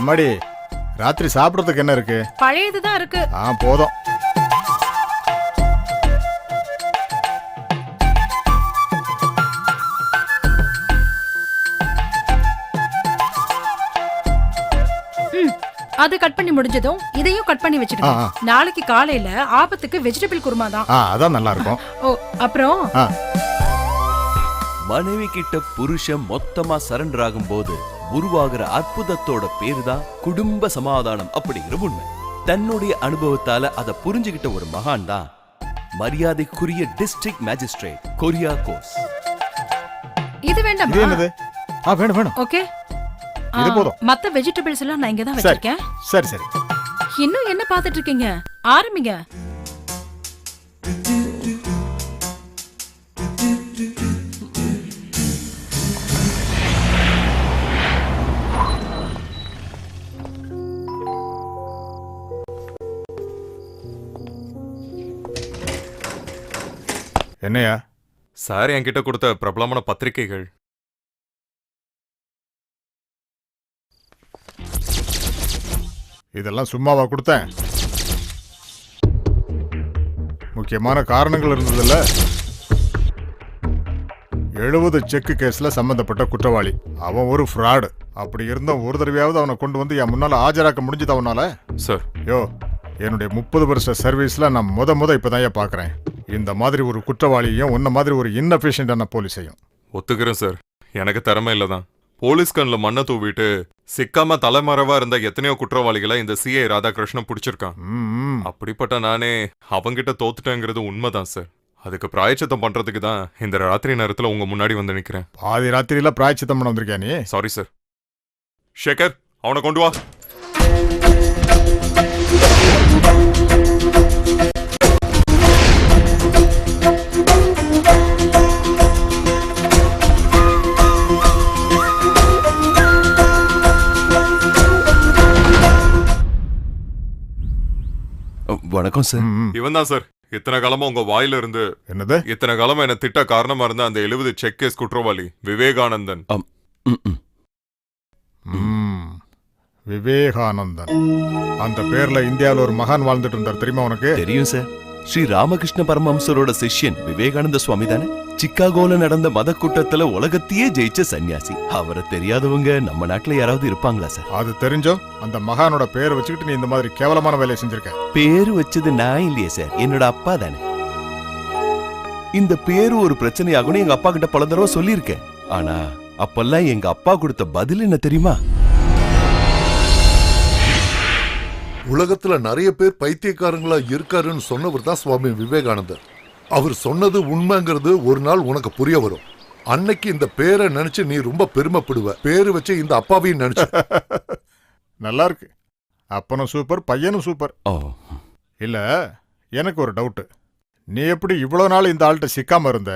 அம்மாடி, ராத்திரி சாப்பிடறதுக்கு என்ன இருக்கு? பழையதுதான் இருக்கு. போதும். அது கட் பண்ணி முடிஞ்சதும் இதையும் கட் பண்ணி வச்சிடுங்க. நாளைக்கு காலையில ஆபத்துக்கு வெஜிடபிள் குருமா தான். அதான் நல்லா இருக்கும். அப்புறம் மனைவி கிட்ட புருஷன் மொத்தமா சரண்டர் ஆகும் போது உருவாகிற அற்புதத்தோட பேரு தான் குடும்ப சமாதானம் அப்படிங்கிற உண்மை. தன்னுடைய அனுபவத்தால அதை புரிஞ்சுகிட்ட ஒரு மகான் தான் மரியாதைக்குரிய டிஸ்ட்ரிக்ட் மேஜிஸ்ட்ரேட் குரியாகோஸ். இது வேண்டாமா? வேணும் வேணும். ஓகே, இது போதும். மத்த வெஜிடபிள்ஸ் எல்லாம் நான் இங்க தான் வச்சிருக்கேன். சரி சரி. இன்னும் என்ன பார்த்துட்டு இருக்கீங்க? ஆரம்பிங்க. என்னையா? சார் என்கிட்ட கொடுத்த பிரபலமான பத்திரிகைகள். இதெல்லாம் சும்மாவா கொடுத்தேன்? முக்கியமான காரணங்கள் இருந்ததில்ல. 70 செக் கேஸ்ல சம்பந்தப்பட்ட குற்றவாளி. அவன் ஒரு ஃப்ராடு. அப்படி இருந்த ஒரு தடவையாவது அவனை கொண்டு வந்து என் முன்னால ஆஜராக்க முடிஞ்சது அவனால? சார், என்னுடைய 30 வருஷ சர்வீஸ்ல நான் முத இப்பதான் பாக்குறேன் இந்த மாதிரி ஒரு குற்றவாளியையும் உன்ன மாதிரி ஒரு இன்எஃபிஷியன்டான போலீஸையும். ஒத்துக்கிறேன் சார், எனக்கு திறமை இல்லதான். போலீஸ் கண்ல மண்ணை தூவிட்டு சிக்காம தலைமறைவா இருந்த எத்தனையோ குற்றவாளிகளை இந்த சிஐ ராதாகிருஷ்ணன் பிடிச்சிருக்கான். அப்படிப்பட்ட நானே அவங்கிட்ட தோத்துட்டேங்கிறது உண்மைதான் சார். அதுக்கு பிராயச்சித்தம் பண்றதுக்கு தான் இந்த ராத்திரி நேரத்துல உங்க முன்னாடி வந்து நிக்கிறேன். பாதி ராத்திரியில பிராயச்சித்தம் பண்ண வந்திருக்கியா நீ? Sorry sir. ஷேகர், அவனை கொண்டு வா. வணக்கம் சார். இவன் தான் சார் இத்தனை காலமா உங்க வாயில இருந்து என்னது இத்தனை காலமா என்ன திட்ட காரணமா இருந்த அந்த 70 செக் கேஸ் குற்றவாளி விவேகானந்தன். விவேகானந்தன் அந்த பேர்ல இந்தியாவில் ஒரு மகான் வாழ்ந்துட்டு இருந்தார், தெரியுமா உனக்கு? தெரியும் சார். ஸ்ரீ ராமகிருஷ்ண பரமஹம்சரோட சிஷ்யன் விவேகானந்த சுவாமி தானே? சிக்காகோல நடந்த மத கூட்டத்துல உலகத்தையே ஜெயிச்ச சன்னியாசி. அவரை தெரியாதவங்க நம்ம நாட்டுல யாராவது இருப்பாங்களா சார்? அது தெரிஞ்சோ அந்த மகானோட பேரை வச்சுக்கிட்டு நீ இந்த மாதிரி கேவலமான வேலையை செஞ்சிருக்க. பேரு வச்சது நான் இல்லையே சார், என்னோட அப்பா தானே. இந்த பேரு ஒரு பிரச்சனையாகும்னு எங்க அப்பா கிட்ட பல தடவை சொல்லியிருக்கேன். ஆனா அப்பெல்லாம் எங்க அப்பா கொடுத்த பதில் என்ன தெரியுமா? உலகத்துல நிறைய பேர் பைத்தியக்காரங்களா இருக்காருன்னு சொன்னவர் தான் சுவாமி விவேகானந்தர். அவர் சொன்னது உண்மைங்கிறது ஒரு நாள் உனக்கு புரிய வரும். அன்னைக்கு இந்த பேரை நினைச்சு நீ ரொம்ப பெருமைப்படுவ. பேரு வச்சு இந்த அப்பாவையும் நினைச்சு. நல்லா இருக்கு. அப்பனும் சூப்பர், பையனும் சூப்பர். இல்ல, எனக்கு ஒரு டவுட். நீ எப்படி இவ்வளவு நாள் இந்த ஆள்கிட்ட சிக்காம இருந்த?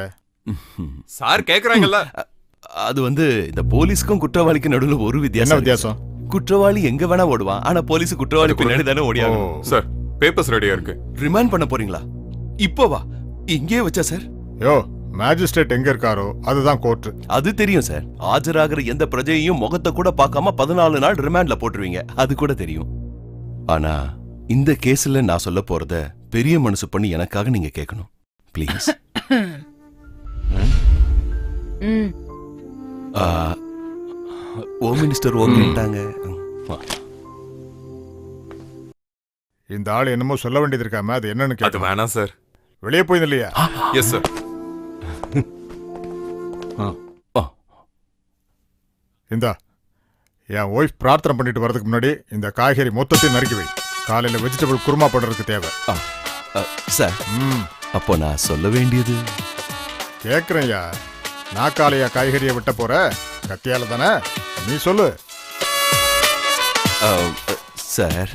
சார் கேக்குறாங்கல்ல. அது இந்த போலீஸ்க்கும் குற்றவாளிக்கும் நடுவுல ஒரு வித்தியாசம். குற்றவாளி எங்க வேணா ஓடுவான், ஆனா போலீஸ் குற்றவாளி பின்னாடி தானே ஓடியாகும். சார், பேப்பர்ஸ் ரெடியா இருக்கு. ரிமாண்ட் பண்ண போறீங்களா? இப்போவா? இங்கே வச்சா சார்? மேஜிஸ்ட்ரேட் எங்க இருக்காரோ அதுதான் கோர்ட். அது தெரியும் சார். ஆஜராகிற எந்த பிரஜையையும் முகத்தை கூட பார்க்காம 14 நாள் ரிமாண்ட்ல போட்டுருவீங்க, அது கூட தெரியும். ஆனா இந்த கேஸ்ல நான் சொல்ல போறத பெரிய மனசு பண்ணி எனக்காக நீங்க கேட்கணும் ப்ளீஸ். Om minister ஓகேட்டாங்க. இந்த ஆள் என்னமோ சொல்ல வேண்டியது இருக்காம, அது என்னன்னு அது வேணாம் சார். வெளியே போய் இல்லையா? Yes sir. இந்தா, என் ஒய்ஃப் பிரார்த்தனை பண்ணிட்டு வரதுக்கு முன்னாடி இந்த காய்கறி மொத்தத்தையும் நறுக்கி வை. காலையில வெஜிடபிள் குருமா பண்றதுக்கு தேவை. சார், அப்போ நான் சொல்ல வேண்டியது கேக்குறேன்யா. நாக்காலையா காய்கறியை விட்ட போற? கத்தியால தானே? நீ சொல்லு. சார்.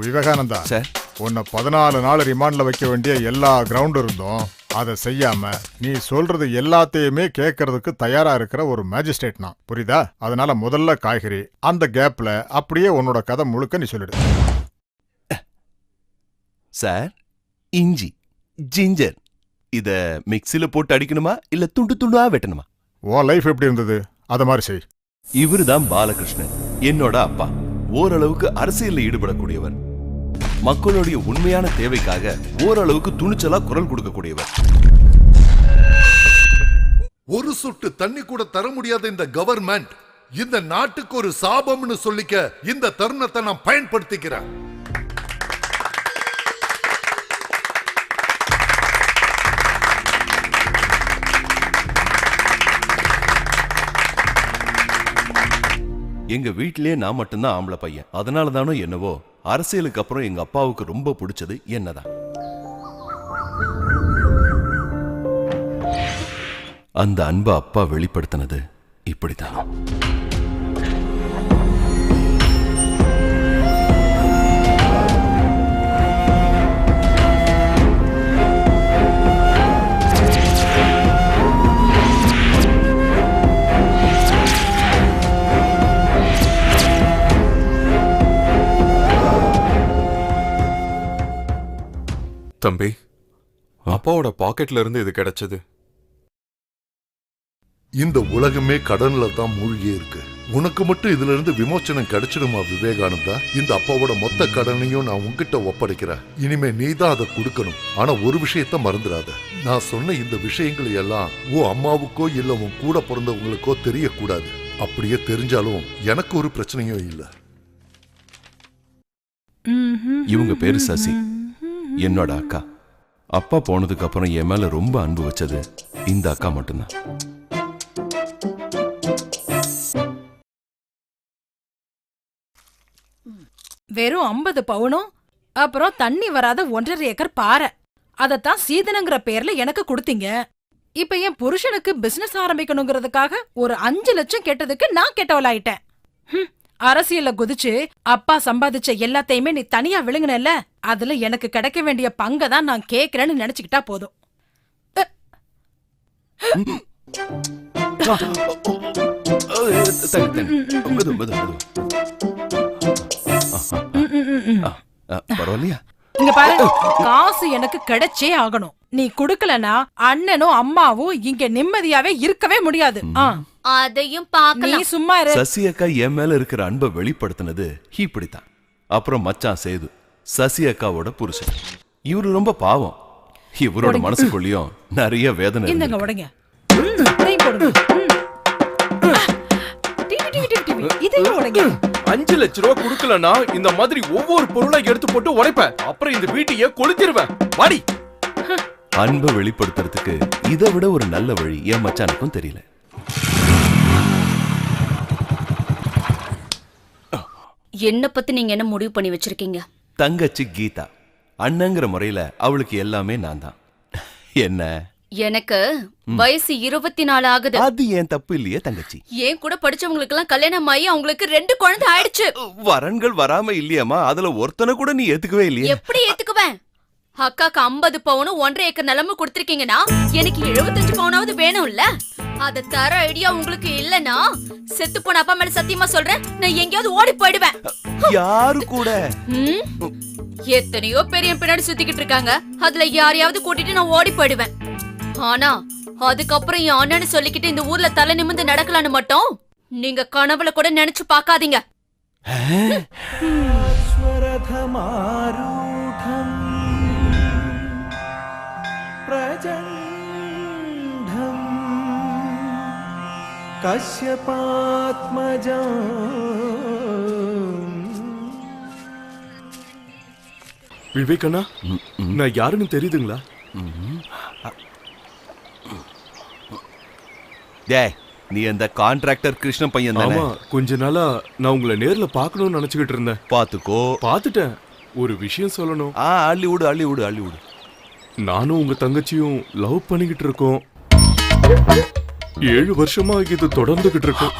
விவேகானந்தா சார், உன்னை 14 நாள் ரிமாண்ட்ல வைக்க வேண்டிய எல்லா கிரவுண்ட் இருந்தோம். அதை செய்யாம நீ சொல்றது எல்லாத்தையுமே கேட்கறதுக்கு தயாரா இருக்கிற ஒரு மேஜிஸ்ட்ரேட் நான், புரியுதா? அதனால முதல்ல காய்கறி, அந்த கேப்ல அப்படியே உன்னோட கதை முழுக்க நீ சொல்லிடு. சார், இஞ்சி, ஜிஞ்சர் இத மிக்ஸில போட்டு அடிக்கணுமா இல்ல துண்டு துண்டா வெட்டணுமா? உன் லைஃப் எப்படி இருந்தது அத மாதிரி செய். இவருதான் பாலகிருஷ்ணன், என்னோட அப்பா. ஓரளவுக்கு அரசியல்ல ஈடுபடக்கூடியவர். மக்களுடைய உண்மையான தேவைக்காக ஓரளவுக்கு துணிச்சலா குரல் கொடுக்கக்கூடியவர். ஒரு சொட்டு தண்ணி கூட தர முடியாத இந்த கவர்மெண்ட் இந்த நாட்டுக்கு ஒரு சாபம்னு சொல்லிக்க இந்த தருணத்தை நான் பயன்படுத்திக்கிறேன். எங்க வீட்டிலேயே நான் மட்டும்தான் ஆம்பளை பையன். அதனால தானோ என்னவோ அரசியலுக்கு அப்புறம் எங்க அப்பாவுக்கு ரொம்ப பிடிச்சது என்னதான். அந்த அன்பை அப்பா வெளிப்படுத்தினது இப்படித்தான். தம்பி, அப்பாவோட பாக்கெட்ல இருந்து இது கிடைச்சது. இந்த உலகமே கடன்ல தான் மூழ்கி இருக்கு. உனக்கு மட்டும் இதுல இருந்து விமோச்சனம் கிடைச்சிடுமா விவேகானந்தா? இந்த அப்பாவோட மொத்த கடனையும் நான் உன்கிட்ட ஒப்படைக்கிறேன். இனிமே நீ தான் அதை கொடுக்கணும். ஆனா ஒரு விஷயத்த மறந்துடாத. நான் சொன்ன இந்த விஷயங்களை எல்லாம் உன் அம்மாவுக்கோ இல்ல உன் கூட பிறந்தவங்களுக்கோ தெரியக்கூடாது. அப்படியே தெரிஞ்சாலும் எனக்கு ஒரு பிரச்சனையும் இல்லை. இவங்க பேரு சசி, என்னோட அக்கா. அப்பா போனதுக்கு அப்புறம் என் மேல ரொம்ப அன்பு வச்சது இந்த அக்கா மட்டும்தான். வெறும் 50 பவுனும் அப்புறம் தண்ணி வராத 1.5 ஏக்கர் பாறை, அதத்தான் சீதனங்கிற பேர்ல எனக்கு கொடுத்தீங்க. இப்ப என் புருஷனுக்கு பிசினஸ் ஆரம்பிக்கணுங்கிறதுக்காக ஒரு 5 லட்சம் கேட்டதுக்கு நான் கெட்டவளாயிட்டேன். அரசியல்ல குதிச்சு அப்பா சம்பாதிச்ச எல்லாத்தையுமே நீ தனியா விழுங்கினல்ல, அதுல எனக்கு கிடைக்க வேண்டிய பங்கை தான் நான் கேக்குறேன்னு நினைச்சுக்கிட்டா போதும். பரவாயில்லையா? இங்க பாரு, காசு எனக்கு கிடைச்சே ஆகணும். நீ குடுக்கலனா அண்ணனும் அம்மாவும் இங்க நிம்மதியாவே இருக்கவே முடியாது. அதையும் பார்க்கலாம். நீ சும்மா இரு. சசி அக்கா என் மேல இருக்கிற அன்பை வெளிப்படுத்தினது இப்படித்தான். அப்புறம் மச்சான் சேது, சசி அக்காவோட புருஷன். இவரு ரொம்ப பாவம். இவரோட மனசுக்குள்ளயும் நிறைய வேதனை. இந்தங்க உடைங்க. இதையும் போடுங்க. இதையும் உடைங்க. 5 லட்ச ரூபா குடுக்கலனா இந்த மாதிரி ஒவ்வொரு பொருளை எடுத்து போட்டு உடைப்பேன். அப்புறம் இந்த வீட்டையே கொளுத்திடுவேன். வாடி. அன்பை வெளிப்படுத்துறதுக்கு இதை விட ஒரு நல்ல வழி என் மச்சானுக்கும் தெரியல. என்ன பத்தி நீங்க என்ன முடிவு பண்ணி வச்சிருக்கீங்க? தங்கச்சி கீதா, அண்ணங்கிற முறையில அவளுக்கு எல்லாமே நான் தான். என்ன, எனக்கு வயசு 24 ஆகுது. அது ஏன் தப்பு இல்லையே தங்கச்சி? ஏன் கூட படிச்சவங்களுக்கு எல்லாம் கல்யாணம் ஆகி அவங்களுக்கு 2 குழந்தை ஆயிடுச்சு. வரன்கள் வராம இல்லையாமா? அதுல ஒருத்தனை கூட நீ ஏத்துக்கவே இல்லையே. எப்படி ஏத்துக்குவேன்? அக்காக்கு 50 பவுனும் 1.5 ஏக்கர் நிலமு கொடுத்திருக்கீங்கன்னா எனக்கு 75 பவுனாவது வேணும்ல. அத தர ஐடியா உங்களுக்கு இல்லனா செத்து போன அப்பா மேல சத்தியமா சொல்றேன், நான் எங்கயாவது ஓடி போயிடுவேன். யாரு கூட? எத்தனையோ பெரிய பின்னாடி சுத்திக்கிட்டு இருக்காங்க. அதுல யாரையாவது கூட்டிட்டு நான் ஓடி போயிடுவேன். ஆனா அதுக்கப்புறம் என் அண்ணன்னு சொல்லிக்கிட்டு இந்த ஊர்ல தலை நிமிந்து நடக்கலான்னு மட்டும் நீங்க கனவுல கூட நினைச்சு பாக்காதீங்க. விவேகண்ணா, நான் யாருன்னு தெரியுதுங்களா? டேய், நீ அந்த கான்ட்ராக்டர் கிருஷ்ண பையன் தானே? ஆமா, கொஞ்ச நாளா நான் உங்களை நேர்ல பார்க்கணும்னு நினைச்சுக்கிட்டு இருந்தேன். பாத்துக்கோ. பாத்துட்டேன். ஒரு விஷயம் சொல்லணும். அள்ளி விடு, அள்ளி விடு, அள்ளி விடு. நானும் உங்க தங்கச்சியும் லவ் பண்ணிக்கிட்டு இருக்கோம். 7 வருஷமா இது தொடர்ந்துகிட்டு இருக்கோம்.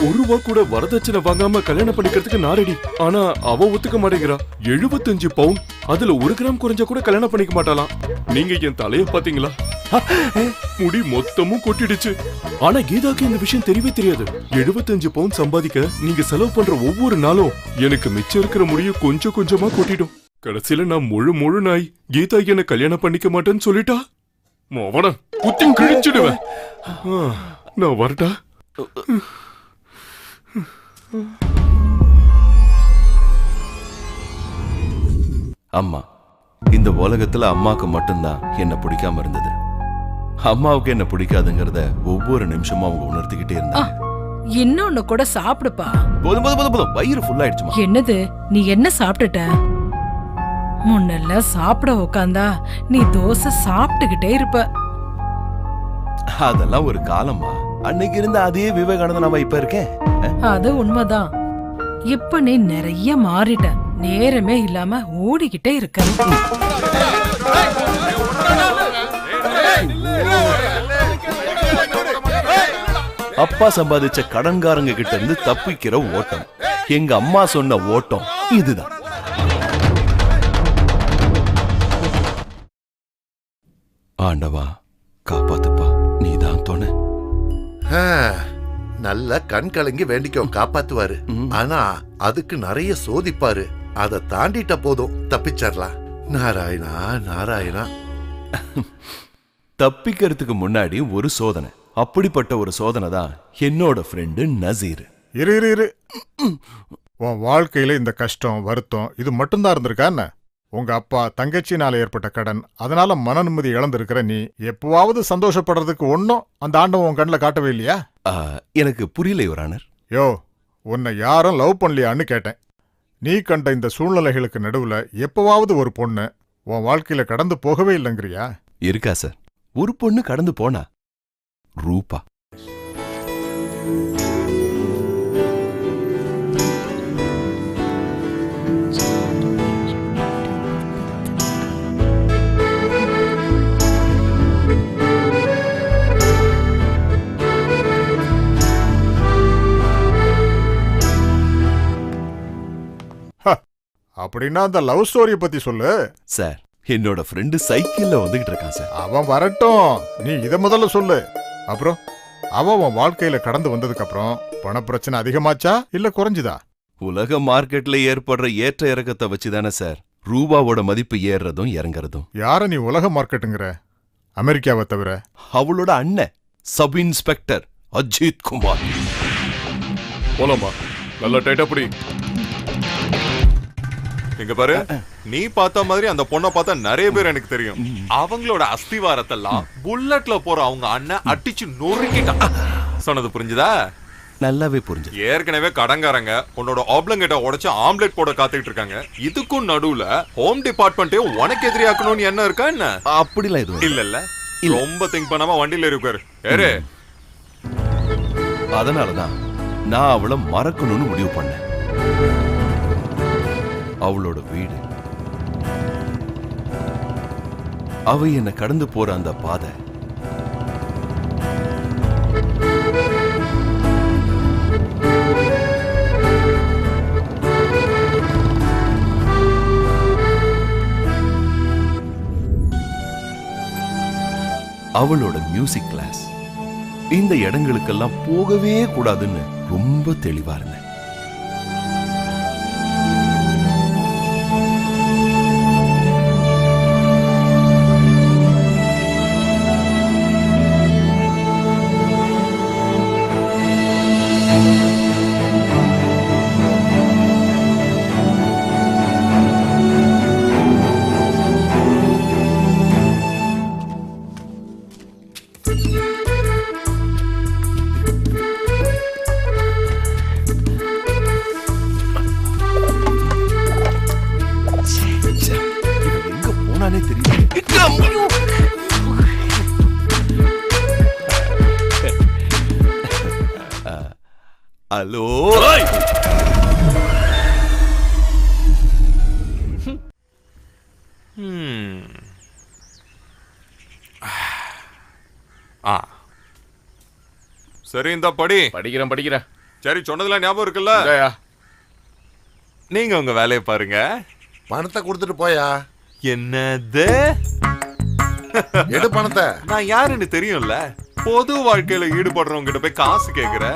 1 ரூபா கூட வரதட்சணை வாங்காம கல்யாணம் பண்ணிக்கிறதுக்கு நான் ரெடி. ஆனா அவ ஒத்துக்க மாட்டேங்கிறா. 75 பவுன், அதுல 1 கிராம் குறைஞ்சா கூட கல்யாணம் பண்ணிக்க மாட்டாளாம். நீங்க என் தலைய பாத்தீங்களா? முடி மொத்தமும் கொட்டிடுச்சு. ஆனா கீதாக்கு இந்த விஷயம் தெரியவே தெரியாது. 75 பவுன் சம்பாதிக்க நீங்க செலவு பண்ற ஒவ்வொரு நாளும் எனக்கு மிச்சம் இருக்கிற முடிய கொஞ்சம் கொஞ்சமா கொட்டிடும். கடைசியில நான் முழு நாய் கீதா என்ன கல்யாணம் பண்ணிக்க மாட்டேன்னு சொல்லிட்டா. மோவன குத்தி கிழிச்சிடுவேன். நான் வரட்டா? அம்மா. இந்த உலகத்துல அம்மாக்கு மட்டும்தான் என்ன பிடிக்காம இருந்தது. அம்மாவுக்கு என்ன பிடிக்காதுங்கிறத ஒவ்வொரு நிமிஷமும் அவங்க உணர்த்திக்கிட்டே இருந்தாங்க. இன்னொன்னு கூட சாப்பிடுப்பா. போதும் போதும் போதும் போதும், வயிறு ஃபுல் ஆயிடுச்சுமா. என்னது, நீ என்ன சாப்பிட்டுட்ட? முன்னெல்லாம் சாப்பிட உக்காந்தா நீ தோசை சாப்பிட்டுக்கிட்டே இருப்ப. அதெல்லாம் ஒரு காலமா. அன்னைக்கு இருந்த அதே விவேகானந்தன் நான் இப்ப இருக்கேன். அது உண்மைதான். இப்ப நீ நிறைய மாறிட்ட. நேரமே இல்லாம ஓடிக்கிட்டே இருக்க. அப்பா சம்பாதிச்ச கடன்காரங்க கிட்ட இருந்து தப்பிக்கிற ஓட்டம். எங்க அம்மா சொன்ன ஓட்டம் இதுதான். ஆண்டவா காப்பாத்துப்பா, நீதான் துணை. நல்ல கண் கலங்கி வேண்டிக்கோ, காப்பாத்துவாரு. ஆனா அதுக்கு நிறைய சோதிப்பாரு. அதை தாண்டிட்ட போதும் தப்பிச்சிடலாம். நாராயணா நாராயணா. தப்பிக்கிறதுக்கு முன்னாடி ஒரு சோதனை. அப்படிப்பட்ட ஒரு சோதனை தான் என்னோட ஃப்ரெண்டு நசீர். இரு இரு இரு. உன் வாழ்க்கையில இந்த கஷ்டம் வருத்தம் இது மட்டும்தான் இருந்திருக்கா என்ன? உங்க அப்பா தங்கச்சினால ஏற்பட்ட கடன், அதனால மன நிம்மதி இழந்திருக்கிற நீ எப்பவாவது சந்தோஷப்படுறதுக்கு ஒன்னும் அந்த ஆண்டவன் உன் கண்ணில் காட்டவே இல்லையா? எனக்கு புரியல யுவர் ஆனர். யோ, உன்னை யாரும் லவ் பண்ணலையான்னு கேட்டேன். நீ கண்ட இந்த சூழ்நிலைகளுக்கு நடுவுல எப்பவாவது ஒரு பொண்ணு உன் வாழ்க்கையில கடந்து போகவே இல்லைங்கிறியா? இருக்கா சார். ஒரு பொண்ணு கடந்து போனா, ரூபா. அப்படின்னா அந்த லவ் ஸ்டோரியை பத்தி சொல்லு. சார், என்னோட ஃப்ரெண்டு சைக்கிள்ல வந்துகிட்டு இருக்கான் சார். அவன் வரட்டும், நீ இத முதல்ல சொல்லு. அப்புறம் அவன் உன் வாழ்க்கையில கடந்து வந்ததுக்கு அப்புறம் பண பிரச்சனை அதிகமாச்சா இல்ல குறைஞ்சுதா? உலக மார்க்கெட்ல ஏற்படுற ஏற்ற இறக்கத்தை வச்சுதானே சார் ரூபாவோட மதிப்பு ஏறுறதும் இறங்குறதும். யார நீ உலக மார்க்கெட்டுங்கிற? அமெரிக்காவை தவிர? அவளோட அண்ணன் சப் இன்ஸ்பெக்டர் அஜித் குமார். போலாமா? நல்லா டைட்டா புடி. இங்க பாரு, நீ பார்த்த மாதிரி அந்த பொண்ணை பார்த்தா நிறைய பேர் எனக்கு தெரியும். அவங்களோட அஸ்திவாரத்தெல்லாம் புல்லட்ல போற அவங்க அண்ணன் அடிச்சு நொறுக்கிட்டான். சொன்னது புரிஞ்சுதா? நல்லாவே புரிஞ்சு. ஏற்கனவே கடங்காரங்க உன்னோட ஆப்ளங்கெட்ட உடைச்சு ஆம்லெட் போட காத்துக்கிட்டு இருக்காங்க. இதுக்கும் நடுவுல ஹோம் டிபார்ட்மெண்ட்டே உனக்கு எதிரியாக்கணும்னு என்ன இருக்கா என்ன? அப்படிலாம் எதுவும் இல்ல. ரொம்ப திங்க் பண்ணாம வண்டியில இருக்காரு. ஏறு. அதனாலதான் நான் அவளை மறக்கணும்னு முடிவு பண்ணேன். அவளோட வீடு, அவ என்ன கடந்து போற அந்த பாதை, அவளோட மியூசிக் கிளாஸ், இந்த இடங்களுக்கெல்லாம் போகவே கூடாதுன்னு ரொம்ப தெளிவா இருந்தேன். ஹலோ, சரி இந்த படி. படிக்கிறேன். சரி, சொன்னதுல ஞாபகம் இருக்குல்ல? நீங்க உங்க வேலையை பாருங்க. பணத்தை கொடுத்துட்டு போயா. என்னது? எடு பணத்தை. நான் யாருன்னு தெரியும்ல. பொது வாழ்க்கையில ஈடுபடுறவங்க கிட்ட போய் காசு கேக்குற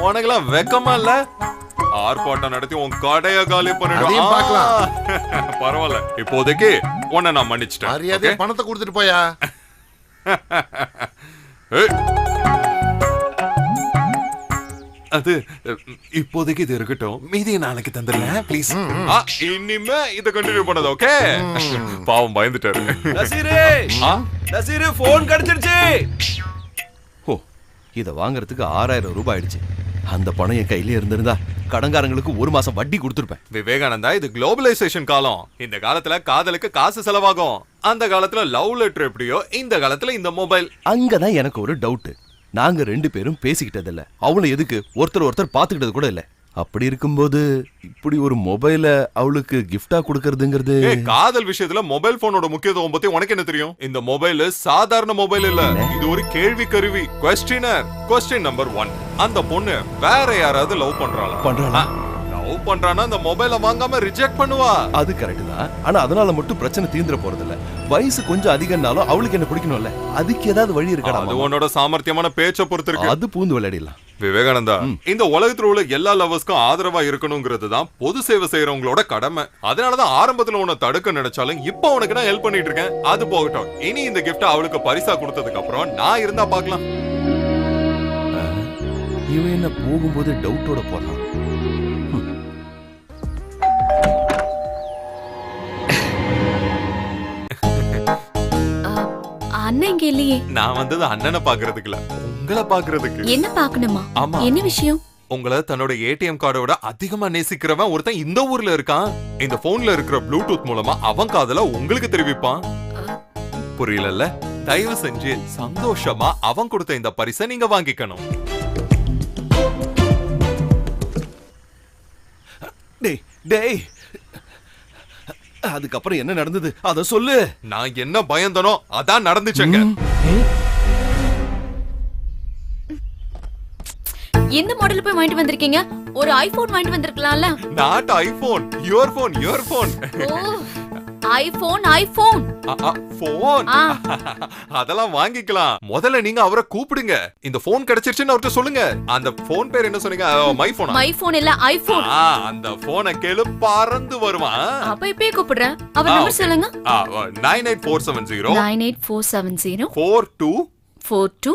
உனக்கெல்லாம் வெக்கமா இல்ல? ஆர்ப்பாட்டம் நடத்தி உன் கடைய காலி பண்ணிடுவோம். பரவாயில்ல, இப்போதைக்கு உன்னை நான் மன்னிச்சிட்டேன். மரியாதையா பணத்தை கொடுத்துட்டு போயா. அது இப்போதைக்கு இது இருக்கட்டும், மீதியை நாளைக்கு தந்துடல ப்ளீஸ். இனிமே இத கண்டினியூ பண்ணது ஓகே? பாவம் பயந்துட்டாரு. நசீரு போன் கிடைச்சிருச்சு. ஓ, இத வாங்குறதுக்கு 6000 ரூபாய் ஆயிடுச்சு. அந்த பணம் என் கையில இருந்திருந்தா கடன்காரங்களுக்கு 1 மாசம் வட்டி கொடுத்துருப்பேன். விவேகானந்தா, இது குளோபலைசேஷன் காலம். இந்த காலத்துல காதலுக்கு காசு செலவாகும். அந்த காலத்துல லவ் லெட்டர் எப்படியோ, இந்த காலத்துல இந்த மொபைல். அங்கதான் எனக்கு ஒரு டவுட். நாங்க 2 பேரும் பேசிக்கிட்டது இல்ல, அவளும் எதுக்கு ஒருத்தர் பாத்துக்கிட்டது கூட இல்ல. அப்படி இருக்கும்போது இப்படி ஒரு மொபைல அவளுக்கு கிஃப்டா கொடுக்கறதுங்கிறது. காதல் விஷயத்துல மொபைல் போனோட முக்கியத்துவம் பத்தி உனக்கு என்ன தெரியும்? இந்த மொபைல் சாதாரண மொபைல் இல்ல, இது ஒரு கேள்வி கருவி. கொஸ்டின் நம்பர் 1, அந்த பொண்ணு வேற யாராவது லவ் பண்றாளா? லவ் பண்றானா அந்த மொபைலை வாங்காம ரிஜெக்ட் பண்ணுவா. அது கரெக்ட் தான். ஆனா அதனால மட்டும் பிரச்சனை தீந்துற போறது இல்ல. வயசு கொஞ்சம் அதிகம்னாலும் அவளுக்கு என்ன பிடிக்கணும்ல, அதுக்கு ஏதாவது வழி இருக்கா? அது உன்னோட சாமர்த்தியமான பேச்ச பொறுத்து இருக்கு. அது பூந்து விளையாடிடலாம். விவேகானந்தா, இந்த உலகத்துல உள்ள எல்லா லவர்ஸ்க்கும் ஆதரவா இருக்கணுங்கிறது தான் பொது சேவை செய்யறவங்களோட கடமை. அதனாலதான் ஆரம்பத்துல உன்னை தடுக்க நினைச்சாலும் இப்ப உனக்கு நான் ஹெல்ப் பண்ணிட்டு இருக்கேன். அது போகட்டும், இனி இந்த கிஃப்ட் அவளுக்கு பரிசா கொடுத்ததுக்கு அப்புறம் நான் இருந்தா பாக்கலாம். இவன் என்ன போகும்போது டவுட்டோட போறான். அண்ணன் இங்க இல்லையே. நான் வந்தது அண்ணனை பாக்குறதுக்கு இல்ல, உங்களை பாக்குறதுக்கு. என்ன பாக்கணுமா? ஆமா. என்ன விஷயம்? உங்களை தன்னோட ஏடிஎம் கார்டோட அதிகமா நேசிக்கிறவன் ஒருத்தன் இந்த ஊர்ல இருக்கான். இந்த போன்ல இருக்கிற ப்ளூடூத் மூலமா அவன் காதல உங்களுக்கு தெரிவிப்பான். புரியல? தயவு செஞ்சு சந்தோஷமா அவன் கொடுத்த இந்த பரிசை நீங்க வாங்கிக்கணும். டேய், அதுக்கப்புறம் என்ன நடந்தது அத சொல்லு. நான் என்ன பயந்தனோ அதான் நடந்துச்சுங்க. எந்த மாடல் போய் வாங்கிட்டு வந்திருக்கீங்க? ஒரு ஐபோன் வாங்கிட்டு வந்திருக்கலாம்ல. Not iPhone, your phone. Oh, iPhone. Phone அதெல்லாம் வாங்கிக்கலாம். முதல்ல நீங்க அவரை கூப்பிடுங்க. இந்த போன் கிடைச்சிருச்சுன்னு அவர்கிட்ட சொல்லுங்க. அந்த போன் பேர் என்ன சொன்னீங்க? மை போன் இல்ல ஐபோன். அந்த போனை கேளு, பறந்து வருவான். அப்ப இப்பவே கூப்பிடுறேன். அவர் நம்பர் சொல்லுங்க. 98470 98470 42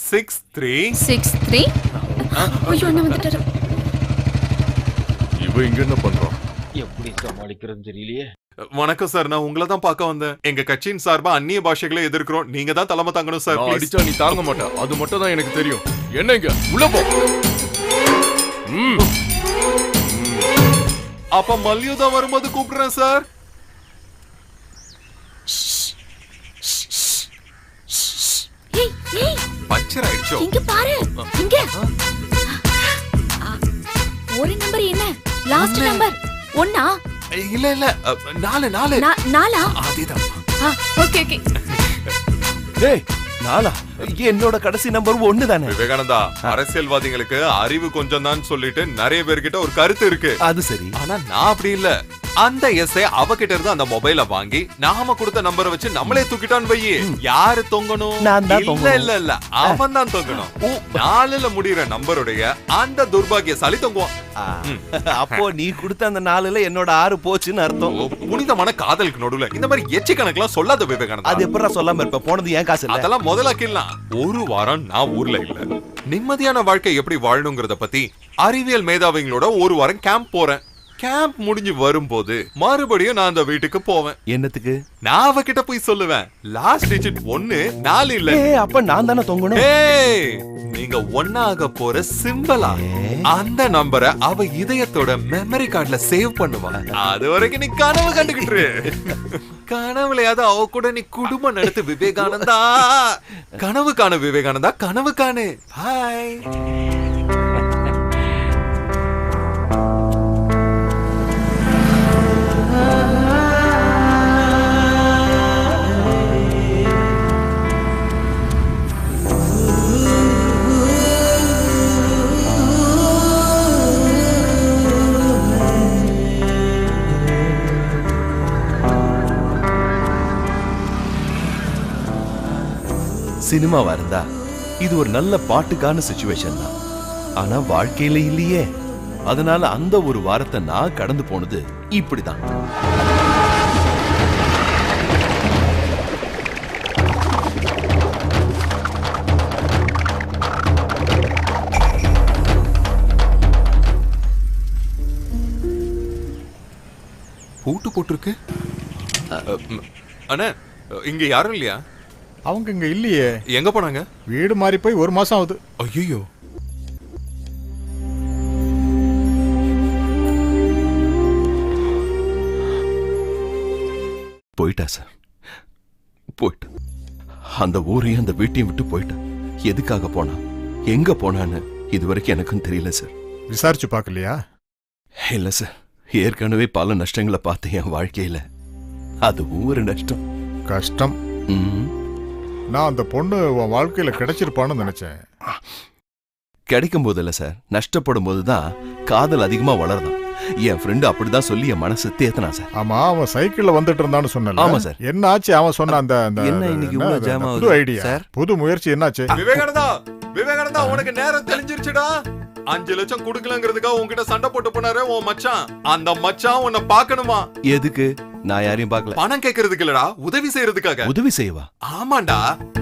63. ஐயோ, என்ன வந்துட்டாரு? இவ இங்க என்ன பண்றான்? எப்படி சமாளிக்கிறதுன்னு தெரியலையே. வணக்கம் சார், நான் உங்களை தான் பார்க்க வந்தேன். எங்க கட்சியின் சார்பா அந்நிய பாஷைகளை எதிர்க்கிறோம். நீங்க தான் தலைமை தாங்கணும் சார். நான் அடிச்சா நீ தாங்க மாட்ட, அது மட்டும் தான் எனக்கு தெரியும். என்னங்க உள்ள போ. அப்ப மல்யுதா வரும்போது கூப்பிடுறேன் சார். பஞ்சர் ஆயிடுச்சோ? இங்க பாரு, இங்க ஒரு நம்பர் என்ன? Last number 1. இல்ல 4. நாலா? அதேதான். ஓகே. டேய், நாலா? என்னோட கடைசி நம்பர் 1 தானே. விவேகானந்தா, அரசியல்வாதிகளுக்கு அறிவு கொஞ்சம் தான் சொல்லிட்டு நிறைய பேர்கிட்ட ஒரு கருத்து இருக்கு. அது சரி. ஆனா நான் அப்படி இல்ல. அந்த எஸ்ஐ அவகிட்ட இருந்து அந்த மொபைல வாங்கி நாம கொடுத்த நம்பரை வச்சு நம்மளே தூக்கிட்டான்னு வையே, யாரு தொங்கணும்? நான் தான் தொங்கணும். இல்ல அவன் தான் தொங்கணும். 4ல முடிகிற நம்பருடைய அந்த துர்பாகியசாலி தொங்குவான். அப்போ நீ கொடுத்த அந்த 4ல என்னோட 6 போச்சுன்னு அர்த்தம். புனிதமான காதலுக்கு நடுவுல இந்த மாதிரி எச்சி கணக்கெல்லாம் சொல்லாத விவேகானந்தா. அது எப்படா சொல்லாம இருப்ப? போனது ஏன் காசு இல்ல? அதெல்லாம் முதலாக்கிடலாம். ஒரு வாரம் நான் ஊர்ல இல்ல. நிம்மதியான வாழ்க்கை எப்படி வாழணுங்கிறத பத்தி அறிவியல் மேதாவிங்களோட ஒரு வாரம் கேம்ப் போறேன். கேம்ப் முடிஞ்சு வரும்போது மறுபடியும் நான் அந்த வீட்டுக்கு போவேன். என்னத்துக்கு? நான் அவகிட்ட போய் சொல்லுவேன், லாஸ்ட் டிஜிட் 1 4 இல்ல. அப்ப நான் தானே தொங்கணும். நீங்க ஒன்னாக போற சிம்பலா அந்த நம்பரை அவ இதயத்தோட மெமரி கார்டுல சேவ் பண்ணுவா. அது வரைக்கும் நீ கனவு கண்டுகிட்டு கனவுலையாவது அவ கூட நீ குடும்பம் நடத்து விவேகானந்தா. கனவு காணு விவேகானந்தா, கனவு காணு. ஹாய். சினிமாவா இருந்தா இது ஒரு நல்ல பாட்டுக்கான சிச்சுவேஷன் தான். ஆனா வாழ்க்கையில இல்லையே. அதனால அந்த ஒரு வாரத்தை நான் கடந்து போனது இப்படிதான். பூட்டு போட்டிருக்கு. அண்ணா, இங்க யாரும் இல்லையா? அவங்க இங்க இல்லையே. எங்க போனாங்க? வீடு மாறி போய் 1 மாசம் ஆகுது. ஐயோ, போயிட்டா சார், போயிட்டா. அந்த ஊரையும் அந்த வீட்டையும் விட்டு போயிட்டா. எதுக்காக போனா, எங்க போனான்னு இதுவரைக்கும் எனக்கும் தெரியல சார். விசாரிச்சு பார்க்கலையா? இல்ல சார், ஏற்கனவே பல நஷ்டங்களை பார்த்தேன் என் வாழ்க்கையில. அதுவும் ஒரு நஷ்டம். கஷ்டம். நான் அந்த பொண்ணு உன் வாழ்க்கையில கிடைச்சிருப்பான்னு நினைச்சேன். கிடைக்கும் போது இல்ல சார், நஷ்டப்படும் போதுதான் காதல் அதிகமா வளருதான். என் ஃப்ரெண்டு அப்படிதான் சொல்லி என் மனசு தேத்தனா சார். ஆமா, அவன் சைக்கிள்ல வந்துட்டு இருந்தான்னு சொன்னல. ஆமா சார். என்ன ஆச்சு? அவன் சொன்ன அந்த என்ன இன்னைக்கு இவ்வளவு ஜாம் ஆகுது? புது ஐடியா சார், புது முயற்சி என்னாச்சு? விவேகானந்தா, உனக்கு நேரம் தெளிஞ்சிருச்சுடா. 5 லட்சம் குடுக்கலங்கிறதுக்காக உன்கிட்ட சண்டை போட்டு போனாரு உன் மச்சான். அந்த மச்சான் உன்னை பாக்கணுமா? எதுக்கு? நான் யாரையும் பார்க்கல. பணம் கேட்கறதுக்கு இல்லடா, உதவி செய்யறதுக்காக. உதவி செய்வா? ஆமாண்டா,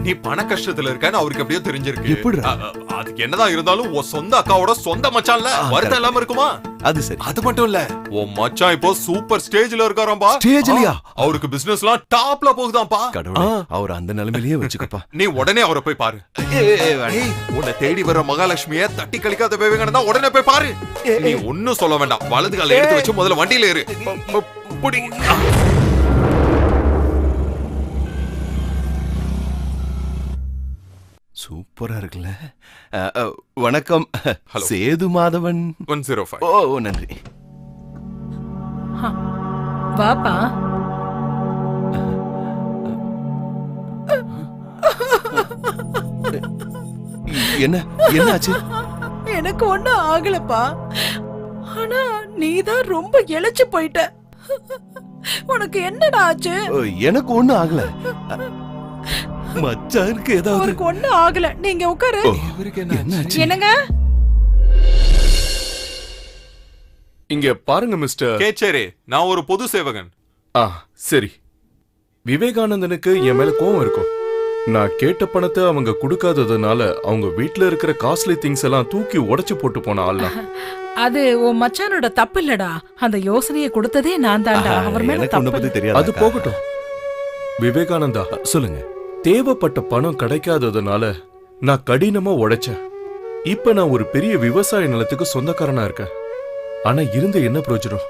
நீ பண கஷ்டத்துல இருக்கன்னு அவருக்கு எப்படியோ தெரிஞ்சிருக்கு. எப்படிடா? அதுக்கு என்னதான் இருந்தாலும் உன் சொந்த அக்காவோட சொந்த மச்சான்ல வருத்தம் இல்லாம இருக்குமா? அது சரி. அது மட்டும் இல்ல, உன் மச்சான் இப்போ சூப்பர் ஸ்டேஜ்ல இருக்காராம்பா. ஸ்டேஜ்லயா? அவருக்கு பிசினஸ்லாம் டாப்ல போகுதாம்பா. கடவுளே, அவர் அந்த நிலைமையிலேயே வச்சுக்கப்பா. நீ உடனே அவரை போய் பாரு. உன்னை தேடி வர மகாலட்சுமிய தட்டி கழிக்காத விவேகானந்தா, உடனே போய் பாரு. நீ ஒன்னும் சொல்ல வேண்டாம், வலது கால எடுத்து வச்சு முதல்ல வண்டியில ஏறு. புடி. சூப்பரா இருக்குல்ல. வணக்கம். சேது மாதவன். 105. ஓ, நன்றி. வாப்பா. என்னாச்சு? எனக்கு ஒண்ணும் ஆகலப்பா. ஆனா நீதான் ரொம்ப இளைச்சு போயிட்ட. உனக்கு என்னடா ஆச்சு? எனக்கு ஒண்ணும் ஆகல. மச்சானுக்கு ஏதாவது? அவருக்கு ஒண்ணும் ஆகல. நீங்க உட்காரு. என்னங்க? இங்க பாருங்க மிஸ்டர். கேச்சேரி, நான் ஒரு பொது சேவகன். சரி. விவேகானந்தனுக்கு என் மேல கோவம் இருக்கும். நான் கேட்ட பணத்தை அவங்க கொடுக்காததுனால அவங்க வீட்ல இருக்கிற காஸ்ட்லி திங்ஸ் எல்லாம் தூக்கி உடைச்சு போட்டு போன ஆள்லாம். அது உன் மச்சானோட தப்பு இல்லடா. அந்த யோசனையை கொடுத்ததே நான் தான்டா. அவர் மேல தப்பு தெரியாது. அது போகட்டும். விவேகானந்தா, சொல்லுங்க. தேவைப்பட்ட பணம் கிடைக்காததுனால நான் கடினமா உழைச்சேன். இப்ப நான் ஒரு பெரிய விவசாய நிலத்துக்கு சொந்தக்காரனா இருக்கேன். ஆனா இருந்து என்ன பிரயோஜனம்?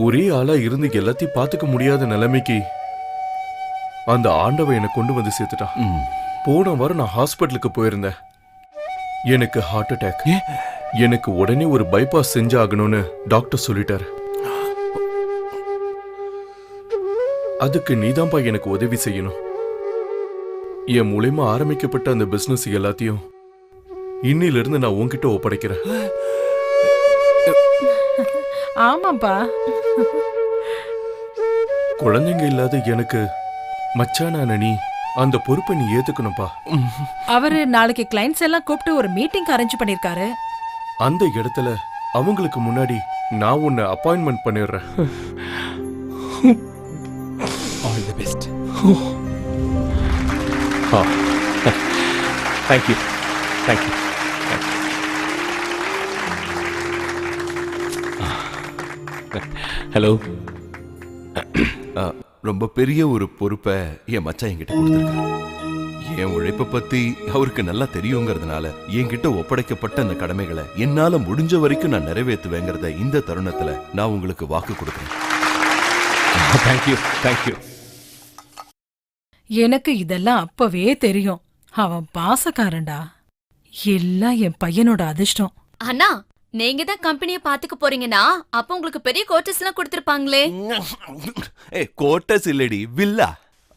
ஒரே ஆளா இருந்து எல்லாத்தையும் பாத்துக்க முடியாத நிலைமைக்கு அந்த ஆண்டவன் என்னை கொண்டு வந்து சேர்த்துட்டான். போன வாரம் நான் ஹாஸ்பிட்டலுக்கு போயிருந்தேன். எனக்கு ஹார்ட் அட்டாக். எனக்கு உடனே ஒரு பைபாஸ் செஞ்சாகணும்னு டாக்டர் சொல்லிட்டாரு. அதுக்கு நீதான்பா எனக்கு உதவி செய்யணும். என் மூலமா ஆரம்பிக்கப்பட்ட அந்த பிசினஸ் எல்லாத்தையும் இன்னில இருந்து நான் உன்கிட்ட ஒப்படைக்கிறேன். ஆமாப்பா. குழந்தைங்க இல்லாத எனக்கு மச்சானான நீ அந்த பொறுப்பை நீ ஏத்துக்கணும்பா. அவரு நாளைக்கு கிளைண்ட்ஸ் எல்லாம் கூப்பிட்டு ஒரு மீட்டிங் அரேஞ்ச் பண்ணிருக்காரு. அந்த இடத்துல அவங்களுக்கு முன்னாடி நான் உன்னை அப்பாயின்மெண்ட் பண்ணிடுறேன். All the best. Thank you. Thank you. Hello. ரொம்ப பெரிய ஒரு பொறுப்பை என் மச்சான் என்கிட்ட கொடுத்துருக்காரு. என் உழைப்பை பத்தி அவருக்கு நல்லா தெரியுங்கிறதுனால என்கிட்ட ஒப்படைக்கப்பட்ட அந்த கடமைகளை என்னால முடிஞ்ச வரைக்கும் நான் நிறைவேற்றுவேங்கிறத இந்த தருணத்துல நான் உங்களுக்கு வாக்கு கொடுக்கிறேன். தேங்க்யூ. தேங்க்யூ. எனக்கு இதெல்லாம் அப்பவே தெரியும். அவன் பாசக்காரன்டா. எல்லாம் என் பையனோட அதிர்ஷ்டம். அண்ணா, நீங்க தான் கம்பெனியை பாத்துக்க போறீங்கன்னா அப்ப உங்களுக்கு பெரிய கோட்டர்ஸ் எல்லாம் கொடுத்திருப்பாங்களே. கோட்டஸ் இல்லடி, வில்லா.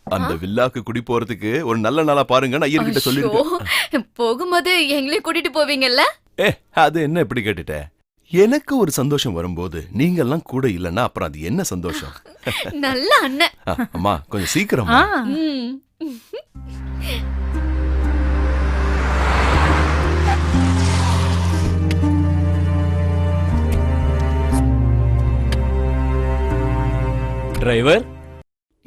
அந்த வில்லாக்கு குடி போறதுக்கு ஒரு நல்ல நாளா பாருங்க நான் ஐயர்கிட்ட சொல்லிருக்கேன். போகும்போது எங்களையும் கூட்டிட்டு போவீங்கல்ல? அது என்ன இப்படி கேட்டுட்ட? எனக்கு ஒரு சந்தோஷம் வரும்போது நீங்க எல்லாம் கூட இல்லன்னா அப்புறம் அது என்ன சந்தோஷம்? நல்ல அண்ணன். அம்மா கொஞ்சம் சீக்கிரம். டிரைவர்,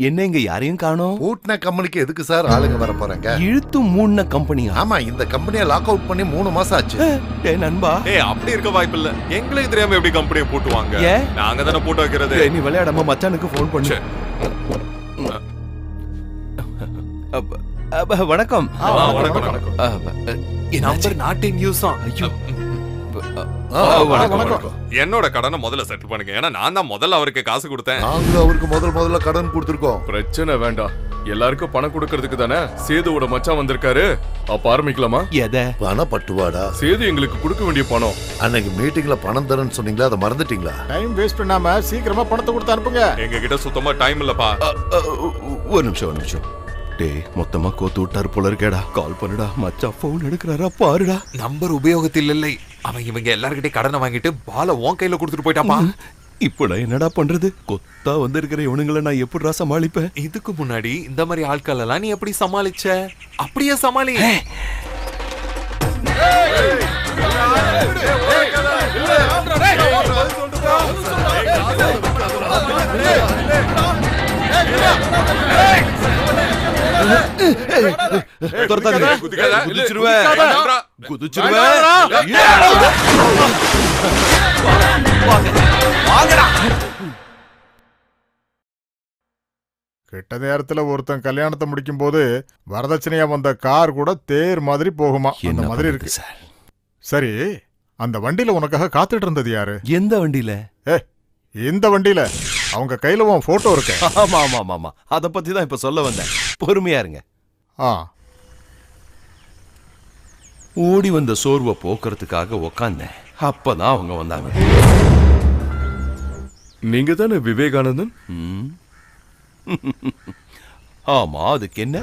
என்ன இங்க யாரையும் காணோம்? பூட்டின கம்பெனிக்கு எதுக்கு சார் ஆளுங்க வர போறாங்க? இழுத்து மூணு கம்பெனியா? ஆமா, இந்த கம்பெனியை லாக் அவுட் பண்ணி 3 மாசம் ஆச்சு. டேய் நண்பா, அப்படி இருக்க வாய்ப்பு இல்ல. எங்களுக்கு தெரியாம எப்படி கம்பெனியை பூட்டுவாங்க? ஏன்? நாங்க தானே பூட்ட வைக்கிறது. டேய், நீ விளையாடாம மச்சானுக்கு ஃபோன் பண்ணு. வணக்கம். Number not in use. ஐயோ, வணக்கம். என்னோட கடனை முதல்ல செட்டில் பண்ணுங்க. ஏன்னா நான் தான் முதல்ல அவருக்கு காசு கொடுத்தேன். நாங்களும் அவருக்கு முதல்ல கடன் கொடுத்துருக்கோம். பிரச்சனை வேண்டாம், எல்லாருக்கும் பணம் கொடுக்கறதுக்கு தானே சேதுவோட மச்சான் வந்திருக்காரு. அப்ப ஆரம்பிக்கலாமா? எதை? பண பட்டுவாடா. சேது எங்களுக்கு கொடுக்க வேண்டிய பணம். அன்னைக்கு மீட்டிங்ல பணம் தரேன்னு சொன்னீங்களா, அதை மறந்துட்டீங்களா? டைம் வேஸ்ட் பண்ணாம சீக்கிரமா பணத்தை கொடுத்து அனுப்புங்க. எங்க கிட்ட சுத்தமா டைம் இல்லப்பா. ஒரு நிமிஷம். டேய், மொத்தமா கோத்து விட்டாரு போல இருக்கேடா. கால் பண்ணுடா, மச்சான் போன் எடுக்கிறாரா பாருடா. நம்பர் உபயோகத்தில் இல்லை. அவன் இவங்க எல்லார்கிட்டயும் கடனை வாங்கிட்டு பால உன் கையில கொடுத்துட்டு போயிட்டாப்பா. இப்போ நான் என்னடா பண்றது? கொத்தா வந்திருக்கிற இவனுங்களை நான் எப்படிடா சமாளிப்பேன்? இதுக்கு முன்னாடி இந்த மாதிரி ஆட்கள் எல்லாம் நீ எப்படி சமாளிச்ச? அப்படியே சமாளி. கெட்ட நேரத்துல ஒருத்தன் கல்யாணத்தை முடிக்கும் போது வரதட்சணையா வந்த கார் கூட தேர் மாதிரி போகுமா, அந்த மாதிரி இருக்கு சார். சரி, அந்த வண்டியில உனக்காக காத்துட்டு இருந்தது யாரு? எந்த வண்டியில? இந்த வண்டியில அவங்க கையில உன் போட்டோ இருக்கு. ஆமா, அத பத்தி தான் இப்ப சொல்ல வந்தேன். பொறுமையா இருங்க. ஓடி வந்த சோர்வை போக்குறதுக்காக உக்காந்தேன். அப்பதான் அவங்க வந்தாங்க. நீங்க தானே விவேகானந்தன்? ஆமா, அதுக்கு என்ன?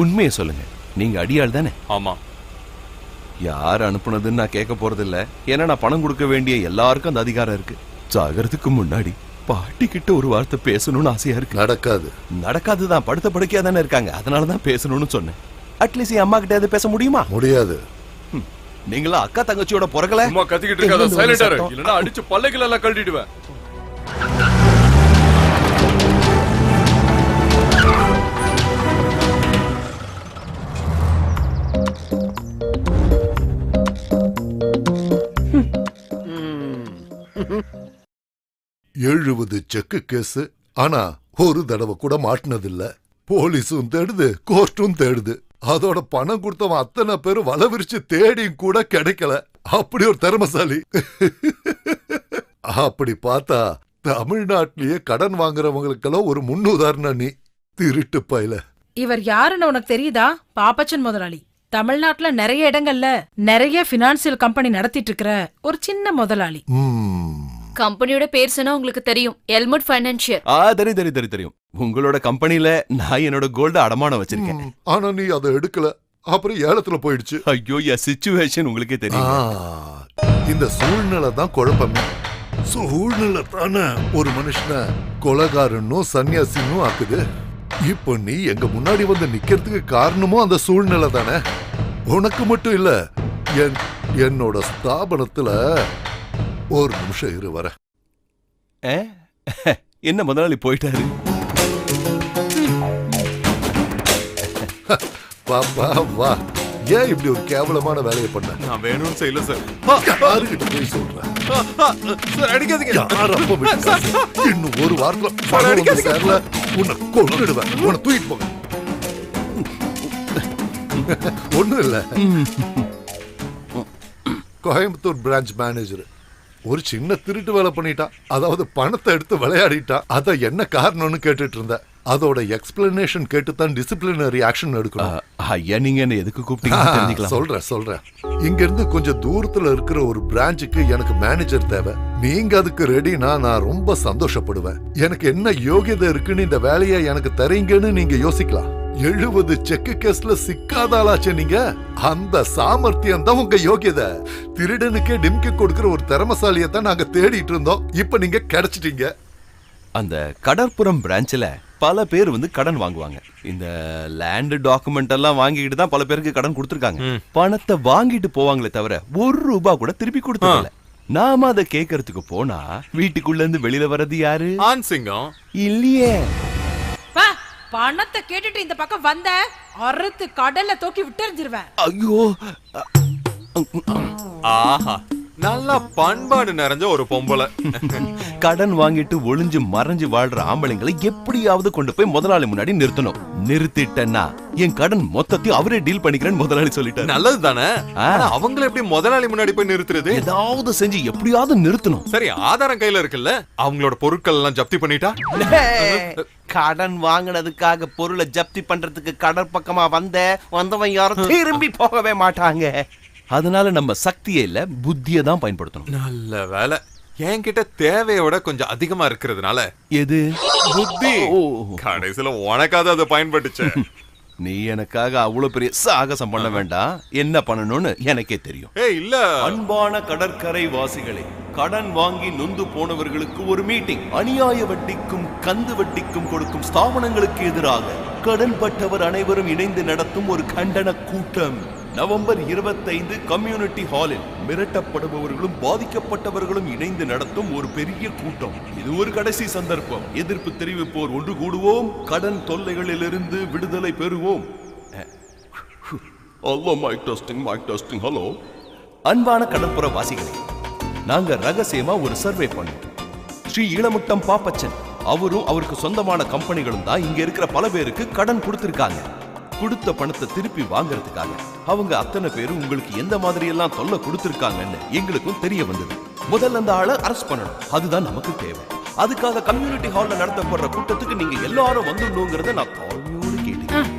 உண்மையை சொல்லுங்க, நீங்க அடியாள் தானே? ஆமா. யார் அனுப்புனதுன்னு நான் கேட்க போறது இல்ல. ஏன்னா நான் பணம் கொடுக்க வேண்டிய எல்லாருக்கும் அந்த அதிகாரம் இருக்கு. சாகிறதுக்கு முன்னாடி பாட்டி கிட்ட ஒரு வார்த்தை பேசணும்னு ஆசையா இருக்கு. நடக்காதுதான், படுத்த படுக்கையா தானே இருக்காங்க. அதனாலதான் பேசணும்னு சொன்னேன். அட்லீஸ்ட் என் அம்மா கிட்ட பேச முடியுமா? முடியாது. நீங்களா அக்கா தங்கச்சியோட பிறகல? சும்மா கத்திக்கிட்டு இருக்காத, சைலண்டா இரு, இல்லனா அடிச்சு பல்லைகள் எல்லாம் கழட்டிடுவேன். எழுபது செக்கு கேஸ். ஆனா ஒரு தடவை கூட மாட்டினதில்ல. போலீஸும் தேடுது, கோர்ட்டும் தேடுது. அதோட பணம் கொடுத்தவன் அத்தனை பேரும் வளவிரிச்சு தேடியும் கூட கிடைக்கல. அப்படி ஒரு திறமசாலி. அப்படி பார்த்தா தமிழ்நாட்டிலேயே கடன் வாங்குறவங்களுக்கெல்லாம் ஒரு முன்னுதாரணம் நீ. திருட்டு பையல. இவர் யாருன்னு உனக்கு தெரியுதா? பாப்பச்சன் முதலாளி. தமிழ்நாட்டுல நிறைய இடங்கள்ல நிறைய பினான்சியல் கம்பெனி நடத்திட்டு இருக்கிற ஒரு சின்ன முதலாளி. கம்பெனியோட பேர் சொன்னா உங்களுக்கு தெரியும், எல்முட் ஃபைனான்சியல். தெரியும். உங்களோட கம்பெனில நான் என்னோட கோல்ட அடமானம் வச்சிருக்கேன். ஆனா நீ அதை எடுக்கல, அப்புறம் ஏலத்துல போயிடுச்சு. ஐயோ, என் சிச்சுவேஷன் உங்களுக்கே தெரியும். இந்த சூழ்நிலை தான் குழப்பமே. சூழ்நிலை தானே ஒரு மனுஷனை கொலைகாரனும் சன்னியாசினும் ஆக்குது. இப்ப நீ எங்க முன்னாடி வந்து நிக்கிறதுக்கு காரணமும் அந்த சூழ்நிலை தானே. உனக்கு மட்டும் இல்ல, என்னோட ஸ்தாபனத்துல ஒரு நிமிஷம் இரு வர. என்ன முதலாளி போயிட்டாரு? வா, ஏன் இப்படி ஒரு கேவலமான வேலையை பண்ண? நான் வேணும்னு செய்யல சார். யாருகிட்ட போய் சொல்றேன்? அடிக்காதீங்க. இன்னும் ஒரு வாரத்துல சேர்ல உன்னை கொன்னுடுவேன். உன்னை தூக்கிட்டு போங்க. ஒண்ணும் இல்ல, கோயம்புத்தூர் பிரான்ச் மேனேஜர் ஒரு சின்ன திருட்டு வேலை பண்ணிட்டான். அதாவது பணத்தை எடுத்து விளையாடிட்டான். அத என்ன காரணம்னு கேட்டுட்டு இருந்த. அதோட எக்ஸ்பிளனேஷன் கேட்டு தான் டிசிப்ளினரி ஆக்ஷன் எடுக்கணும். ஐயா, நீங்க என்ன எதுக்கு கூப்பிட்டீங்க? சொல்றேன். இங்க இருந்து கொஞ்சம் தூரத்துல இருக்கிற ஒரு பிரான்ச்சுக்கு எனக்கு மேனேஜர் தேவை. நீங்க அதுக்கு ரெடினா நான் ரொம்ப சந்தோஷப்படுவேன். எனக்கு என்ன யோகியதை இருக்குன்னு இந்த வேலையை எனக்கு தரீங்கன்னு நீங்க யோசிக்கலாம். 70 செக்கு கேஸ்ல சிக்காதாளாச்சே நீங்க. அந்த சாமர்த்தியம் தான் உங்க யோகியதை. திருடனுக்கே டிம்கி கொடுக்கிற ஒரு திறமசாலியை தான் நாங்க தேடிட்டு இருந்தோம். இப்ப நீங்க கிடைச்சிட்டீங்க. அந்த கடற்புறம் பிரான்ச்ல பல பேர் வந்து கடன் வாங்குவாங்க. இந்த லேண்ட் டாக்குமெண்ட் எல்லாம் வாங்கிட்டு தான் பல பேருக்கு கடன் கொடுத்துருக்காங்க. பணத்தை வாங்கிட்டு போவாங்களே தவிர ₹1 கூட திருப்பி கொடுத்ததில்ல. நாம அதை கேட்கறதுக்கு போனா வீட்டுக்குள்ள இருந்து வெளியில வர்றது யாரு? ஆண் சிங்கம். இல்லையே. பணத்தை கேட்டுட்டு இந்த பக்கம் வந்த அறுத்து கடல்ல தூக்கி விட்டுருந்துருவேன். ஐயோ, ஆஹா, நல்லா பண்பாடு நிறைஞ்ச ஒரு பொம்பளை. கடன் வாங்கிட்டு ஒளிஞ்சு மறைஞ்சு வாழ்ற ஆம்பளைங்களை எப்படியாவது கொண்டு போய் முதலாளி முன்னாடி நிறுத்தணும். நிறுத்திட்டேன்னா என் கடன் மொத்தத்தையும் அவரே டீல் பண்ணிக்கிறேன்னு முதலாளி சொல்லிட்டாரு. நல்லது தானே. அவங்களை எப்படி முதலாளி முன்னாடி போய் நிறுத்துறது? ஏதாவது செஞ்சு எப்படியாவது நிறுத்தணும். சரி, ஆதாரம் கையில இருக்குல்ல, அவங்களோட பொருட்கள் எல்லாம் ஜப்தி பண்ணிட்டா? கடன் வாங்கினதுக்காக பொருளை ஜப்தி பண்றதுக்கு கடற்பக்கமா வந்தவன் யாரும் திரும்பி போகவே மாட்டாங்க. அதனால நம்ம சக்தியே இல்ல, புத்தியை தான் பயன்படுத்தணும். நல்ல வேலை, என்கிட்ட தேவையை விட கொஞ்சம் அதிகமா இருக்கிறதுனால. எது? புத்தி. கடைசியில உனக்காவது அதை பயன்பட்டுச்சு. நீ எனக்காக அவ்வளவு பெரிய சாகசம் பண்ண வேண்டாம். என்ன பண்ணணும்னு எனக்கே தெரியும். இல்ல, அன்பான கடற்கரை வாசிகளே, கடன் வாங்கி நொந்து போனவர்களுக்கு ஒரு மீட்டிங். அநியாய வட்டிக்கும் கந்து வட்டிக்கும் கொடுக்கும் ஸ்தாபனங்களுக்கு எதிராக கடன்பட்டவர் அனைவரும் இணைந்து நடத்தும் ஒரு கண்டன கூட்டம். நவம்பர் 25 கம்யூனிட்டி ஹாலில் மிரட்டப்படுபவர்களும் பாதிக்கப்பட்டவர்களும் இணைந்து நடத்தும் ஒரு பெரிய கூட்டம். இது ஒரு கடைசி சந்தர்ப்பம். எதிர்ப்பு தெரிவிப்போர் ஒன்று கூடுவோம், கடன் தொல்லைகளிலிருந்து விடுதலை பெறுவோம். ஹலோ, அன்பான கடற்புற வாசிகளே, நாங்க ரகசியமா ஒரு சர்வே பண்ணோம். ஸ்ரீ இளமுட்டம் பாப்பச்சன் அவரும் அவருக்கு சொந்தமான கம்பெனிகளும் தான் இங்க இருக்கிற பல பேருக்கு கடன் கொடுத்திருக்காங்க. கொடுத்த பணத்தை திருப்பி வாங்கறதுக்காக அவங்க அத்தனை பேரும் உங்களுக்கு எந்த மாதிரி எல்லாம் தொல்லை கொடுத்திருக்காங்கன்னு எங்களுக்கும் தெரிய வந்தது. முதல்ல அந்த ஆளை அரெஸ்ட் பண்ணணும், அதுதான் நமக்கு தேவை. அதுக்காக கம்யூனிட்டி ஹால்ல நடத்தப்படுற கூட்டத்துக்கு நீங்க எல்லாரும் வந்துடணுங்கிறத நான் தாழ்மையோடு கேட்டேன்.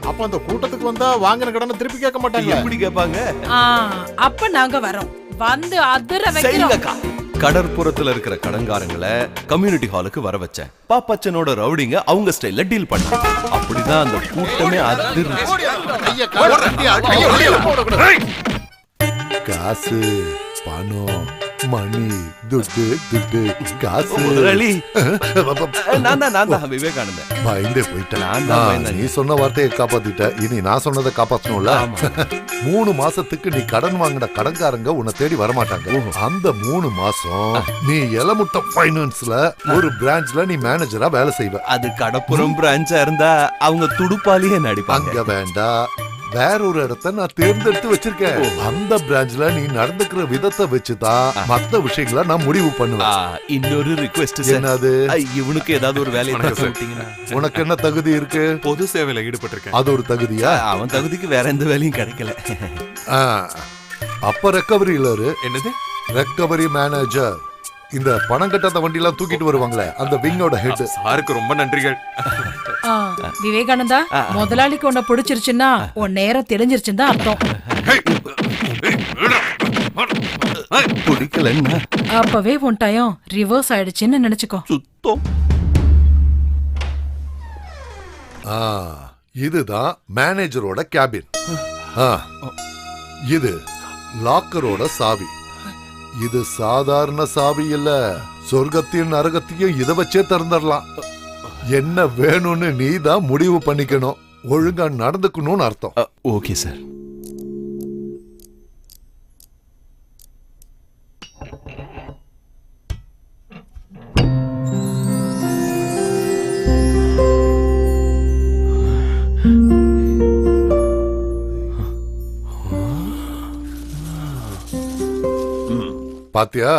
அப்ப அந்த கூட்டத்துக்கு வந்தா வாங்கின கடனை திருப்பி கேட்க மாட்டாங்க. எப்படி கேட்பாங்க? அப்ப நாங்க வரோம், வந்து அதிர வைக்கிறோம். கடற்புறத்துல இருக்கிற கடன்காரங்களை கம்யூனிட்டி ஹாலுக்கு வர வச்சேன். பாப்பச்சனோட ரவுடிங்க அவங்க ஸ்டைல்ல டீல் பண்ணாங்க. அப்படிதான் அந்த கூட்டமே காசு, பணம், மணி, துட்டு துட்டு காசு. நான் தான் விவேகானந்தன். பயந்தே போயிட்டேன். நீ சொன்ன வார்த்தையை காப்பாத்திட்ட, இனி நான் சொன்னதை காப்பாத்தணும்ல. 3 மாசத்துக்கு நீ கடன் வாங்கின கடன்காரங்க உன்னை தேடி வரமாட்டாங்க. அந்த 3 மாசம் நீ இளமுட்டம் பைனான்ஸ்ல ஒரு பிரான்ச்ல நீ மேனேஜரா வேலை செய்வ. அது கடப்புறம் பிரான்ச்சா இருந்தா அவங்க துடுப்பாலேயே நடிப்பாங்க. அங்க வேண்டாம், வேற ஒரு இடத்த நான் தேர்ந்தெடுத்து வச்சிருக்கேன். அந்த பிரான்ச்ல நீ நடந்துக்கிற விதத்தை வச்சுதான் மத்த விஷயங்களை நான் முடிவு பண்ணுவேன். இன்னொரு ரிக்வெஸ்ட். என்னது? இவனுக்கு ஏதாவது ஒரு வேலையை தரீங்கன்னா. உனக்கு என்ன தகுதி இருக்கு? பொது சேவையில ஈடுபட்டிருக்கேன். அது ஒரு தகுதியா? அவன் தகுதிக்கு வேற எந்த வேலையும் கிடைக்கல. அப்ப ரெக்கவரியில என்னது? Recovery manager. இந்த பணம் கட்டாத வண்டி எல்லாம் தூக்கிட்டு வருவாங்களே, அந்த விங்கோட ஹெட். சாருக்கு ரொம்ப நன்றிகள். விவேகானந்தா, முதலாளிக்கு உன்னை பிடிச்சிருச்சுன்னா உன் நேரம் தெரிஞ்சிருச்சுன்னு தான் அர்த்தம். பிடிக்கலன்னா அப்பவே உன் டயம் ரிவர்ஸ் ஆயிடுச்சுன்னு நினைச்சுக்கோ. சுத்தம். இதுதான் மேனேஜரோட கேபின். இது லாக்கரோட சாவி. இது சாதாரண சாவி இல்ல, சொர்க்கத்தையும் நரகத்தையும் இதை வச்சே திறந்துடலாம். என்ன வேணும்னு நீ தான் முடிவு பண்ணிக்கணும். ஒழுங்கா நடந்துக்கணும்னு அர்த்தம். Okay sir. பாத்தியா,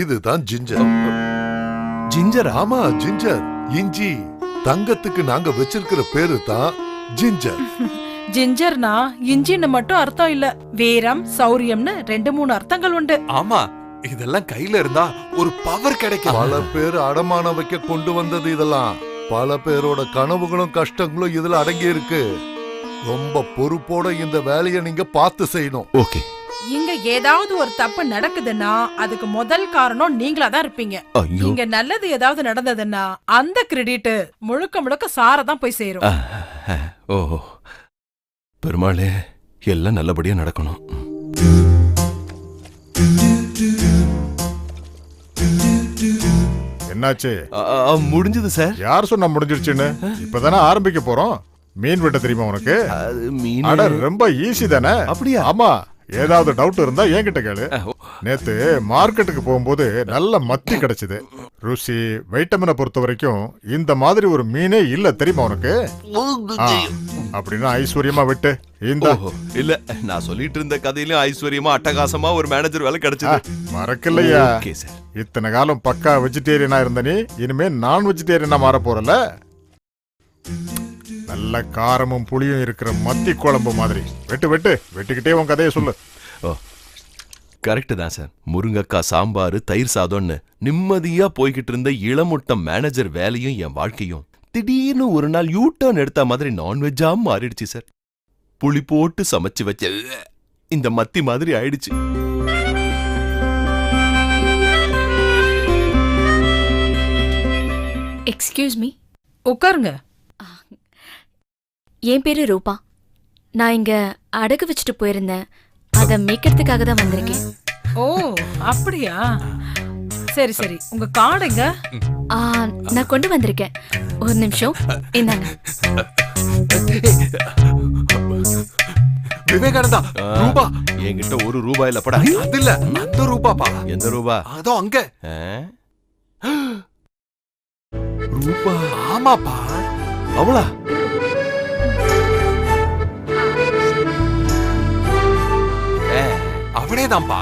இதுதான் ஜிஞ்சர். ஜிஞ்சர்? ஆமா, ஜிஞ்சர், இஞ்சி. தங்கத்துக்கு நாங்க வச்சிருக்கிற பேரு தான் ஜிஞ்சர். ஜிஞ்சர்னா இஞ்சின்னு மட்டும் அர்த்தம் இல்ல, வீரம் சௌரியம்னு 2-3 அர்த்தங்கள் உண்டு. ஆமா, இதெல்லாம் கையில இருந்தா ஒரு பவர் கிடைக்கும். பல பேர் அடமான வைக்க கொண்டு வந்தது இதெல்லாம். பல பேரோட கனவுகளும் கஷ்டங்களும் இதுல அடங்கி இருக்கு. ரொம்ப பொறுப்போட இந்த வேலையை நீங்க பார்த்து செய்யணும். ஓகே. இங்க ஏதாவது ஒரு தப்பு நடக்குதுன்னா அதுக்கு முதல் காரணம் நீங்களா தான் இருப்பீங்க. இங்க நல்லது ஏதாவது நடந்ததுன்னா அந்த கிரெடிட் முழுக்க முழுக்க சாரதான் போய் சேரும். ஓ, பெருமாளே, எல்லாம் நல்லபடியா நடக்கணும். என்னாச்சு? முடிஞ்சது சார். யார் சொன்னா முடிஞ்சிருச்சுன்னு? இப்பதானே ஆரம்பிக்க போறோம். மீன் வெட்ட தெரியுமா உனக்கு? அட ரொம்ப ஈஸி தானே. அப்படியா? ஆமா. ஏதாவது டவுட் இருந்தா என்கிட்ட கேளு. நேத்து மார்க்கெட்டுக்கு போகும்போது நல்ல மத்தி கிடைச்சது. ருசி வைட்டமினை பொறுத்த வரைக்கும் இந்த மாதிரி ஒரு மீனே இல்ல தெரியுமா உனக்கு? அப்படின்னா ஐஸ்வர்யமா விட்டு இந்த இல்ல நான் சொல்லிட்டு இருந்த கதையிலும் ஐஸ்வர்யமா அட்டகாசமா ஒரு மேனேஜர் வேலை கிடைச்சது. மறக்கலையா? இத்தனை காலம் பக்கா வெஜிடேரியனா இருந்த நீ இனிமே நான் வெஜிடேரியனா மாற போறல. நல்ல காரமும் புளியும் இருக்கிற மத்தி குழம்பு மாதிரி வெட்டுக்கிட்டே உன் கதையை சொல்லு. ஓ கரெக்ட் தான் சார். முருங்கக்காய் சாம்பார் தயிர் சாதம்னு நிம்மதியா போய்கிட்டு இருந்த இளமுட்டம் மேனேஜர் வேலையும் என் வாழ்க்கையும் திடீர்னு ஒரு நாள் யூ டர்ன் எடுத்த மாதிரி நான்வெஜ்ஜா மாறிடுச்சு சார். புளி போட்டு சமைச்சு வச்ச இந்த மத்தி மாதிரி ஆயிடுச்சு. Excuse me. உட்காருங்க. என் பேரு ரூபா. நான் இங்க அடகு வச்சுட்டு போயிருந்தேன். அத மீட்கிறதுக்காக தான் வந்திருக்கேன். ஓ அப்படியா? சரி சரி. உங்க கார்டுங்க? நான் கொண்டு வந்திருக்கேன். ஒரு நிமிஷம் இந்தாங்க. விவேகானந்தா, ரூபா என்கிட்ட ₹1 இல்ல படா. அது இல்ல, அந்த ரூபாப்பா. எந்த ரூபா? அதோ அங்க. ரூபா? ஆமாப்பா. அவளா? அவனேதான்ப்பா.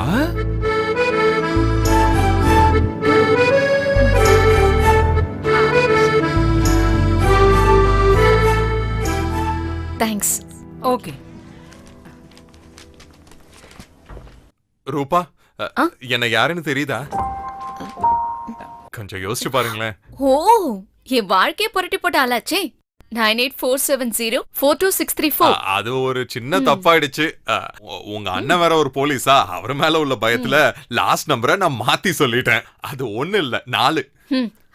தேங்க்ஸ். ஓகே. ரூபா, என்ன யாருன்னு தெரியுதா? கொஞ்சம் யோசிச்சு பாருங்களேன். ஓ, என் வாழ்க்கையை புரட்டி போட்ட ஆளாச்சே. 9847042634. அது ஒரு சின்ன தப்பாயிடுச்சு. உங்க அண்ணன் வேற ஒரு போலீஸா, அவர் மேல உள்ள பயத்துல லாஸ்ட் நம்பரை நான் மாத்தி சொல்லிட்டேன். அது 1 இல்ல 4.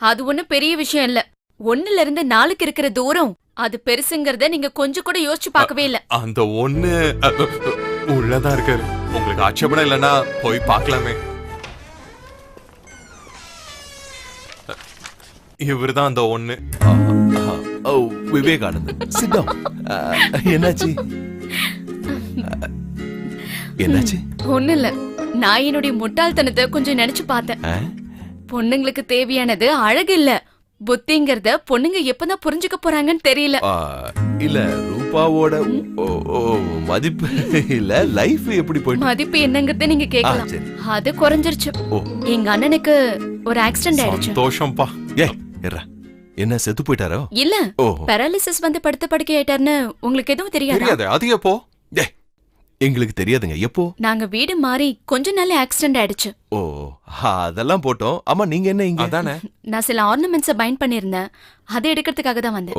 அது ஒண்ணும் பெரிய விஷயம் இல்ல. 1ல இருந்து 4க்கு இருக்கிற தூரம் அது பெருசுங்கறத நீங்க கொஞ்சம் கூட யோசிச்சு பார்க்கவே இல்ல. அந்த 1 உள்ளதான் இருக்காரு. உங்களுக்கு ஆட்சேபணம் இல்லைன்னா போய் பார்க்கலாமே. இவர்தான் அந்த 1. ஓ விவேகானந்தன். Sit down. என்னாச்சு? என்னாச்சு? ஒண்ணும் இல்ல. நான் என்னுடைய முட்டாள்தனத்தை கொஞ்சம் நினைச்சு பார்த்தேன். பொண்ணுங்களுக்கு தேவையானது அழகு இல்ல, புத்திங்கிறத பொண்ணுங்க எப்பதான் புரிஞ்சுக்க போறாங்கன்னு தெரியல. இல்ல ரூபாவோட மதிப்பு இல்ல லைஃப் எப்படி போயிட்டு. மதிப்பு என்னங்கறத நீங்க கேட்கலாம். அது குறைஞ்சிருச்சு. எங்க அண்ணனுக்கு ஒரு ஆக்சிடென்ட் ஆயிடுச்சு. சந்தோஷம்பா. என்ன செத்து போயிட்டாரோ? இல்ல, பாராலிசிஸ் வந்து படுத்த படுக்கை ஆயிட்டாருன்னு உங்களுக்கு எதுவும் தெரியாது? அது எப்போ? எங்களுக்கு தெரியாதுங்க. எப்போ? நாங்க வீடு மாறி கொஞ்ச நாள்ல ஆக்சிடென்ட் ஆயிடுச்சு. ஓ அதெல்லாம் போட்டோம். ஆமா நீங்க என்ன இங்க? அதானே. நான் சில ஆர்னமெண்ட்ஸ் பைண்ட் பண்ணிருந்தேன். அதை எடுக்கிறதுக்காக தான் வந்தேன்.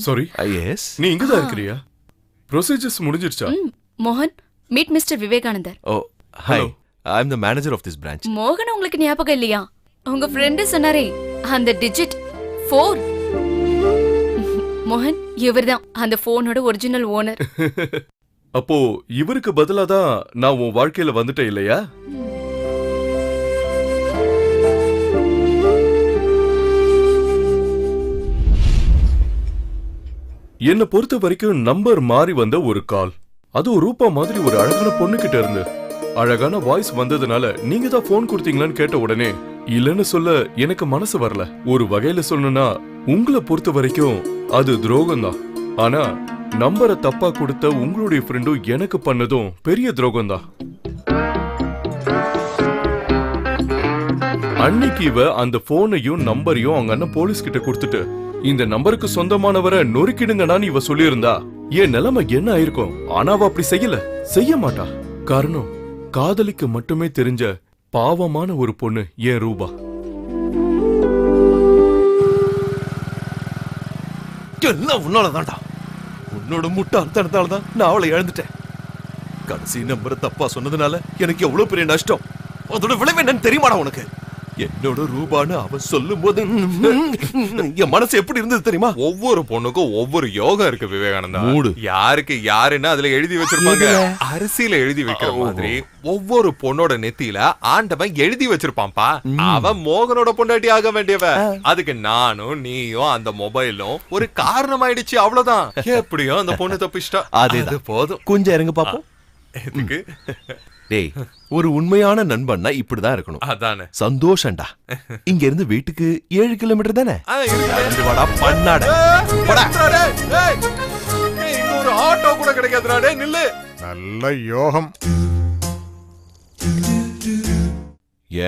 சாரி. எஸ். நீ இங்க தான் இருக்கறியா? ப்ரொசீஜர்ஸ் முடிஞ்சிருச்சா? மோகன், meet mister Vivekanandar. O hi. I am the manager of this branch. மோகன் உங்களுக்கு ஞாபகம் இல்லையா? உங்க ஃப்ரெண்ட் சொன்னாரே அந்த டிஜிட் 4. மோகன் இவர்தான் அந்த போனோட ஒரிஜினல் ஓனர். அப்போ இவருக்கு பதிலா தான் நான் உன் வாழ்க்கையில வந்துட்டேன் இல்லையா? என்ன பொறுத்த வரைக்கும் நம்பர் மாறி வந்த ஒரு கால். அதுவும் ரூபா மாதிரி ஒரு அழகான பொண்ணு கிட்ட இருந்து அழகான வாய்ஸ் வந்ததுனால நீங்க தான் போன் கொடுத்தீங்களான்னு கேட்ட உடனே இல்லன்னு சொல்ல எனக்கு மனசு வரல. ஒரு வகையில சொல்லணும்னா உங்களை பொறுத்த வரைக்கும் அது துரோகம் தான். ஆனா நம்பரை தப்பா கொடுத்த உங்களுடைய ஃப்ரெண்டும் எனக்கு பண்ணதும் பெரிய துரோகம் தான். அன்னைக்கு இவ அந்த போனையும் நம்பரையும் அவங்க அண்ணன் போலீஸ் கிட்ட கொடுத்துட்டு இந்த நம்பருக்கு சொந்தமானவரை நொறுக்கிடுங்கன்னு இவ சொல்லியிருந்தா என் நிலைமை என்ன ஆயிருக்கும்? ஆனா அவ அப்படி செய்ய மாட்டா. காரணம் காதலிக்கு மட்டுமே தெரிஞ்ச பாவமான ஒரு பொண்ணு ஏன் ரூபா. எல்லாம் உன்னாலதான்டா. உன்னோட முட்டாள்தனத்தாலதான் நான் அவளை இழந்துட்டேன். கடைசி நம்பரை தப்பா சொன்னதுனால எனக்கு எவ்வளவு பெரிய நஷ்டம். அதோட விளைவு என்னன்னு தெரியுமாடா உனக்கு? என்னோட ரூபான்னு அவன் சொல்லும் போது என் மனசு எப்படி இருந்தது தெரியுமா? ஒவ்வொரு பொண்ணுக்கும் ஒவ்வொரு யோகம் இருக்கு விவேகானந்தா. மூடு. யாருக்கு யாருன்னு அதுல எழுதி வச்சிருப்பாங்க. அரிசியில எழுதி வைக்கிற மாதிரி ஒவ்வொரு பொண்ணோட நெத்தியில ஆண்டவன் எழுதி வச்சிருப்பான்பா. அவன் மோகனோட பொண்டாட்டி ஆக வேண்டியவ. அதுக்கு நானும் நீயும் அந்த மொபைலும் ஒரு காரணம் ஆயிடுச்சு, அவ்வளவுதான். எப்படியோ அந்த பொண்ணு தப்பிச்சிட்டா. அது போதும். கொஞ்சம் இறங்க பாப்போம். எதுக்கு? டேய், ஒரு உண்மையான நண்பன்னா இப்படிதான் இருக்கணும். அதானே சந்தோஷம்டா. இங்க இருந்து வீட்டுக்கு 7 கிலோமீட்டர் தானே. நடந்து வாடா பண்ணாட. ஒரு ஆட்டோ கூட கிடைக்காதுடா. டேய் நில்லு. நல்ல யோகம்.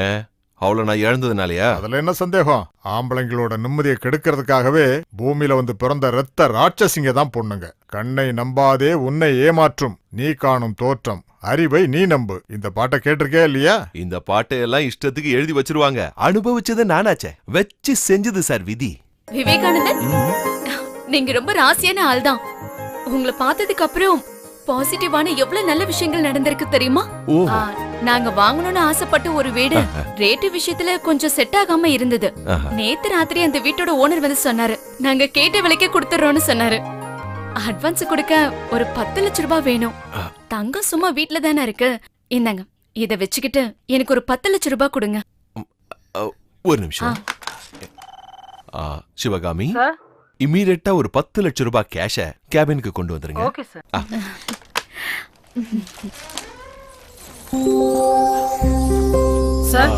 ஏன் அவளை நான் இழந்ததுனாலயா? அதுல என்ன சந்தேகம்? ஆம்பளைங்களோட நிம்மதியை கெடுக்கிறதுக்காகவே பூமியில வந்து பிறந்த ரத்த ராட்சசிங்க தான் பொண்ணுங்க. கண்ணை நம்பாதே உன்னை ஏமாற்றும் நீ காணும் தோற்றம், அறிவை நீ நம்பு. இந்த பாட்டை கேட்டிருக்கே இல்லையா? இந்த பாட்டை எல்லாம் இஷ்டத்துக்கு எழுதி வச்சிருவாங்க. அனுபவிச்சது நானாச்சே, வச்சு செஞ்சது சார் விதி. விவேகானந்தன், நீங்க ரொம்ப ராசியான ஆள் தான். உங்களை பார்த்ததுக்கு அப்புறம் பாசிட்டிவான எவ்வளவு நல்ல விஷயங்கள் நடந்திருக்கு தெரியுமா? நாங்க வாங்கணும்னு ஆசைப்பட்ட ஒரு வீடு ரேட்டு விஷயத்துல கொஞ்சம் செட் ஆகாம இருந்தது. நேத்து ராத்திரி அந்த வீட்டோட ஓனர் வந்து சொன்னாரு, நாங்க கேட்ட விலைக்கே கொடுத்துறோம்னு சொன்னாரு. அட்வான்ஸ் கொடுக்க ஒரு 10 லட்சம் ரூபாய் வேணும். தங்கம் சும்மா வீட்ல தானே இருக்கு. இந்தாங்க, இத வச்சுக்கிட்டு எனக்கு ஒரு 10 லட்சம் ரூபாய் கொடுங்க. ஒரு நிமிஷம். சிவகாமி, இமீடியட்டா ஒரு 10 லட்சம் ரூபாய் கேஷ கேபினுக்கு கொண்டு வந்துருங்க. Okay sir. சார்,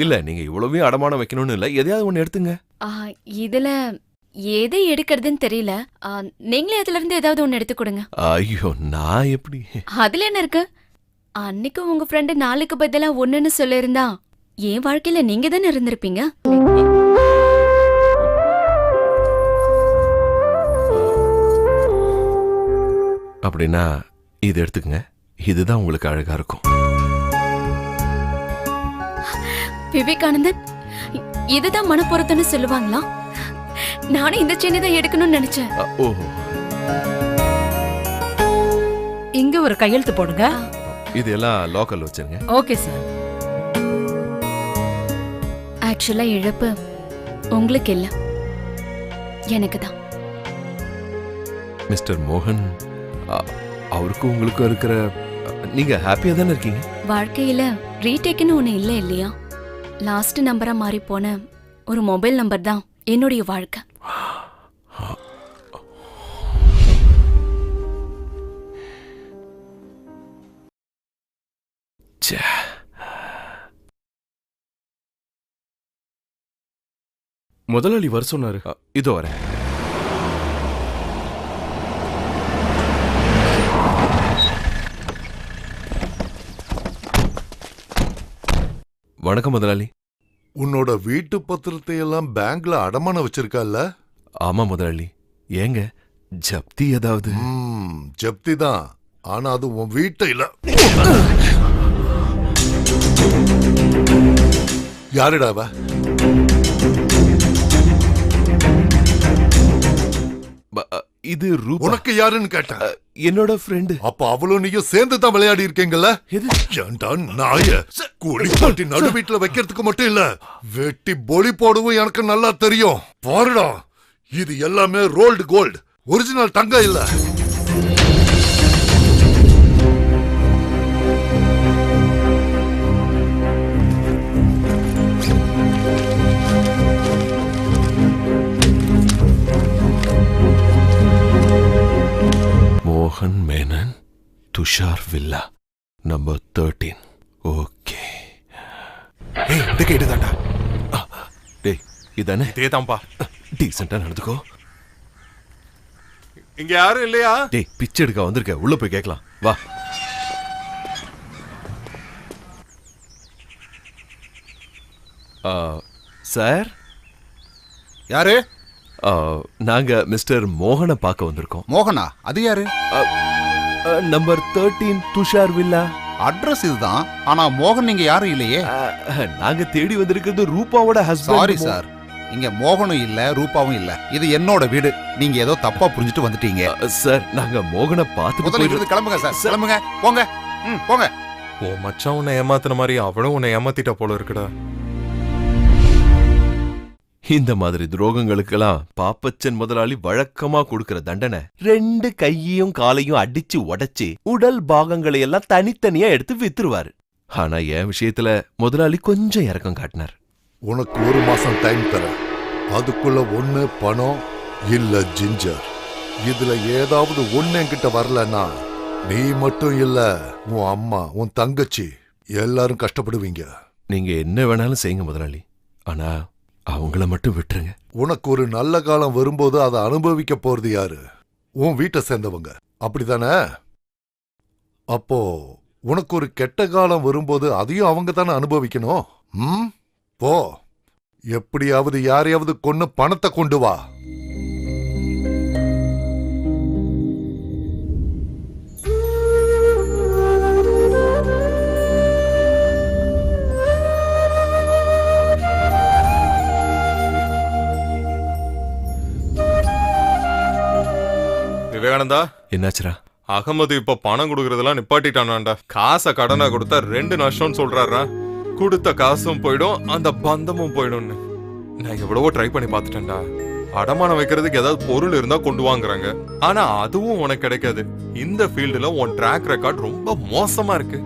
இல்ல நீங்க இவ்வளவு அடமானம் வைக்கணும்னு இல்ல, எதையாவது ஒண்ணு எடுத்துங்க. இதுல எதை எடுக்கிறதுன்னு தெரியல. நீங்களே அதுல இருந்து ஏதாவது ஒண்ணு எடுத்து கொடுங்க. ஐயோ, நான் எப்படி? அதுல என்ன இருக்கு? அன்னைக்கு உங்க ஃப்ரெண்டு 4க்கு பதிலா 1ன்னு சொல்லிருந்தா என் வாழ்க்கையில நீங்க தானே இருந்திருப்பீங்க. அப்படின்னா இது எடுத்துக்கங்க. இதுதான் உங்களுக்கு அழகா இருக்கும். விவேகானந்தன், இதுதான் மனப்பொருத்தம்னு சொல்லுவாங்களா? நானும் இந்த செயினை தான் எடுக்கணும்னு நினைச்சேன். ஓஹோ, இங்க ஒரு கையெழுத்து போடுங்க. இதெல்லாம் லோக்கல் வச்சிருங்க. Okay sir. ஆக்சுவலா இழப்பு உங்களுக்கு இல்ல, எனக்கு தான். மிஸ்டர் மோகன், அவருக்கும் உங்களுக்கும் இருக்கிற, நீங்க ஹாப்பியா தானே இருக்கீங்க? வாழ்க்கையில ரீடேக்னு ஒண்ணு இல்ல இல்லையா? லாஸ்ட் நம்பரா மாறி போன ஒரு மொபைல் நம்பர் தான் என்னுடைய வாழ்க்கை. முதலாளி வர சொன்னாரு. இதோ வரேன். வணக்கம் முதலாளி. உன்னோட வீட்டு பத்திரத்தை எல்லாம் பேங்க்ல அடமானம் வச்சிருக்கல்ல? ஆமா முதலாளி. ஏங்க ஜப்தி ஏதாவது? ஜப்தி தான், ஆனா அது உன் வீட்டை இல்ல. யாருடா அவ? இது ரூபா. உனக்கு யாருன்னு கேட்டேன். என்னோட ஃப்ரெண்டு. அப்ப அவளும் நீயும் சேர்ந்து தான் விளையாடி இருக்கீங்கல்ல? ஏண்டா நாய, குழி போட்டி நடு வீட்டுல வைக்கிறதுக்கு மட்டும் இல்ல, வெட்டி பொலி போடவும் எனக்கு நல்லா தெரியும். பாருடா, இது எல்லாமே ரோல்டு கோல்டு, ஒரிஜினல் தங்கம் இல்ல. மோகன் Menon, Tushar villa, number 13. Okay. இந்த கேட்டு தாண்டா. டேய், இதானே? இதேதான்பா. டீசெண்டா நடந்துக்கோ. இங்க யாரும் இல்லையா? டேய், பிச்சை எடுக்க வந்திருக்க, உள்ள போய் கேட்கலாம் வா. சார். யாரு? நாங்க மிஸ்டர் மோகனை பார்க்க வந்திருக்கோம். மோகனா? அது யாரு? Number 13 Tushar villa. அட்ரஸ் இதுதான், ஆனா மோகன் நீங்க யாரும் இல்லையே. நாங்க தேடி வந்திருக்கிறது ரூபாவோட ஹஸ்பண்ட். சாரி சார், இங்க மோகனும் இல்ல ரூபாவும் இல்ல. இது என்னோட வீடு, நீங்க ஏதோ தப்பா புரிஞ்சுட்டு வந்துட்டீங்க. சார், நாங்க மோகனை பார்த்துட்டு கிளம்புங்க சார், கிளம்புங்க, போங்க. போங்க. உன் மச்சான் உன்னை ஏமாத்தின மாதிரி அவளும் உன்னை ஏமாத்திட்டா போல இருக்குடா. இந்த மாதிரி துரோகங்களுக்கெல்லாம் பாப்பச்சன் முதலாளி வழக்கமா கொடுக்கிற தண்டனை 2 கையையும் காலையும் அடிச்சு உடைச்சு உடல் பாகங்களை எல்லாம் தனித்தனியா எடுத்து வித்துருவாரு. ஆனா என் விஷயத்துல முதலாளி கொஞ்சம் இறக்கம் காட்டினார். உனக்கு 1 மாசம் டைம் தரேன். அதுக்குள்ள ஒண்ணு பணம் இல்ல ஜிஞ்சர். இதுல ஏதாவது ஒண்ணு என்கிட்ட வரலன்னா நீ மட்டும் இல்ல, உன் அம்மா, உன் தங்கச்சி எல்லாரும் கஷ்டப்படுவீங்க. நீங்க என்ன வேணாலும் செய்யுங்க முதலாளி, ஆனா அவங்கள மட்டும் விட்டுருங்க. உனக்கு ஒரு நல்ல காலம் வரும்போது அதை அனுபவிக்க போறது யாரு? உன் வீட்டை சேர்ந்தவங்க, அப்படிதானே? அப்போ உனக்கு ஒரு கெட்ட காலம் வரும்போது அதையும் அவங்க தானே அனுபவிக்கணும். போ, எப்படியாவது யாரையாவது கொன்னு பணத்தை கொண்டு வா. விவேகானந்தா, என்னாச்சுரா? அகமது இப்ப பணம் கொடுக்கறதெல்லாம் நிப்பாட்டிட்டானாண்டா. காசை கடனா கொடுத்தா 2 நஷ்டம்னு சொல்றாரா. கொடுத்த காசும் போயிடும், அந்த பந்தமும் போயிடும்னு. நான் எவ்வளவோ ட்ரை பண்ணி பார்த்துட்டேன்டா. அடமானம் வைக்கிறதுக்கு ஏதாவது பொருள் இருந்தா கொண்டு வாங்குறாங்க, ஆனா அதுவும் உனக்கு கிடைக்காது. இந்த ஃபீல்டுல உன் ட்ராக் ரெக்கார்ட் ரொம்ப மோசமா இருக்கு.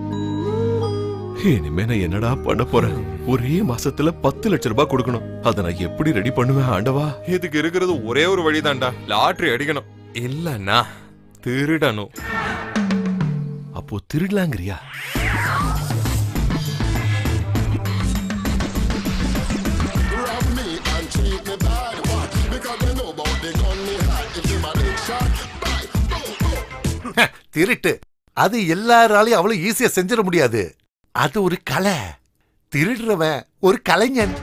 இனிமே நான் என்னடா பண்ண போறேன்? ஒரே மாசத்துல 10 லட்சம் ரூபாய் கொடுக்கணும். அதை நான் எப்படி ரெடி பண்ணுவேன் ஆண்டவா? இதுக்கு இருக்கிறது ஒரே ஒரு வழிதான்டா, லாட்டரி அடிக்கணும். இல்லன்னா திருடணும். அப்போ திருடலாங்கிறியா? திருட்டு அது எல்லாராலையும் அவ்வளவு ஈஸியா செஞ்சிட முடியாது. அது ஒரு கலை. திருடுறவன் ஒரு கலைஞன்.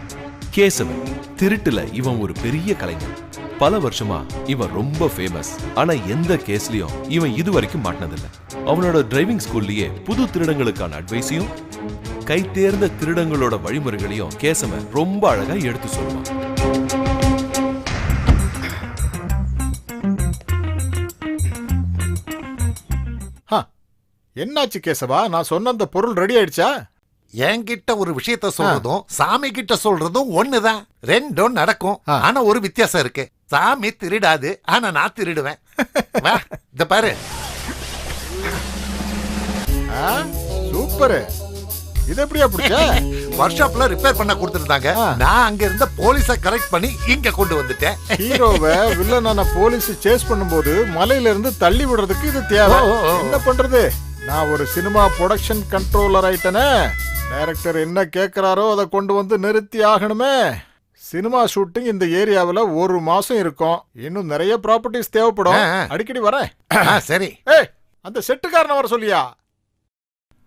கேசவன் திருட்டுல இவன் ஒரு பெரிய கலைஞன். பல வருஷமா இவன் ரொம்ப ஃபேமஸ். ஆனா எந்த கேஸ்லயும் இவன் இதுவரைக்கும் மாட்டினதில்லை. அவனோட டிரைவிங் ஸ்கூல்லயே புது திருடங்களுக்கான அட்வைஸையும் கை தேர்ந்த திருடங்களோட வழிமுறைகளையும் கேசவன் ரொம்ப அழகா எடுத்து சொல்லுவான். என்னாச்சு கேசவா? நான் சொன்ன அந்த பொருள் ரெடி ஆயிடுச்சா? என்கிட்ட ஒரு விஷயத்த சொல்றதும் சாமி கிட்ட சொல்றதும் ஒண்ணுதான். ரெண்டும் நடக்கும். ஆனா ஒரு வித்தியாசம் இருக்கு. சாமி திருடாது, ஆனா நான் திருடுவேன். இத பாரு. சூப்பர். இது எப்படியா பிடிச்ச? ஒர்க் ஷாப்ல ரிப்பேர் பண்ண கொடுத்துருந்தாங்க. நான் அங்க இருந்த போலீஸ கரெக்ட் பண்ணி இங்க கொண்டு வந்துட்டேன். ஹீரோவை வில்லனான போலீஸ் சேஸ் பண்ணும்போது மலையில இருந்து தள்ளி விடுறதுக்கு இது தேவை. என்ன பண்றது? நான் ஒரு சினிமா ப்ரொடக்ஷன் கண்ட்ரோலர் ஆயிட்டனே. டைரக்டர் என்ன கேட்கிறாரோ அதை கொண்டு வந்து நிறுத்தி ஆகணுமே. சினிமா ஷூட்டிங் இந்த ஏரியாவில் 1 மாசம் இருக்கும். இன்னும் நிறைய ப்ராப்பர்ட்டிஸ் தேவைப்படும். அடிக்கடி வரேன். சரி. அந்த செட்டுக்காரனை வர சொல்லியா?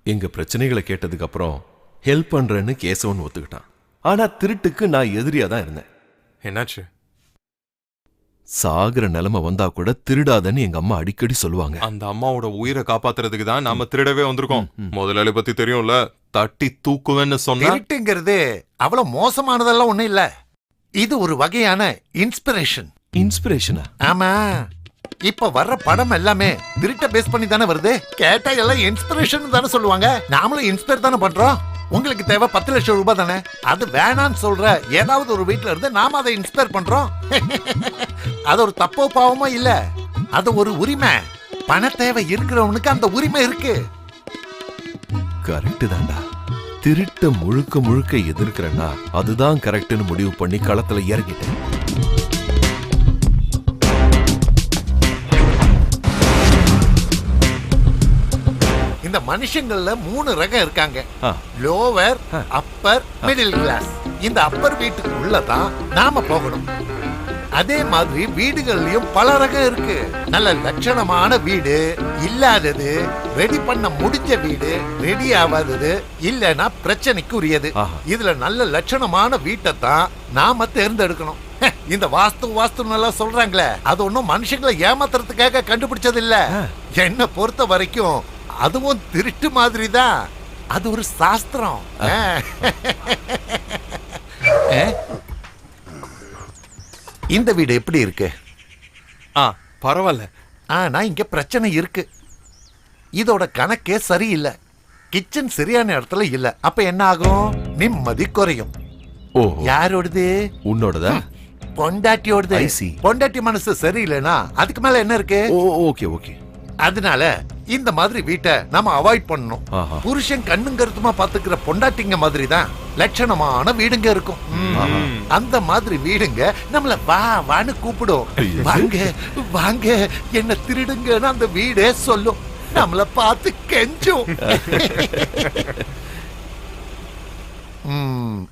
எங்க பிரச்சனைகளை கேட்டதுக்கு அப்புறம் ஹெல்ப் பண்றேன்னு கேசவன் ஒத்துக்கிட்டான். ஆனா திருட்டுக்கு நான் எதிரியா தான் இருந்தேன். என்னாச்சு? சாகுற நிலைமை வந்தா கூட திருடாதன்னு எங்க அம்மா அடிக்கடி சொல்லுவாங்க. அந்த அம்மாவோட உயிரை காப்பாத்துறதுக்கு தான் நாம திருடவே வந்திருக்கோம். முதலாளி பத்தி தெரியும்ல, தட்டி தூக்குவேன்னு சொன்னா. திருட்டுங்கிறது அவ்வளவு மோசமானதெல்லாம் ஒண்ணும் இல்ல. இது ஒரு வகையான இன்ஸ்பிரேஷன். இன்ஸ்பிரேஷனா? ஆமா. இப்ப வர்ற படம் எல்லாமே திருட்ட பேஸ் பண்ணி தானே வருது. கேட்டா எல்லாம் இன்ஸ்பிரேஷன் தானே சொல்லுவாங்க. நாமளும் இன்ஸ்பயர் தானே பண்றோம். உங்களுக்கு தேவை 10 லட்சம் ரூபாய் தானே. அது வேணான்னு சொல்ற ஏதாவது ஒரு வீட்டுல இருந்து நாம அதை இன்ஸ்பயர் பண்றோம். அது ஒரு தப்போ பாவமோ இல்ல, அது ஒரு உரிமை. பண தேவை இருக்கிறவனுக்கு அந்த உரிமை இருக்கு. கரெக்ட் தான்டா. திருட்ட முழுக்க முழுக்க எதிர்க்கிறேன்னா அதுதான் கரெக்ட்னு முடிவு பண்ணி களத்துல இறங்கிட்டேன். இந்த மனுஷங்கள்ல 3 ரகம் இருக்காங்க. Lower, upper, middle class. இந்த அப்பர் வீட்டுக்கு உள்ளதான் நாம போகணும். அதே மாதிரி வீடுகள்லயும் பல ரகம் இருக்கு. நல்ல லட்சணமான வீடு, இல்லாதது, ரெடி பண்ண முடிஞ்ச வீடு, ரெடி ஆகாதது, இல்லனா பிரச்சனைக்கு உரியது. இதுல நல்ல லட்சணமான வீட்டை தான் நாம தேர்ந்தெடுக்கணும். இந்த வாஸ்து நல்லா சொல்றாங்களே, அது ஒன்னும் மனுஷங்களை ஏமாத்துறதுக்காக கண்டுபிடிச்சது இல்ல. என்ன பொறுத்த வரைக்கும் அதுவும் திருட்டு மாதிரி தான். அது ஒரு சாஸ்திரம். இந்த வீடு எப்படி இருக்கு? பரவாயில்ல. ஆனா இங்க பிரச்சனை இருக்கு. இதோட கணக்கே சரியில்லை. கிச்சன் சரியான இடத்துல இல்ல, அப்ப என்ன ஆகும்? நிம்மதி குறையும். ஓ, யாரோடது? உன்னோடதா? பொண்டாட்டியோடது. I see. பொண்டாட்டி மனசு சரியில்லைனா அதுக்கு மேல என்ன இருக்கு? ஓ, ஓகே ஓகே. அதனால இந்த மாதிரி வீட்டை நாம அவாய்ட் பண்ணணும். ஆஹா. புருஷன் கண்ணும் கருத்துமா பாத்துக்கிற பொண்டாட்டிங்க மாதிரி தான் லட்சணமான வீடுங்க இருக்கும். அந்த மாதிரி வீடுங்க நம்மள வா வான்னு கூப்பிடும். வாங்க வாங்க என்ன திருடுங்கன்னு அந்த வீடே சொல்லும். நம்மள பார்த்து கெஞ்சும்.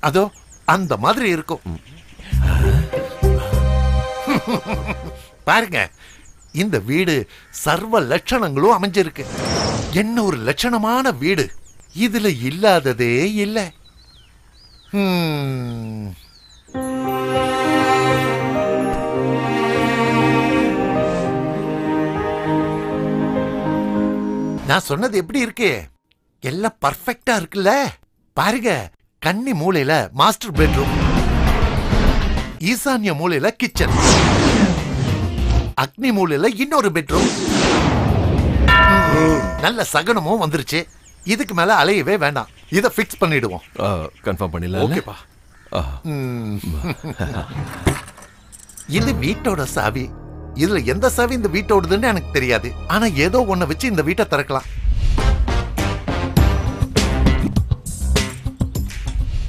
அதோ அந்த மாதிரி இருக்கும். பாருங்க, இந்த வீடு சர்வ லட்சணங்களும் அமைஞ்சிருக்கு. என்ன ஒரு லட்சணமான வீடு! இதுல இல்லாததே இல்ல. நான் சொன்னது எப்படி இருக்கு? எல்லாம் பர்ஃபெக்டா இருக்குல்ல? பாருங்க, கன்னி மூலையில மாஸ்டர் பெட்ரூம், ஈசான்ய மூலையில கிச்சன், அக்னி மூலையில இன்னொரு பெட்ரூம். நல்ல சகனமும் வந்துருச்சு. இதுக்கு மேல அலையவே வேண்டாம். இத ஃபிக்ஸ் பண்ணிடுவோம். கன்ஃபார்ம் பண்ணிடலாம். ஓகேப்பா. இது வீட்டோட சாவி. இதுல எந்த சாவி இந்த வீட்டோடதுன்னு எனக்கு தெரியாது. ஆனா ஏதோ ஒண்ண வச்சு இந்த வீட்டை திறக்கலாம்.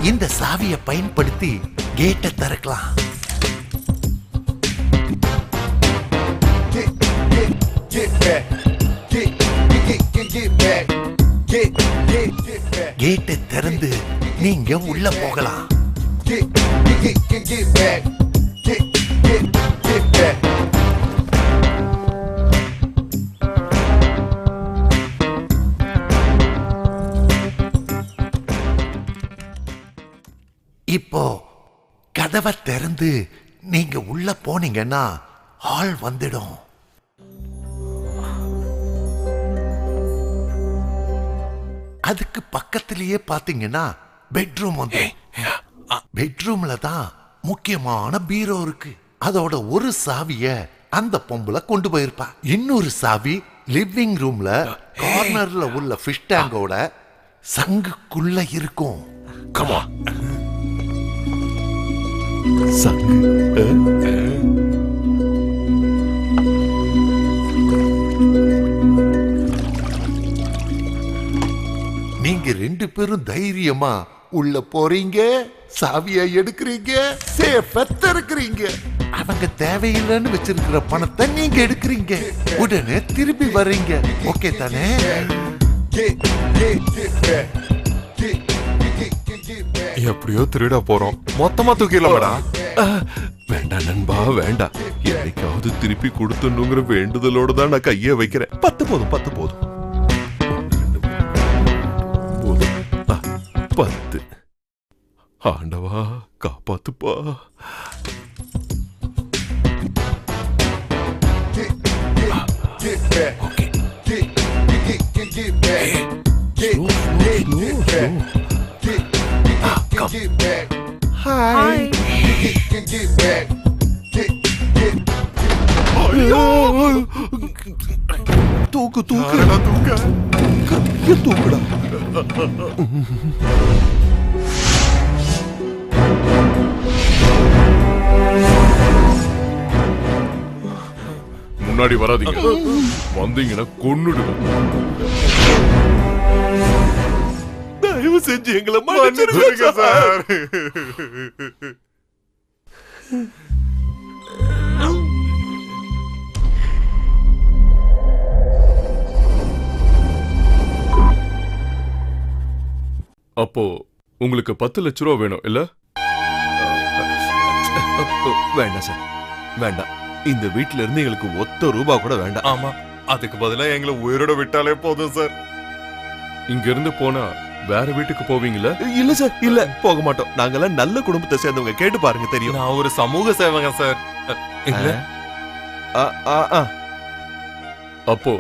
இந்த சாவியை பயன்படுத்தி கேட்டை திறக்கலாம். கேட்டை திறந்து நீங்க உள்ள போகலாம். இப்போ கதவை திறந்து நீங்க உள்ள போனீங்கன்னா ஹால் வந்துடும். அதுக்கு பக்கத்திலேயே பாத்தீங்கன்னா பெட்ரூம் வந்து, பெட்ரூம்ல தான் முக்கியமான பீரோ இருக்கு. அதோட ஒரு சாவிய அந்த பொம்பளை கொண்டு போயிருப்பா. இன்னொரு சாவி லிவிங் ரூம்ல கார்னர்ல உள்ள ஃபிஷ் டேங்கோட சங்குக்குள்ள இருக்கும். கமா சங்கு. நீங்க ரெண்டு பேரும் தைரியமா உள்ள போறீங்க, சாவியை எடுக்கிறீங்க, சேஃபா திறக்கிறீங்க. அவங்க தேவையில்லைன்னு வச்சிருக்கிற பணத்தை நீங்க எடுக்கிறீங்க, உடனே திருப்பி வர்றீங்க. ஓகே தானே? எப்படியோ திருட போறோம், மொத்தமா தூக்கிடலாம்டா. வேண்டாம் நண்பா வேண்டாம். என்னைக்காவது திருப்பி கொடுத்துணுங்கிற வேண்டுதலோட தான் நான் கையை வைக்கிறேன். 10 போதும், 10 போதும். 10. ஆண்டவா காப்பாத்துப்பா. தூக்கு தூக்கு தூக்குடா. முன்னாடி வராதீங்க, வந்தீங்கன்னா கொன்னுடுவேன். தயவு செஞ்சு எங்களை மன்னிச்சிருங்க சார். அப்போ உங்களுக்கு 10 லட்ச ரூபா வேணும் இல்ல? வேண்டாம் சார், வேண்டாம். இந்த வீட்டுல இருந்து எங்களுக்கு ஒத்த ரூபா கூட வேண்டாம். ஆமா, அதுக்கு பதிலா எங்களை உயிரோட விட்டாலே போதும் சார். இங்க இருந்து போனா வேற வீட்டுக்கு போவீங்களா? இல்ல சார், இல்ல போக மாட்டோம். நாங்கெல்லாம் நல்ல குடும்பத்தை சேர்ந்தவங்க, கேட்டு பாருங்க தெரியும். நான் ஒரு சமூக சேவங்க சார். இல்ல அப்போ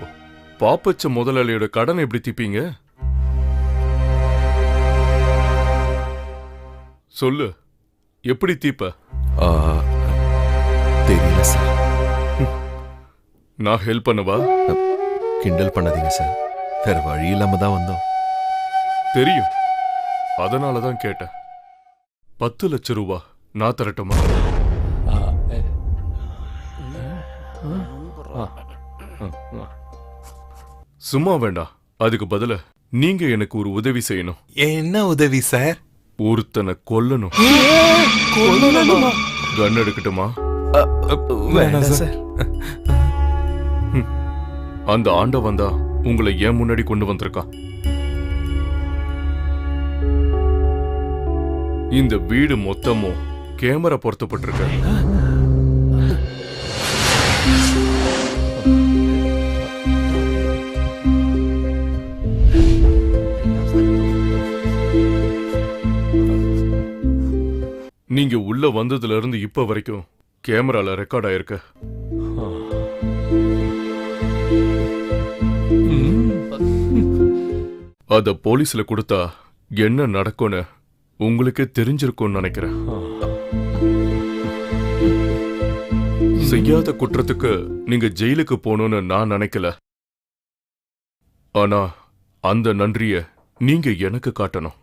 பாப்பச்ச முதலாளியோட கடனை எப்படி தீப்பீங்க? சொல்லு, எப்படி தீப்ப? தெரியல சார். நான் ஹெல்ப் பண்ணவா? கிண்டல் பண்ணாதீங்க சார், வேற வழி இல்லாம தான் வந்தோம். தெரியும், அதனால தான் கேட்டேன். 10 லட்சம் ரூபா நான் தரட்டுமா? சும்மா வேண்டாம், அதுக்கு பதிலா நீங்க எனக்கு ஒரு உதவி செய்யணும். என்ன உதவி சார்? ஒருத்தனை கொல்லணும். கன் எடுக்கட்டுமா? வேண்டாம் சார். அந்த ஆண்டவன் தான் உங்களை ஏன் முன்னாடி கொண்டு வந்திருக்கான். இந்த வீடு மொத்தமும் கேமரா பொருத்தப்பட்டிருக்கு. நீங்க உள்ள வந்ததுல இருந்து இப்ப வரைக்கும் கேமரால ரெக்கார்ட் ஆயிருக்கு. அத போலீஸ்ல கொடுத்தா என்ன நடக்கும்னு உங்களுக்கே தெரிஞ்சிருக்கும்னு நினைக்கிறேன். செய்யாத குற்றத்துக்கு நீங்க ஜெயிலுக்கு போகணும்னு நான் நினைக்கல. ஆனா அந்த நன்றிய நீங்க எனக்கு காட்டணும்.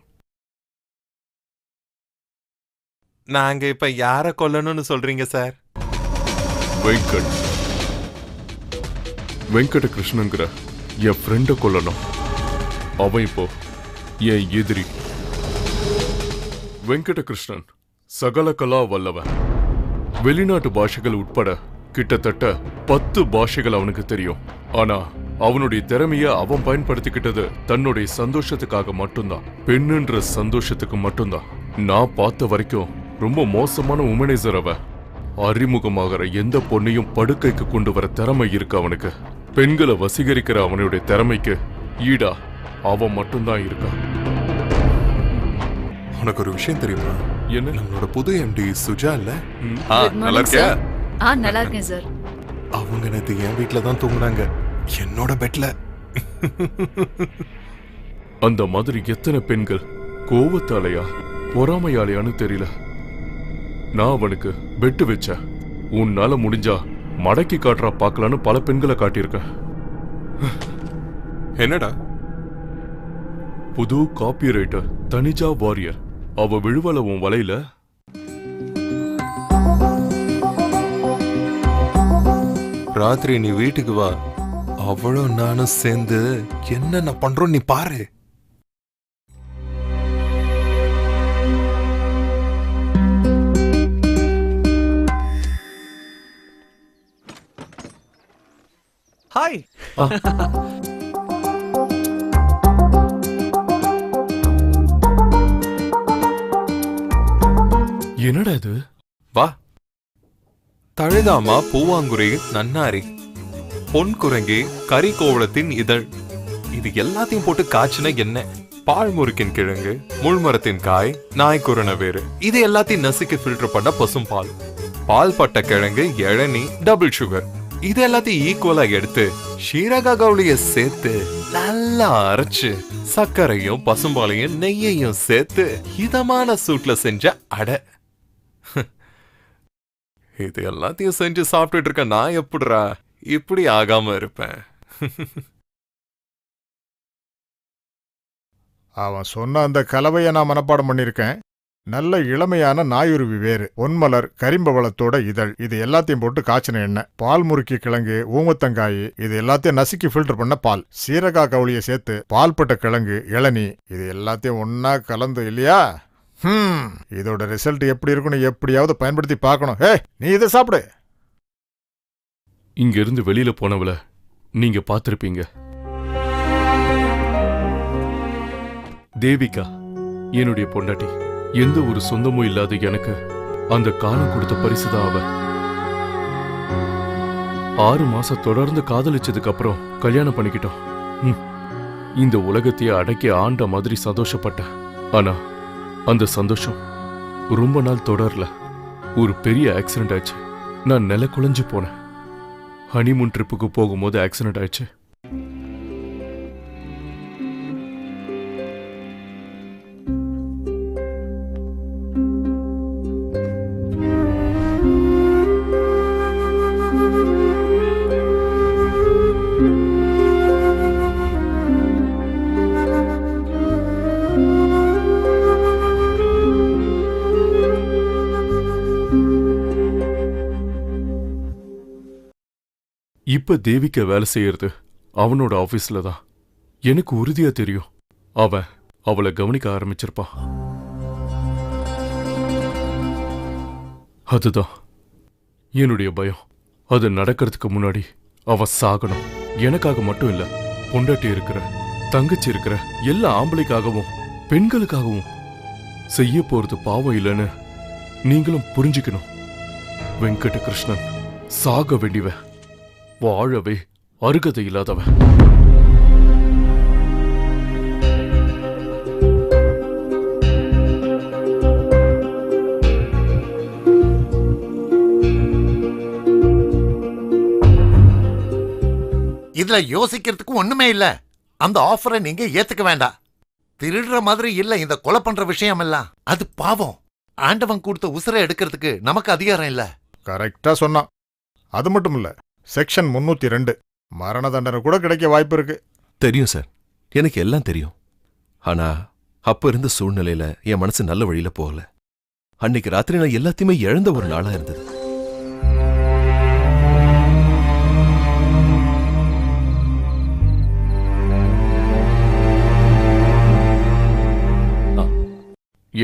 நாங்க இப்ப யார கொல்லணும்னு சொல்றீங்க சார்? வெங்கட கிருஷ்ணங்கிற என் ஃப்ரெண்ட கொல்லணும். அவன் இப்போ என் எதிரி. வெங்கட கிருஷ்ணன் சகல கலா வல்லவன். வெளிநாட்டு பாஷைகள் உட்பட கிட்டத்தட்ட 10 பாஷைகள் அவனுக்கு தெரியும். ஆனா அவனுடைய திறமைய அவன் பயன்படுத்திக்கிட்டது தன்னுடைய சந்தோஷத்துக்காக மட்டும்தான், பெண்ணுன்ற சந்தோஷத்துக்கு மட்டும்தான். நான் பார்த்த வரைக்கும் ரொம்ப மோசமான உமனைசர் அவன். அறிமுகமாகற எந்த பொண்ணையும் படுக்கைக்கு கொண்டு வர திறமை இருக்கு அவனுக்கு. பெண்களை வசீகரிக்கிற அவனுடைய திறமைக்கு ஈடா அவன் மட்டும்தான் இருக்கான். உனக்கு ஒரு விஷயம் தெரியுமா? என்ன? நம்மளோட புது எம்டி சுஜா இல்ல? நல்லா இருக்கியா? நல்லா இருக்கேன் சார். அவங்க நேத்து என் வீட்டுல தான் தூங்குனாங்க, என்னோட பெட்ல. அந்த மாதிரி எத்தனை பெண்கள் கோவத்தாலையா பொறாமையாலையான்னு தெரியல. நான் அவனுக்கு பெட்டு வச்சேன். உன்னால முடிஞ்சா மடக்கி காட்டுறா பார்க்கலான்னு பல பெண்களை காட்டியிருக்கேன். என்னடா? புது காப்பி ரைட்டர் தனிஜா வாரியர். அவ விழுவல உன் வலையில. ராத்திரி நீ வீட்டுக்கு வா, அவளும் நானும் சேர்ந்து என்னென்ன பண்றோம் நீ பாரு. ஹாய். என்னடா இது? வா. தழுதாமா பூவாங்குறி நன்னாரி பொன்குரங்கி கரிகோவளத்தின் இதழ், இது எல்லாத்தையும் போட்டு காய்ச்சின எண்ணெய், பால்முருக்கின் கிழங்கு, முள்மரத்தின் காய், நாய்க்குரண வேறு, இது எல்லாத்தையும் நசுக்கி ஃபில்டர் பண்ண பசும் பால், பால் பட்ட கிழங்கு, இளநீ, டபுள் சுகர், இது எல்லாத்தையும் ஈக்குவலா எடுத்து ஷீரகா கவுளிய சேர்த்து நல்லா அரைச்சு சர்க்கரையும் பசும்பாலையும் நெய்யையும் சேர்த்து இதமான சூட்ல செஞ்ச அடை. இது எல்லாத்தையும் செஞ்சு சாப்பிட்டுட்டு இருக்க நான் எப்படிரா இப்படி ஆகாம இருப்பேன்? அவன் சொன்ன அந்த கலவையை நான் மனப்பாடம் பண்ணிருக்கேன். நல்ல இளமையான நாயுருவி வேறு, பொன்மலர், கரிம்பவளத்தோட இதழ், இது எல்லாத்தையும் போட்டு காய்ச்சின எண்ணெய், பால் முறுக்கி கிழங்கு, ஊமத்தங்காய், இது எல்லாத்தையும் நசுக்கி ஃபில்டர் பண்ண பால், சீரகா கவுளியை சேர்த்து பால் பட்ட கிழங்கு, இளநீ, இது எல்லாத்தையும் ஒன்னா கலந்து இல்லையா? இதோட ரிசல்ட் எப்படி இருக்குன்னு எப்படியாவது பயன்படுத்தி பார்க்கணும். ஏய், நீ இதை சாப்பிடு. இங்க இருந்து வெளியில போனவள நீங்க பாத்திருப்பீங்க. தேவிகா என்னுடைய பொண்டாட்டி. எந்த ஒரு சொந்தமும் இல்லாத எனக்கு அந்த காலம் கொடுத்த பரிசுதான் அவ. 6 மாசம் தொடர்ந்து காதலிச்சதுக்கு அப்புறம் கல்யாணம் பண்ணிக்கிட்டோம். இந்த உலகத்தையே அடக்கி ஆண்ட மாதிரி சந்தோஷப்பட்டேன். ஆனா அந்த சந்தோஷம் ரொம்ப நாள் தொடரல. ஒரு பெரிய ஆக்சிடென்ட் ஆச்சு. நான் நில குலைஞ்சு போனேன். ஹனிமூன் ட்ரிப்புக்கு போகும்போது ஆக்சிடென்ட் ஆயிடுச்சு. இப்ப தேவிக்க வேலை செய்யறது அவனோட ஆபீஸ்ல தான். எனக்கு உறுதியா தெரியும் அவன் அவளை கவனிக்க ஆரம்பிச்சிருப்பான். அதுதான் என்னுடைய பயம். அது நடக்கிறதுக்கு முன்னாடி அவன் சாகணும். எனக்காக மட்டும் இல்ல, பொண்டாட்டி இருக்கிற, தங்கச்சி இருக்கிற எல்லா ஆம்பளைக்காகவும் பெண்களுக்காகவும். செய்ய போறது பாவம் இல்லைன்னு நீங்களும் புரிஞ்சுக்கணும். வெங்கட கிருஷ்ணன் சாக வேண்டியவன், வாழவே அருகதை இல்லாதவன். இதுல யோசிக்கிறதுக்கு ஒண்ணுமே இல்ல. அந்த ஆஃபரை நீங்க ஏத்துக்க வேண்டாம். திருடுற மாதிரி இல்ல இந்த கொலை பண்ற விஷயம் எல்லாம். அது பாவம். ஆண்டவன் கொடுத்த உசுரை எடுக்கிறதுக்கு நமக்கு அதிகாரம் இல்ல. கரெக்டா சொன்னான். அது மட்டும் இல்ல, செக்ஷன் 302 மரண தண்டனை கூட கிடைக்க வாய்ப்பு இருக்கு. தெரியும் சார், எனக்கு எல்லாம் தெரியும். ஆனா அப்ப இருந்த சூழ்நிலையில என் மனசு நல்ல வழியில போகல. அன்னைக்கு ராத்திரி நான் எல்லாத்தையுமே இழந்த ஒரு நாளா இருந்தது.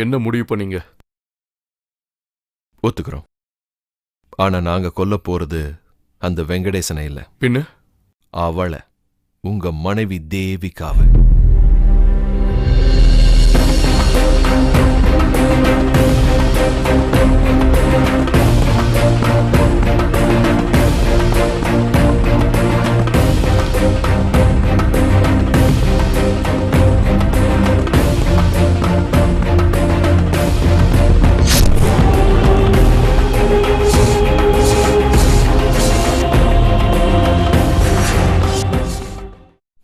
என்ன முடிவு பண்ணீங்க? ஒத்துக்கிறோம். ஆனா நாங்க கொல்ல போறது அந்த வெங்கடேசனை இல்ல, பின்ன அவளை, உங்க மனைவி தேவிகாவை.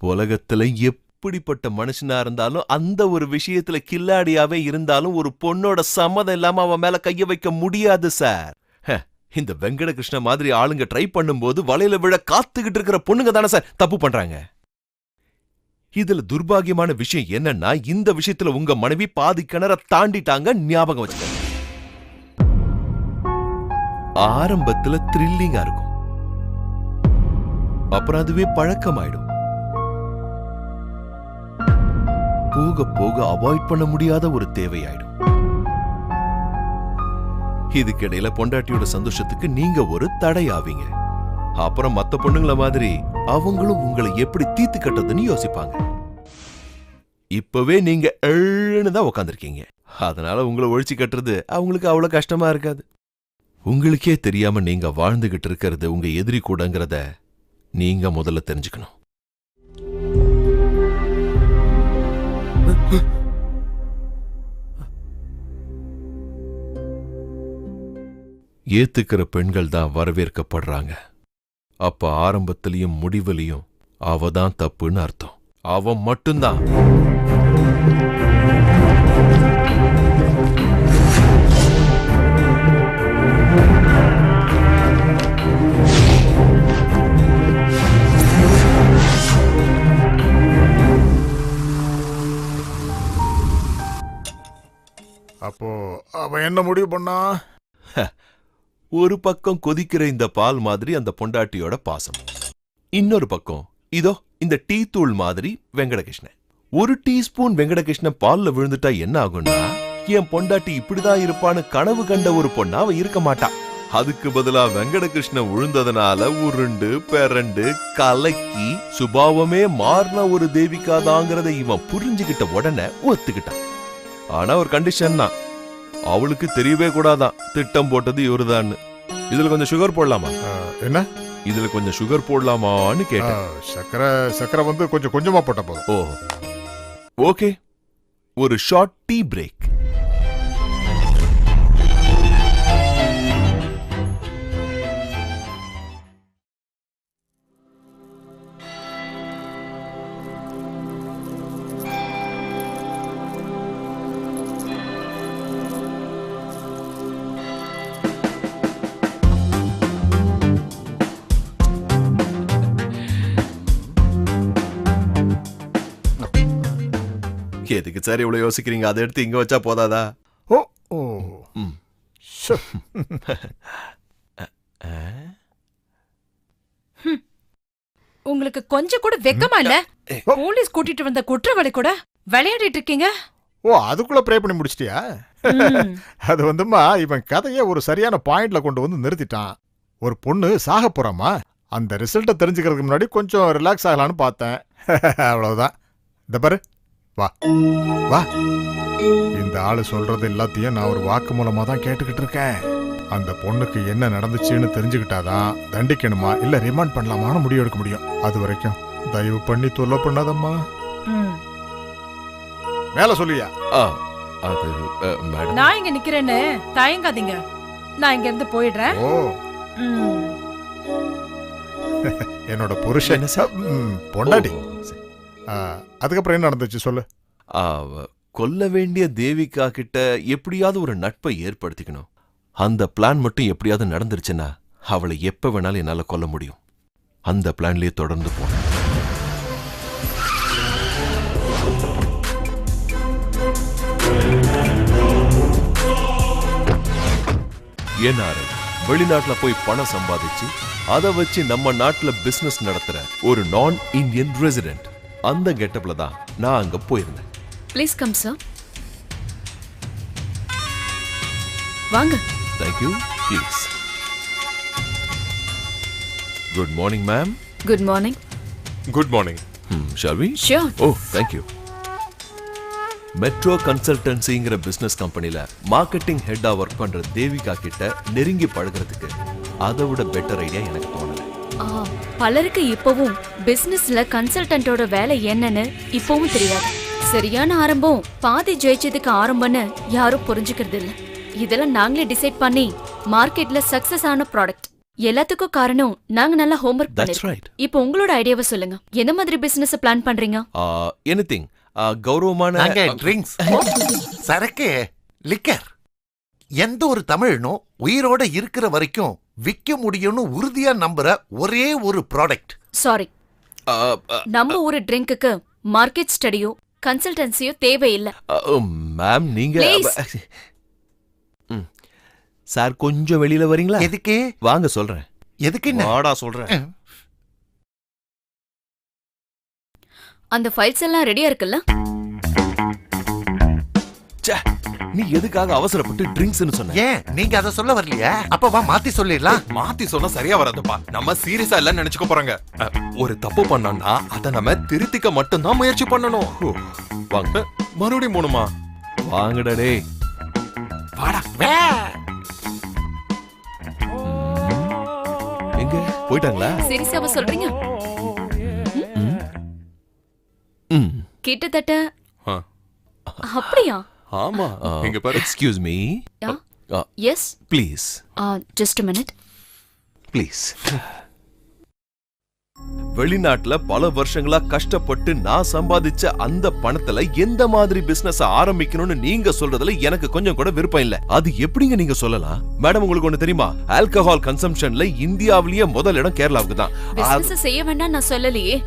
உலகத்துல எப்படிப்பட்ட மனுஷனா இருந்தாலும், அந்த ஒரு விஷயத்துல கில்லாடியாவே இருந்தாலும், ஒரு பொண்ணோட சம்மதம் இல்லாம அவன் மேல கைய வைக்க முடியாது சார். இந்த வெங்கடகிருஷ்ண மாதிரி ஆளுங்க ட்ரை பண்ணும்போது வலையில விழ காத்துக்கிட்டு இருக்கிற பொண்ணுங்க தானே சார் தப்பு பண்றாங்க. இதுல துர்பாகியமான விஷயம் என்னன்னா, இந்த விஷயத்துல உங்க மனைவி பாதி கிணற தாண்டிட்டாங்க. ஞாபகம் வச்சுக்க. ஆரம்பத்துல த்ரில்லிங்கா இருக்கும், அப்புறம் அதுவே பழக்கமாயிடும். போக போக அவாய்ட் பண்ண முடியாத ஒரு தேவையாயிடும். இதுக்கிடையில பொண்டாட்டியோட சந்தோஷத்துக்கு நீங்க ஒரு தடையாவீங்க. அப்புறம் மத்த பொண்ணுங்கள மாதிரி அவங்களும் உங்களை எப்படி தீத்து கட்டதுன்னு யோசிப்பாங்க. இப்பவே நீங்க எழுன்னு தான் உக்காந்துருக்கீங்க. அதனால உங்களை ஒழிச்சு கட்டுறது அவங்களுக்கு அவ்வளவு கஷ்டமா இருக்காது. உங்களுக்கே தெரியாம நீங்க வாழ்ந்துகிட்டு இருக்கிறது உங்க எதிரி கூடங்கிறத நீங்க முதல்ல தெரிஞ்சுக்கணும். ஏத்துக்கிற பெண்கள் தான் வரவேற்கப்படுறாங்க. அப்ப ஆரம்பத்திலையும் முடிவிலையும் அவ தான் தப்புன்னு அர்த்தம். அவன் மட்டும்தான். அப்போ அவன் என்ன முடிவு பண்ணா? ஒரு பக்கம் கொதிக்கிற இந்த பால் மாதிரி அந்த பொண்டாட்டியோட பாசம், இன்னொரு பக்கம் இதோ இந்த டீ தூள் மாதிரி வெங்கடகிருஷ்ணன். ஒரு டீஸ்பூன் வெங்கடகிருஷ்ணன் பால்ல விழுந்துட்டா என்ன ஆகும்னா, என் பொண்டாட்டி இப்படிதான் இருப்பான்னு கனவு கண்ட ஒரு பொண்ணா அவ இருக்க மாட்டா. அதுக்கு பதிலா வெங்கடகிருஷ்ணன் விழுந்ததுனால உருண்டு பெரண்டு கலக்கி சுபாவமே மாறின ஒரு தேவிகாதாங்கிறத இவன் புரிஞ்சுகிட்ட உடனே ஒத்துக்கிட்டான். ஆனா ஒரு கண்டிஷன் தான், அவளுக்கு தெரியவே கூடாதான் திட்டம் போட்டது இவருதான்னு. இதுல கொஞ்சம் சுகர் போடலாமா? என்ன? இதுல கொஞ்சம் சுகர் போடலாமான்னு கேட்டேன். சக்கரை வந்து கொஞ்சம் கொஞ்சமா போட்ட போதும். ஓ ஓகே, ஒரு ஷார்ட் டீ பிரேக். எதுக்கு சார் இவ்வளவு யோசிக்கிறீங்க? அதை எடுத்து இங்க வச்சா போதாதா? ஓ ஓ உங்களுக்கு கொஞ்சம் கூட வெக்கமா இல்ல? போலீஸ் கூட்டிட்டு வந்த குற்றவாளி கூட விளையாடிட்டு இருக்கீங்க. ஓ, அதுக்குள்ள ப்ரே பண்ணி முடிச்சிட்டியா? அது வந்துமா, இவன் கதையை ஒரு சரியான பாயிண்ட்ல கொண்டு வந்து நிறுத்திட்டான். ஒரு பொண்ணு சாக போறாமா, அந்த ரிசல்ட்டை தெரிஞ்சுக்கிறதுக்கு முன்னாடி கொஞ்சம் ரிலாக்ஸ் ஆகலான்னு பார்த்தேன். அவ்வளவுதான். இந்த பாரு, வா வா. இந்த ஆளு சொல்றது எல்லாத்தையும் நான் ஒரு வாக்கு மூலமா தான் கேட்டுக்கிட்டு இருக்கேன். அந்த பொண்ணுக்கு என்ன நடந்துச்சுன்னு தெரிஞ்சுக்கிட்டாதான் தண்டிக்கணுமா இல்ல ரிமாண்ட் பண்ணலாமான்னு முடிவு எடுக்க முடியும். அது வரைக்கும் தயவு பண்ணி தொல்லை பண்ணாதம்மா. மேல சொல்லியா? அது மேடம், நான் இங்க நிக்கிறேன்னு தயங்காதீங்க. நான் இங்க இருந்து போயிடுறேன். ஓ, என்னோட புருஷன் பொண்டாடி. அதுக்கப்புறம் என்ன நடந்துச்சு சொல்லு. கொல்ல வேண்டிய தேவிகா கிட்ட எப்படியாவது ஒரு நட்பை ஏற்படுத்திக்கணும். அந்த பிளான் மட்டும் எப்படியாவது நடந்துருச்சுன்னா அவளை எப்ப வேணாலும் என்னால கொல்ல முடியும். அந்த பிளான்லயே தொடர்ந்து போனேன். என்ஆர்ஐ வெளிநாட்டுல போய் பணம் சம்பாதிச்சு அதை வச்சு நம்ம நாட்டுல பிசினஸ் நடத்துற ஒரு நான் இந்தியன் ரெசிடென்ட். அந்த கெட்டப்ல தான் நான் அங்க போயிருந்தேன். Please come sir. வாங்க. Thank you. Please. Good morning ma'am. Good morning. Good morning. Shall we? Sure. Oh, thank you. Metro கன்சல்டன்சிங்கிற பிசினஸ் கம்பெனில மார்க்கெட்டிங் ஹெட்டா ஒர்க் பண்ற தேவிகா கிட்ட நெருங்கி பழகிறதுக்கு அதை விட பெட்டர் ஐடியா எனக்கு தோணல. பலருக்கு இப்பவும் பிசினஸ்ல கன்சல்டன்டோட வேலை என்னன்னு இப்பவும் தெரியாது. சரியான ஆரம்பம் பாதி ஜெயிச்சதுக்கு ஆரம்பம்னு யாரும் புரிஞ்சுக்கிறது இல்ல. இதெல்லாம் நாங்களே டிசைட் பண்ணி மார்க்கெட்ல சக்சஸ் ஆன ப்ராடக்ட். எல்லாத்துக்கும் காரணம் நாங்க நல்ல ஹோம்வொர்க் பண்ணிருக்கோம். இப்போ உங்களோட ஐடியாவை சொல்லுங்க. என்ன மாதிரி பிசினஸ் பிளான் பண்றீங்க? எனிதிங். கௌரவமான ட்ரிங்க்ஸ், சரக்கு, லிக்கர். எந்த ஒரு தமிழனும் உயிரோட இருக்கிற வரைக்கும் விற்க முடியும்னு உறுதியா நம்புற ஒரே ஒரு ப்ராடக்ட். சாரி, நம்ம ஒரு ட்ரிங்க்குக்கு மார்க்கெட் ஸ்டடியோ கன்சல்டன்சியோ தேவையில்லை. மேம், நீங்க சார் கொஞ்சம் வெளியில வரீங்களா? எதுக்கு? வாங்க சொல்றேன். எதுக்கு? வாடா சொல்றேன். அந்த ஃபைல்ஸ் எல்லாம் ரெடியா இருக்குல்ல? நீ எதுக்காக அவசரப்பட்டு ட்ரிங்க்ஸ்னு சொன்ன? ஏன் நீங்க அத சொல்ல வரலையா? அப்ப வா மாத்தி சொல்லிடலாம். மாத்தி சொன்னா சரியா வராதுப்பா. நம்ம சீரியஸா இல்ல நினைச்சுக்க போறாங்க. ஒரு தப்பு பண்ணோம்னா அதை நம்ம திருத்திக்க மட்டும்தான் முயற்சி பண்ணணும். வாங்க. மறுபடியும் போணுமா? வாங்கடா டேய். வாடா. எங்க போயிட்டாங்களா? சீரியஸாவா சொல்றீங்க? கிட்டத்தட்ட. அப்படியா? ஆமா. இங்க பாரு. Excuse me. Yes please. Just a minute. Please. வெளிநாட்டுல பல வருஷங்களா கஷ்டப்பட்டு நான் சம்பாதிச்ச அந்த பணத்துல எந்த மாதிரி பிசினஸ் ஆரம்பிக்கணும்னு நீங்க சொல்றதுல எனக்கு கொஞ்சம் கூட விருப்பம் இல்ல. அது எப்படிங்க நீங்க சொல்லலாம்? மேடம், உங்களுக்கு ஒண்ணு தெரியுமா? ஆல்கஹால் கன்சம்ஷன்ல இந்தியாவிலேயே முதல் இடம் கேரளாவுக்கு தான். பிசினஸ் செய்ய வேண்டாம் நான் சொல்லலையே.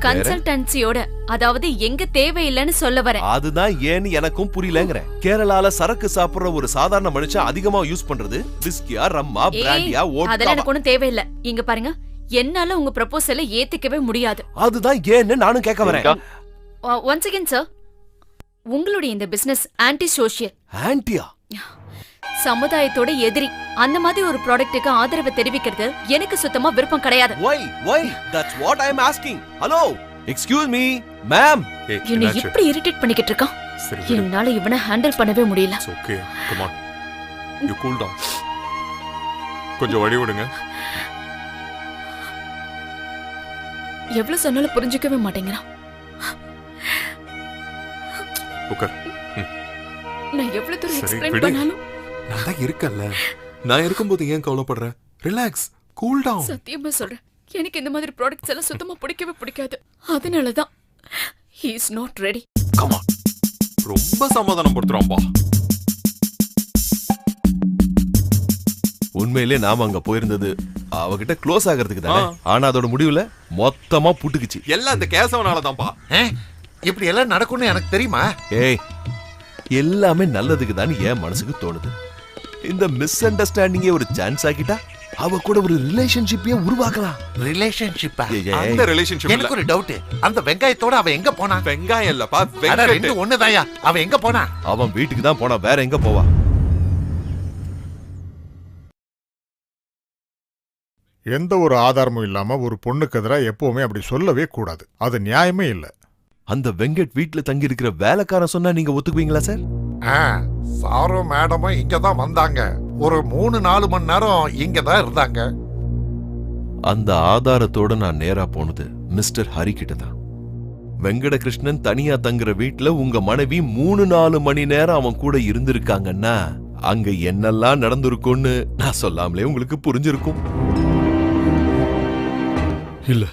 கன்சல்டன்சியோட, அதாவது எங்க தேவையில்லைன்னு சொல்ல வரேன். அதுதான் ஏன்னு எனக்கும் புரியலங்கறேன். கேரளால சரக்கு சாப்பிடுற ஒரு சாதாரண மனுஷன் அதிகமா யூஸ் பண்றது விஸ்கியா, ரம்மா, பிராண்டியா, வோட்கா. அதெல்லாம் எனக்கு ஒண்ணும் தேவையில்லை. இங்க பாருங்க, என்னால உங்க ப்ரொபோசலை ஏத்துக்கவே முடியாது. அதுதான் ஏன்னு நானும் கேட்க வரேன். ஒன்ஸ் அகைன் சார், உங்களுடைய இந்த பிசினஸ் ஆன்டி சோஷியல். ஆன்டியா? சமுதாயத்தோட எதிரி. அந்த மாதிரி ஒரு ப்ராடக்ட்டுக்கு ஆதரவு தெரிவிக்கிறது எனக்கு சுத்தமா விருப்பம் கிடையாது. Why? That's what I'm asking. Hello, excuse me, ma'am. என்னை இப்படி இரிட்டேட் பண்ணிக்கிட்டு இருக்கான். என்னால இவனை ஹேண்டில் பண்ணவே முடியல. It's okay. Come on. You cool down. கொஞ்சம் வழி விடுங்க. எவ்வளவு சொன்னாலும் புரிஞ்சுக்கவே மாட்டேங்கிறான். உட்கார். நான் எவ்வளவு தூரம் எக்ஸ்பிளைன் பண்ணாலும் நான் தான் இருக்கல்ல. நான் இருக்கும்போது ஏன் கவலைப்படுற? Relax, cool down. சத்தியமா சொல்றேன், எனக்கு இந்த மாதிரி ப்ராடக்ட்ஸ் எல்லாம் சுத்தமா பிடிக்கவே பிடிக்காது. அதனாலதான் he is not ready. Come on. ரொம்ப சமாதானம் படுத்துறான்பா. உண்மையிலே நாம அங்க போயிருந்தது அவகிட்ட க்ளோஸ் ஆகிறதுக்கு தானே. ஆனா அதோட முடிவுல மொத்தமா புட்டுக்குச்சு. எல்லாம் இந்த கேசவனால தான்ப்பா. இப்படி எல்லாம் நடக்கும்னு எனக்கு தெரியுமா? ஏய், எல்லாமே நல்லதுக்கு தான் என் மனசுக்கு தோணுது. இந்த மிஸ் அண்டர்ஸ்டாண்டிங்கே ஒரு சான்ஸ் ஆக்கிட்டா அவ கூட ஒரு ரிலேஷன்ஷிப்பையே உருவாக்கலாம். ரிலேஷன்ஷிப்பா? அந்த ரிலேஷன்ஷிப் எனக்கு ஒரு டவுட். அந்த வெங்காயத்தோட அவ எங்க போனா? வெங்காயம் இல்லப்பா, அட, ரெண்டு ஒண்ணுதாயா. அவ எங்க போனா? அவன் வீட்டுக்கு தான் போனா, வேற எங்க போவா? எந்த ஒரு ஆதாரமும் இல்லாம ஒரு பொண்ணுக்கு எதிராக எப்பவுமே அப்படி சொல்லவே கூடாது. அது நியாயமே இல்ல. அந்த வெங்கட் வீட்டுல தங்கி இருக்கிற வேலைக்காரன் சொன்னா நீங்க ஒத்துக்குவீங்களா சார்? சாரும் மேடமும் இங்கதான் வந்தாங்க. ஒரு 3-4 மணி நேரம் இங்கதான் இருந்தாங்க. அந்த ஆதாரத்தோட நான் நேரா போனது மிஸ்டர் ஹரி கிட்ட தான். வெங்கடகிருஷ்ணன் தனியா தங்குற வீட்டுல உங்க மனைவி 3-4 மணி நேரம் அவன் கூட இருந்திருக்காங்கன்னா அங்க என்னெல்லாம் நடந்திருக்கும்னு நான் சொல்லாமலே உங்களுக்கு புரிஞ்சிருக்கும். இல்ல,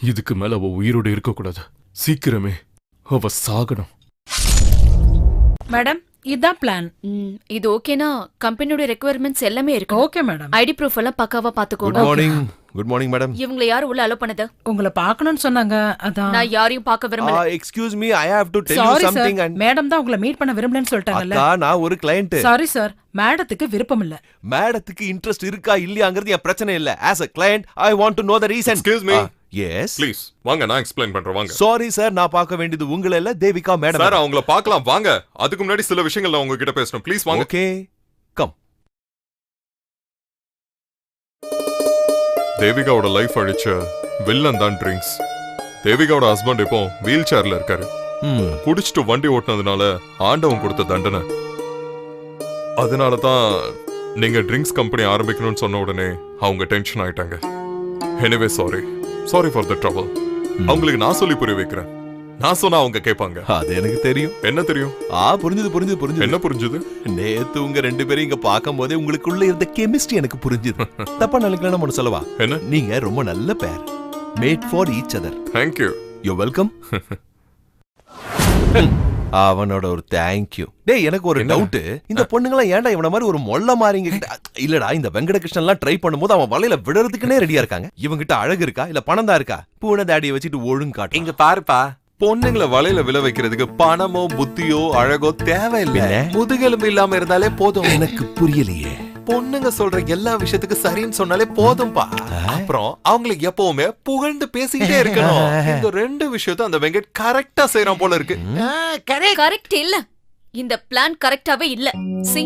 இதுக்கு மேல அவ உயிரோட இருக்க கூடாது. சீக்கிரமே அவ சாகணும். மேடம், இதான் பிளான். இது ஓகேனா கம்பெனியோட ரெக்குயர்மெண்ட்ஸ் எல்லாமே இருக்கு. Okay madam. ஐடி ப்ரூஃப் எல்லாம் பக்காவா பாத்துக்கோங்க. Good morning. Good morning madam. இவங்களை யாரு உள்ள அலோ பண்ணது? உங்களை பார்க்கணும்னு சொன்னாங்க, அதான். நான் யாரையும் பார்க்க விரும்பல. Excuse me, I have to tell you sorry something. Sir, madam தான் உங்களை மீட் பண்ண விரும்பலன்னு சொல்லிட்டாங்கல்ல. அக்கா, நான் ஒரு கிளையண்ட். சாரி சார், மேடத்துக்கு விருப்பம் இல்ல. மேடத்துக்கு இன்ட்ரெஸ்ட் இருக்கா இல்லையாங்கிறது என் பிரச்சனை இல்ல. As a client I want to know the reason. Excuse me. Yes. Please வாங்க, நான் எக்ஸ்பிளைன் பண்றேன். வாங்க. சாரி சார், நான் பார்க்க வேண்டியது உங்களை இல்ல, தேவிகா மேடம். சார், அவங்கள பார்க்கலாம் வாங்க. அதுக்கு முன்னாடி சில விஷயங்கள் நான் உங்ககிட்ட பேசணும். ப்ளீஸ் வாங்க. Okay, come. தேவிகாவோட லைஃப் அழிச்ச வில்லன் தான் ட்ரிங்க்ஸ். தேவிகாவோட ஹஸ்பண்ட் இப்போ வீல் சேர்ல இருக்காரு. குடிச்சிட்டு வண்டி ஓட்டுனதுனால ஆண்டவன் கொடுத்த தண்டனை. அதனால தான் நீங்க ட்ரிங்க்ஸ் கம்பெனி ஆரம்பிக்கணும்னு சொன்ன உடனே அவங்க டென்ஷன் ஆயிட்டாங்க. Anyway sorry for the trouble. அவங்களுக்கு நான் சொல்லி புரிய வைக்கிறேன். நான் சொன்னா அவங்க கேட்பாங்க. அது எனக்கு தெரியும். என்ன தெரியும்? புரிஞ்சது. என்ன புரிஞ்சது? நேத்து உங்க 2 பேரும் இங்க பார்க்கும் போதே உங்களுக்குள்ள இருந்த கெமிஸ்ட்ரி எனக்கு புரிஞ்சுது. தப்பா நினைக்கலாம் ஒண்ணு சொல்லவா? என்ன? நீங்க ரொம்ப நல்ல பேர். Made for each other. Thank you. You welcome. அவனோட ஒரு தேங்க்யூ. டேய், எனக்கு ஒரு டவுட். இந்த பொண்ணுங்களா ஏன்டா இவன மாதிரி ஒரு மொள்ள மாறிங்க கிட்ட? இல்லடா, இந்த வெங்கடகிருஷ்ணன் எல்லாம் ட்ரை பண்ணும்போது அவன் வலையில விடுறதுக்குனே ரெடியா இருக்காங்க. இவங்கிட்ட அழகு இருக்கா இல்ல பணம் தான் இருக்கா? பூனை தாடியை வச்சுட்டு ஒழுங்கு காட்டு. இங்க பாருப்பா, பொண்ணுங்களை வலையில விழ வைக்கிறதுக்கு பணமோ புத்தியோ அழகோ தேவையில்லை. முதுகெலும்பு இல்லாம இருந்தாலே போதும். எனக்கு புரியலையே. பொண்ணுங்க சொல்ற எல்லா விஷயத்துக்கு சரின்னு சொன்னாலே போதும்பா. அப்புறம் அவங்களுக்கு எப்பவுமே புகழ்ந்து பேசிக்கிட்டே இருக்கணும். இந்த 2 விஷயத்தை அந்த வெங்கட் கரெக்டா செய்யறான் போல இருக்கு. கரெக்ட் இல்ல, இந்த பிளான் கரெக்டாவே இல்ல. சி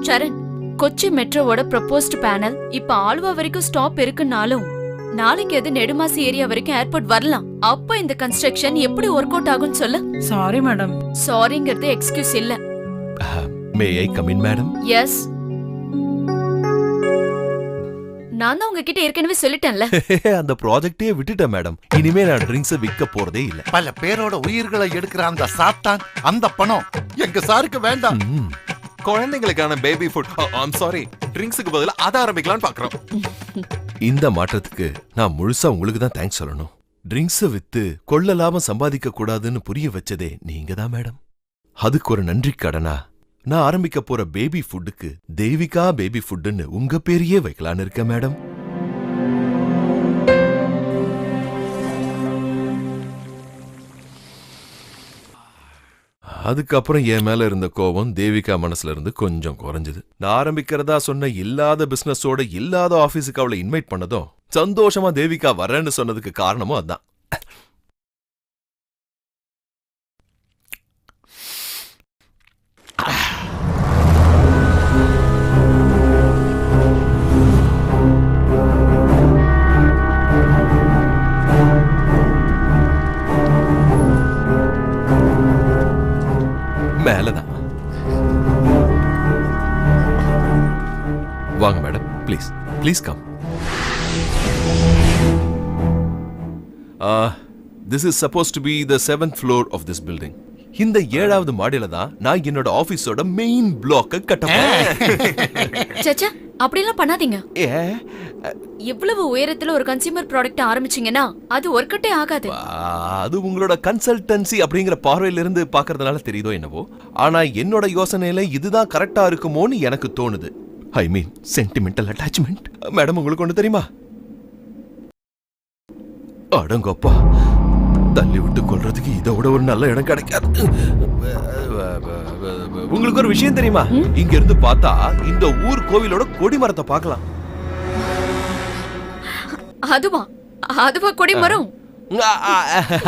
சரண், கொச்சி மெட்ரோவோட ப்ரொபோஸ்ட் பேனல் இப்ப ஆலுவா வரைக்கும் ஸ்டாப் இருக்குனாலும் நாளைக்கு அது நெடுமாசி ஏரியா வரைக்கும் ஏர்போர்ட் வரலாம். அப்ப இந்த கன்ஸ்ட்ரக்ஷன் எப்படி ஒர்க் அவுட் ஆகும்னு சொல்லு. Sorry madam. சாரிங்கிறது எக்ஸ்கியூஸ் இல்ல. May I come in madam? Yes. நான் தான் உங்ககிட்ட ஏற்கனவே சொல்லிட்டேன்ல. அந்த ப்ராஜெக்டே விட்டுட்டேன் மேடம். இனிமே நான் ட்ரிங்க்ஸ் விற்க போறதே இல்ல. பல பேரோட உயிர்களை எடுக்கிற அந்த சாத்தான், அந்த பணம் எங்க சாருக்கு வேண்டாம். குழந்தைங்களுக்கான பேபி ஃபுட், ஐம் சாரி, ட்ரிங்க்ஸுக்கு பதிலா அதை ஆரம்பிக்கலாம்னு பாக்குறோம். இந்த மாற்றத்துக்கு நான் முழுசா உங்களுக்கு தான் தேங்க்ஸ் சொல்லணும். ட்ரிங்க்ஸை வித்து கொள்ள லாபம் சம்பாதிக்க கூடாதுன்னு புரிய வச்சதே நீங்க தான் மேடம். அதுக்கு ஒரு நன்றி கடனா நான் ஆரம்பிக்க போற பேபி ஃபுட்டுக்கு தேவிகா பேபி ஃபுட்னு உங்க பேரையே வைக்கலான்னு இருக்க மேடம். அதுக்கப்புறம் என் மேல இருந்த கோபம் தேவிகா மனசுல இருந்து கொஞ்சம் குறைஞ்சது. நான் ஆரம்பிக்கிறதா சொன்ன இல்லாத பிசினஸோட இல்லாத ஆபீஸுக்கு அவளை இன்வைட் பண்ணதும் சந்தோஷமா தேவிகா வரேன்னு சொன்னதுக்கு காரணமும் அதான். மேலதான். வாங்க madam, please come. This is suppose to be the 7th floor of this building. இந்த 7வது மாடியில தான் நான் என்னோட ஆபீஸோட மெயின் பிளாக்க கட்டப்போறேன். சச்சா, அப்படிலாம் பண்ணாதீங்க. இவ்வளவு உயரத்துல ஒரு கன்சியூமர் ப்ராடக்ட் ஆரம்பிச்சீங்கன்னா அது ஒர்க் அவுட்டே ஆகாது. அது உங்களோட கன்சல்டன்சி அப்படிங்கிற பார்வையில இருந்து பாக்குறதுனால தெரியுதோ என்னவோ, ஆனா என்னோட யோசனையில இதுதான் கரெக்டா இருக்குமோன்னு எனக்கு தோணுது. ஐ மீன் சென்டிமெண்டல் அட்டாச்மெண்ட். மேடம், உங்களுக்கு ஒண்ணு தெரியுமா? அடங்கப்பா, தள்ளி விட்டு கொள்றதுக்கு இதை விட ஒரு நல்ல இடம் கிடைக்காது. உங்களுக்கு ஒரு விஷயம் தெரியுமா? இங்க இருந்து பார்த்தா இந்த ஊர் கோவிலோட கொடி மரத்தை பார்க்கலாம். அதுவா அதுவா கொடிமரம்?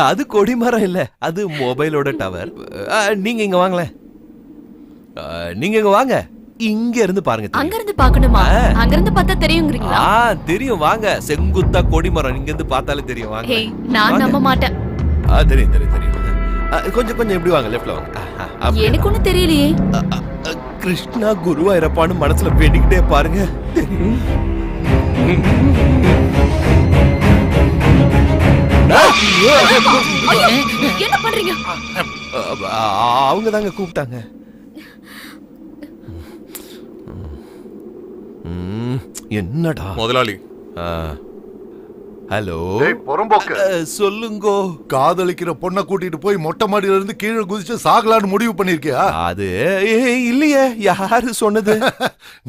அது கொடிமரம் இல்ல, அது மொபைலோட டவர். நீங்க இங்க வாங்களேன், நீங்க இங்க வாங்க, இங்க இருந்து பாருங்க. அங்க இருந்து பார்க்கணுமா? அங்க இருந்து பார்த்தா தெரியும்ங்கறீங்களா? தெரியும், வாங்க. செங்குத்தா கொடிமரம் இங்க இருந்து பார்த்தாலே தெரியும், வாங்க. ஹே, நான் நம்ப மாட்டேன். தெரியும் தெரியும் தெரியும். கொஞ்சம் கொஞ்சம் இப்படி வாங்க, லெஃப்ட்ல வாங்க. எனக்கு ஒண்ணு தெரியலையே. கிருஷ்ணா குருவாயிரப்பான்னு மனசுல வேண்டிக்கிட்டே பாருங்க. என்ன பண்றீங்க? அவங்க தாங்க கூப்பிட்டாங்க. என்னடா முதலாளி? ஹலோ, புறம்போக்கு சொல்லுங்கோ. காதலிக்கிற பொண்ணை கூட்டிட்டு போய் மொட்டை மாடியில இருந்து கீழே குதிச்சு சாகலான்னு முடிவு பண்ணிருக்கியா? அது இல்லையே, யாரு சொன்னது?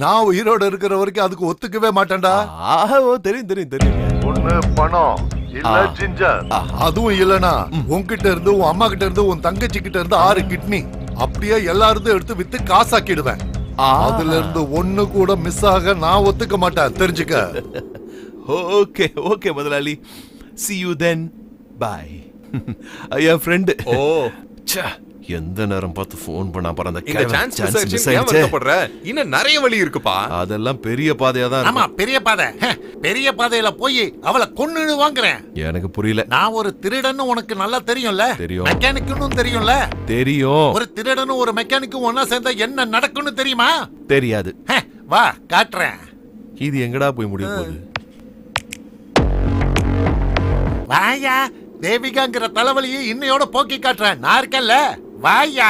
நான் உயிரோட இருக்கிற வரைக்கும் அதுக்கு ஒத்துக்கவே மாட்டேன்டா. தெரியும் தெரியும் தெரியும். ஒண்ணு பணம் இல்ல ஜிஞ்சர். அதுவும் இல்லனா உன்கிட்ட இருந்து, உன் அம்மா கிட்ட இருந்து, உன் தங்கச்சி கிட்ட இருந்து 6 கிட்னி அப்படியே எல்லாரும் எடுத்து வித்து காசாக்கிடுவேன். அதுல இருந்து ஒண்ணு கூட மிஸ் ஆக நான் ஒத்துக்க மாட்டேன், தெரிஞ்சுக்க. ஓகே ஓகே முதலாளி, see you then, bye. என் ஃப்ரெண்ட். ஓ, எந்த நேரம் பார்த்து ஃபோன் பண்ணா பாரு, அந்த இந்த சான்ஸ் மிஸ் ஆயிடுச்சு. இன்னும் நிறைய வழி இருக்குப்பா. அதெல்லாம் பெரிய பாதையா தான் ஆமா, பெரிய பாதை. பெரிய பாதையில போய் அவளை கொன்னுடு வாங்குறேன். எனக்கு புரியல. நான் ஒரு திருடன்னு உனக்கு நல்லா தெரியும்ல? தெரியும். மெக்கானிக்கும் தெரியும்ல? தெரியும். ஒரு திருடனும் ஒரு மெக்கானிக்கும் ஒன்னா சேர்ந்தா என்ன நடக்கும்னு தெரியுமா? தெரியாது. வா காட்டுறேன். இது எங்கடா போய் முடிய போகுது? வாயா, தேவிகாங்கிற தலைவலியை இன்னையோட போக்கி காட்டுறேன். நான் இருக்கேன்ல, வாயா.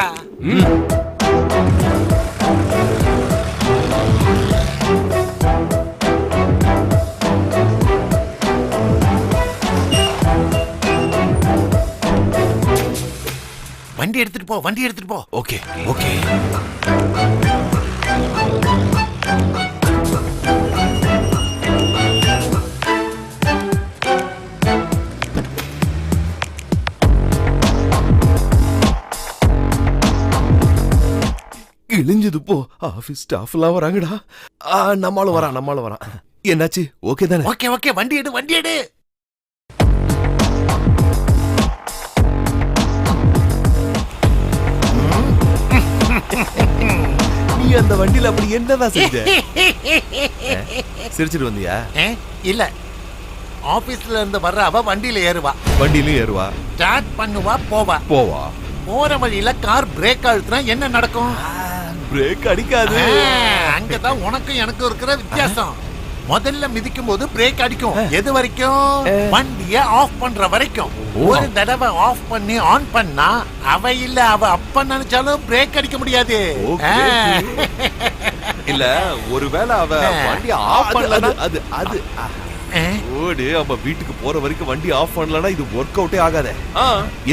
வண்டி எடுத்துட்டு போ, வண்டி எடுத்துட்டு போ. Okay okay. கிழிஞ்சது போ. ஆபீஸ் ஸ்டாஃப் எல்லாம் வராங்கடா. நம்மளும் வரான். என்னாச்சு? ஓகே தானே? ஓகே ஓகே, வண்டி எடு, வண்டி எடு. நீ அந்த வண்டியில அப்படி என்னதான் செஞ்ச? சிரிச்சிட்டு வந்தியா? இல்ல, ஆபீஸ்ல இருந்து வர்ற அவ வண்டியில ஏறுவா. வண்டியிலும் ஏறுவா, ஸ்டார்ட் பண்ணுவா, போவா. போற வழியில கார் பிரேக் அழுத்தினா என்ன நடக்கும்? பிரேக் அடிக்காது. அங்கதான் உனக்கும் எனக்கும் இருக்கிற வித்தியாசம். முதல்ல மிதிக்கும் போது பிரேக் அடிக்கும். எது வரைக்கும்? வண்டிய ஆஃப் பண்ற வரைக்கும். ஒரு தடவை ஆஃப் பண்ணி ஆன் பண்ணா அவ இல்ல அவ அப்ப நினைச்சாலும் பிரேக் அடிக்க முடியாது. இல்ல, ஒருவேளை அவ வண்டி ஆஃப் பண்ணலனா அது ஓடு. அவ வீட்டுக்கு போற வரைக்கும் வண்டி ஆஃப் பண்ணலனா இது ஒர்க் அவுட்டே ஆகாதே.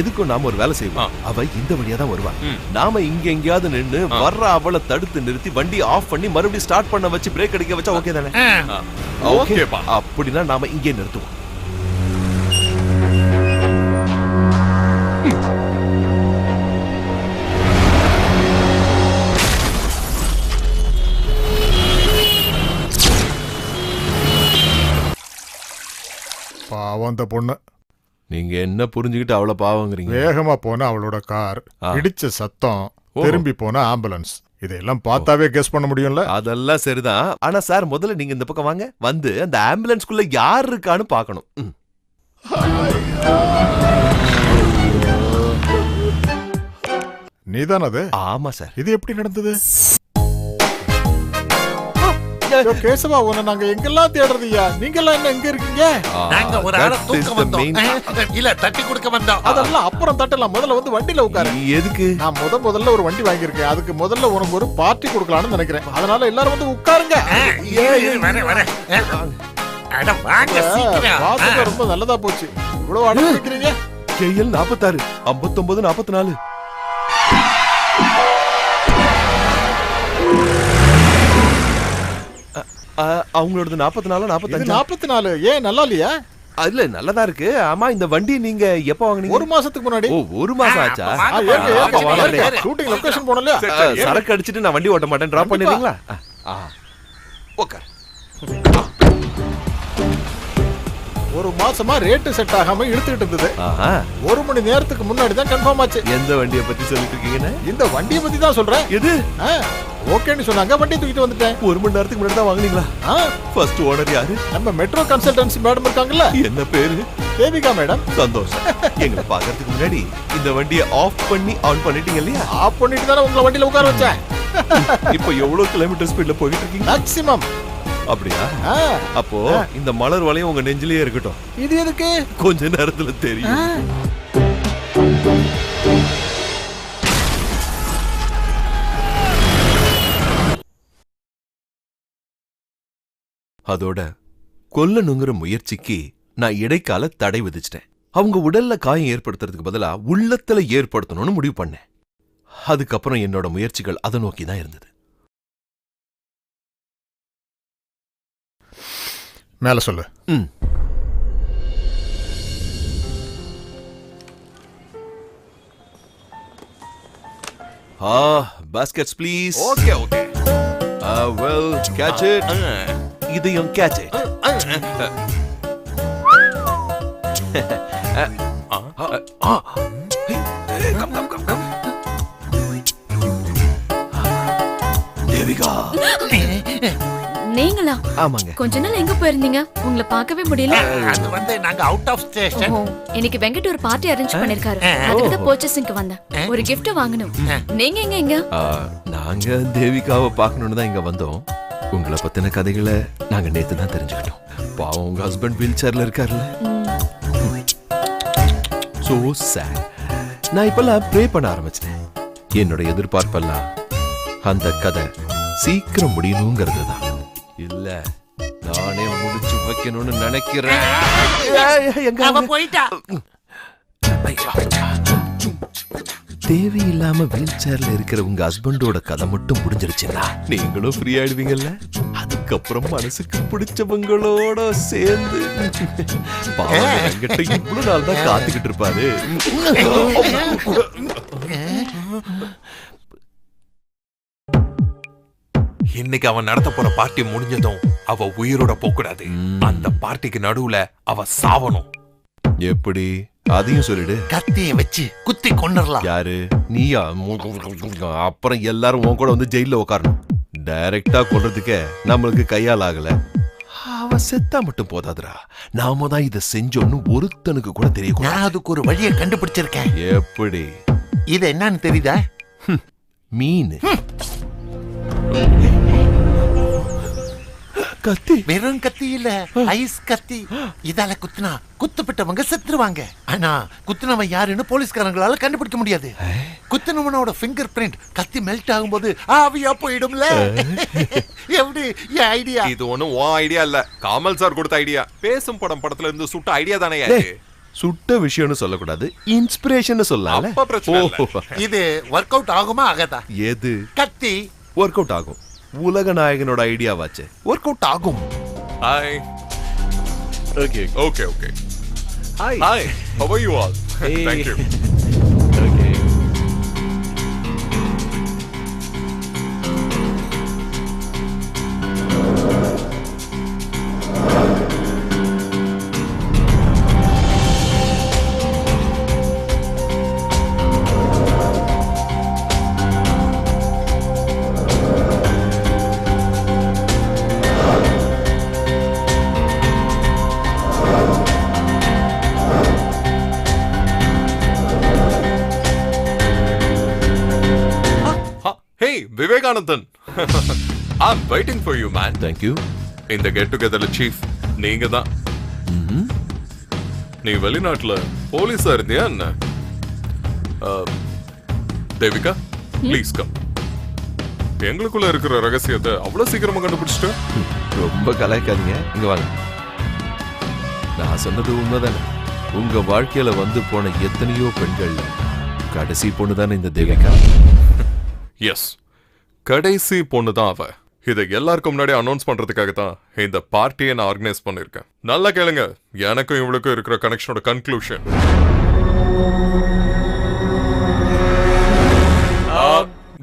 எதுக்கும் நாம ஒரு வேலை செய்வோம். அவ இந்த வழியா தான் வருவா. நாம இங்க எங்கயாவது நின்னு வர்ற அவளை தடுத்து நிறுத்தி வண்டி ஆஃப் பண்ணி மறுபடியும் ஸ்டார்ட் பண்ண வச்சு பிரேக் அடிக்க வச்சா ஓகே தானே? ஓகேப்பா. அப்படின்னா நாம இங்கே நிறுத்துவோம். பாவம் அந்த பொண்ணு. நீங்க என்ன புரிஞ்சுக்கிட்டு அவளை பாவங்கிறீங்க? வேகமா போன அவளோட கார், இடிச்ச சத்தம், திரும்பி போன ஆம்புலன்ஸ், இதெல்லாம் பார்த்தாவே கெஸ் பண்ண முடியும்ல? அதெல்லாம் சரிதான். ஆனா சார், முதல்ல நீங்க இந்த பக்கம் வாங்க. வந்து அந்த ஆம்புலன்ஸ்குள்ள யார் இருக்கான்னு பார்க்கணும். நீதான் அது? ஆமா சார். இது எப்படி நடந்தது? கேசவா, உன்னை நாங்க எங்கெல்லாம் தேடுறதுயா? நீங்க எல்லாம் என்ன எங்க இருக்கீங்க? நாங்க ஒரு ஆளை தூக்க வந்தோம். இல்ல, தட்டி கொடுக்க வந்தோம். அதெல்லாம் அப்புறம் தட்டலாம். முதல்ல வந்து வண்டியில உட்காரு. எதுக்கு? நான் முதல்ல ஒரு வண்டி வாங்கியிருக்கேன். அதுக்கு முதல்ல உனக்கு ஒரு பார்ட்டி கொடுக்கலாம்னு நினைக்கிறேன். அதனால எல்லாரும் வந்து உட்காருங்க. ரொம்ப நல்லதா போச்சு. இவ்வளவு அடம் வைக்கிறீங்க. KL 46 59 44. அவங்களோட 44 45 44. ஏன் நல்லா இல்லையா? இல்ல, நல்லதா இருக்கு. ஆமா, இந்த வண்டி நீங்க எப்ப வாங்குனீங்க? ஒரு மாசத்துக்கு முன்னாடி. ஓ, ஒரு மாசம் ஆச்சா? ஷூட்டிங் லொகேஷன் போனல. சரக்கு அடிச்சிட்டு நான் வண்டி ஓட்ட மாட்டேன். டிராப் பண்ணிடுறீங்களா? ஓகே. 1 மாசமா ரேட்டு செட் ஆகாம இழுத்துக்கிட்டு இருந்தது. ஆஹா 1 மணி நேரத்துக்கு முன்னாடி தான் கன்ஃபார்ம் ஆச்சு. எந்த வண்டியை பத்தி சொல்லிட்டு இருக்கீங்கன்னு? இந்த வண்டியை பத்தி தான் சொல்றேன். எது? ஓகேன்னு சொன்னாங்க, வண்டியை தூக்கிட்டு வந்துட்டேன். 1 மணி நேரத்துக்கு முன்னாடி தான் வாங்குனீங்களா? ஃபர்ஸ்ட் ஓனர் யாரு? நம்ம மெட்ரோ கன்சல்டன்சி மேடம் இருக்காங்கல்ல, என்ன பேரு? தேவிகா மேடம். சந்தோஷம். எங்களை பாக்குறதுக்கு முன்னாடி இந்த வண்டியை ஆஃப் பண்ணி ஆன் பண்ணிட்டீங்க இல்லையா? ஆஃப் பண்ணிட்டு தானே உங்களை வண்டியில உட்கார வச்சேன். இப்போ எவ்வளவு கிலோமீட்டர் ஸ்பீட்ல போயிட்டு இருக்கீங்க? மேக்ஸிமம். அப்படியா? அப்போ இந்த மலர் வளையம் உங்க நெஞ்சிலேயே இருக்கட்டும். இது எதுக்கு? கொஞ்ச நேரத்துல தெரியும். அதோட கொல்லணுங்கிற முயற்சிக்கு நான் இடைக்கால தடை விதிச்சிட்டேன். அவங்க உடல்ல காயம் ஏற்படுத்துறதுக்கு பதிலா உள்ளத்துல ஏற்படுத்தணும்னு முடிவு பண்ணேன். அதுக்கப்புறம் என்னோட முயற்சிகள் அதை நோக்கி தான் இருந்தது. மேல சொல்லு. Baskets please. Okay okay. Well catch it. இதையும் கேட்ச் இட். தேவிகா. நீங்களா? ஆமாங்க. கொஞ்ச நாள் எங்க போயிருந்தீங்க? உங்களை பார்க்கவே முடியல. அது வந்து நாங்க அவுட் ஆஃப் ஸ்டேஷன். இன்னைக்கு வெங்கட் ஒரு பார்ட்டி அரேஞ்ச் பண்ணிருக்காரு. அதுக்கு தான் பர்ச்சேசிங்க்கு வந்தேன். ஒரு gift வாங்கணும். நீங்க எங்க? நாங்க தேவிகாவை பார்க்கணும்னு தான் இங்க வந்தோம். உங்களை பத்தின கதைகளை நாங்க நேத்து தான் தெரிஞ்சுக்கிட்டோம். பாவம் உங்க ஹஸ்பண்ட் வீல் சேர்ல இருக்காருல்ல. So sad. நான் இப்பெல்லாம் ப்ரே பண்ண ஆரம்பிச்சிட்டேன். என்னோட எதிர்பார்ப்பெல்லாம் அந்த கதை சீக்கிரம் முடியணுங்கிறது தான். இல்ல நானே முடிச்சு வைக்கணும்னு நினைக்கிறேன். தேவையில்லாம வீல் சேர்ல இருக்கிற உங்க ஹஸ்பண்டோட கதை மட்டும் முடிஞ்சிருச்சுன்னா நீங்களும் ஃப்ரீ ஆயிடுவீங்கல்ல. அதுக்கப்புறம் மனசுக்கு பிடிச்சவங்களோட சேர்ந்து பாவம் இவ்வளவு நாள் தான் காத்துக்கிட்டு இருப்பாரு. இன்னைக்கு அவன் நடத்த போற பார்ட்டி முடிஞ்சதும் அவ உயிரோட போக்கூடாது. அந்த பார்ட்டிக்கு நடுவுல அவ சாவணும். எப்படி? அதையும் சொல்லிடு. கத்தியை வச்சு குத்தி கொண்டுறலாம். யாரு? நீயா? அப்புறம் எல்லாரும் உன் கூட வந்து ஜெயில உட்காரணும். டைரக்டா கொல்றதுக்கே நம்மளுக்கு கையால் ஆகல. அவ செத்தா மட்டும் போதாதுரா. நாம தான் இதை செஞ்சோன்னு ஒருத்தனுக்கு கூட தெரியக்கூடாது. நான் அதுக்கு ஒரு வழியை கண்டுபிடிச்சிருக்கேன். எப்படி? இது என்னன்னு தெரியுதா? மீன். கத்தி. வெறும் கத்தி இல்ல, ஐஸ் கத்தி. இதால குத்துனா குத்துப்பட்டவங்க செத்துருவாங்க. ஆனா குத்துனவன் யாருன்னு போலீஸ்காரங்களால கண்டுபிடிக்க முடியாது. குத்துனவனோட ஃபிங்கர் பிரிண்ட் கத்தி மெல்ட் ஆகும்போது ஆவியா போயிடும்ல. எப்படி ஐடியா? இது ஒண்ணும் உன் ஐடியா இல்ல, கமல் சார் கொடுத்த ஐடியா. பேசும் படத்துல இருந்து சுட்ட ஐடியா தானே. சுட்ட விஷயம்னு சொல்லக்கூடாது, இன்ஸ்பிரேஷன் சொல்லலாம். இது ஒர்க் அவுட் ஆகுமா ஆகாதா? எது? கத்தி ஒர்க் அவுட் ஆகும். உலக நாயகனோட ஐடியாவாச்சு. ஒர்க் அவுட் ஆகும். Hi. Okay okay okay. Hi. Hi. How are you all? Hey. Thank you. Okay. Vivekanandan. I'm waiting for you, man. Thank you. இந்த கெட் டுகெதர்ல சீஃப் நீங்க தான். நீ வெளிநாட்டுல போலீஸா இருந்தியா என்ன? Devika, please come. எங்களுக்குள்ள இருக்கிற ரகசியத்தை அவ்வளவு சீக்கிரமா கண்டுபிடிச்சிட்டு ரொம்ப கலாய்க்காதீங்க. இங்க வாங்க. நான் சொன்னது உண்மைதானே. உங்க வாழ்க்கையில வந்து போன எத்தனையோ பெண்கள் கடைசி பொண்ணுதானே இந்த தேவிகா. எஸ், கடைசி பொண்ணு தான் அவ. இதை எல்லாருக்கும் முன்னாடி அனௌன்ஸ் பண்றதுக்காக தான் இந்த பார்ட்டியை நான் ஆர்கனைஸ் பண்ணிருக்கேன். நல்லா கேளுங்க, எனக்கும் இவளுக்கும் இருக்கிற கனெக்ஷனோட conclusion.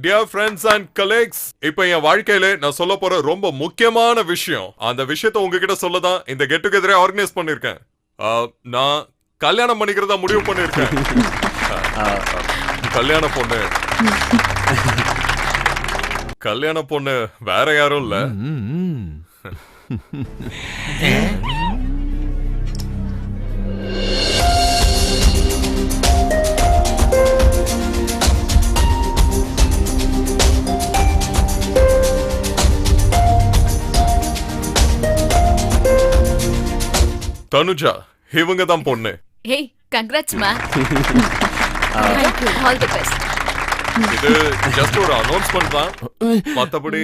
Dear friends and colleagues, இப்போ என் வாழ்க்கையில நான் சொல்ல போற ரொம்ப முக்கியமான விஷயம். அந்த விஷயத்தை உங்ககிட்ட சொல்லதான் இந்த கெட் டுகெதரை ஆர்கனைஸ் பண்ணிருக்கேன். நான் கல்யாணம் பண்ணிக்கிறதா முடிவு பண்ணிருக்கேன். கல்யாண பொண்ணு வேற யாரும் இல்ல. தனுஜா, இவங்க தான் பொண்ணு. ஏய், கங்க்ராட்ஸ் மா. All the best. இது ஜஸ்ட் ஒரு அனௌன்ஸ்மென்ட் தான். மத்தபடி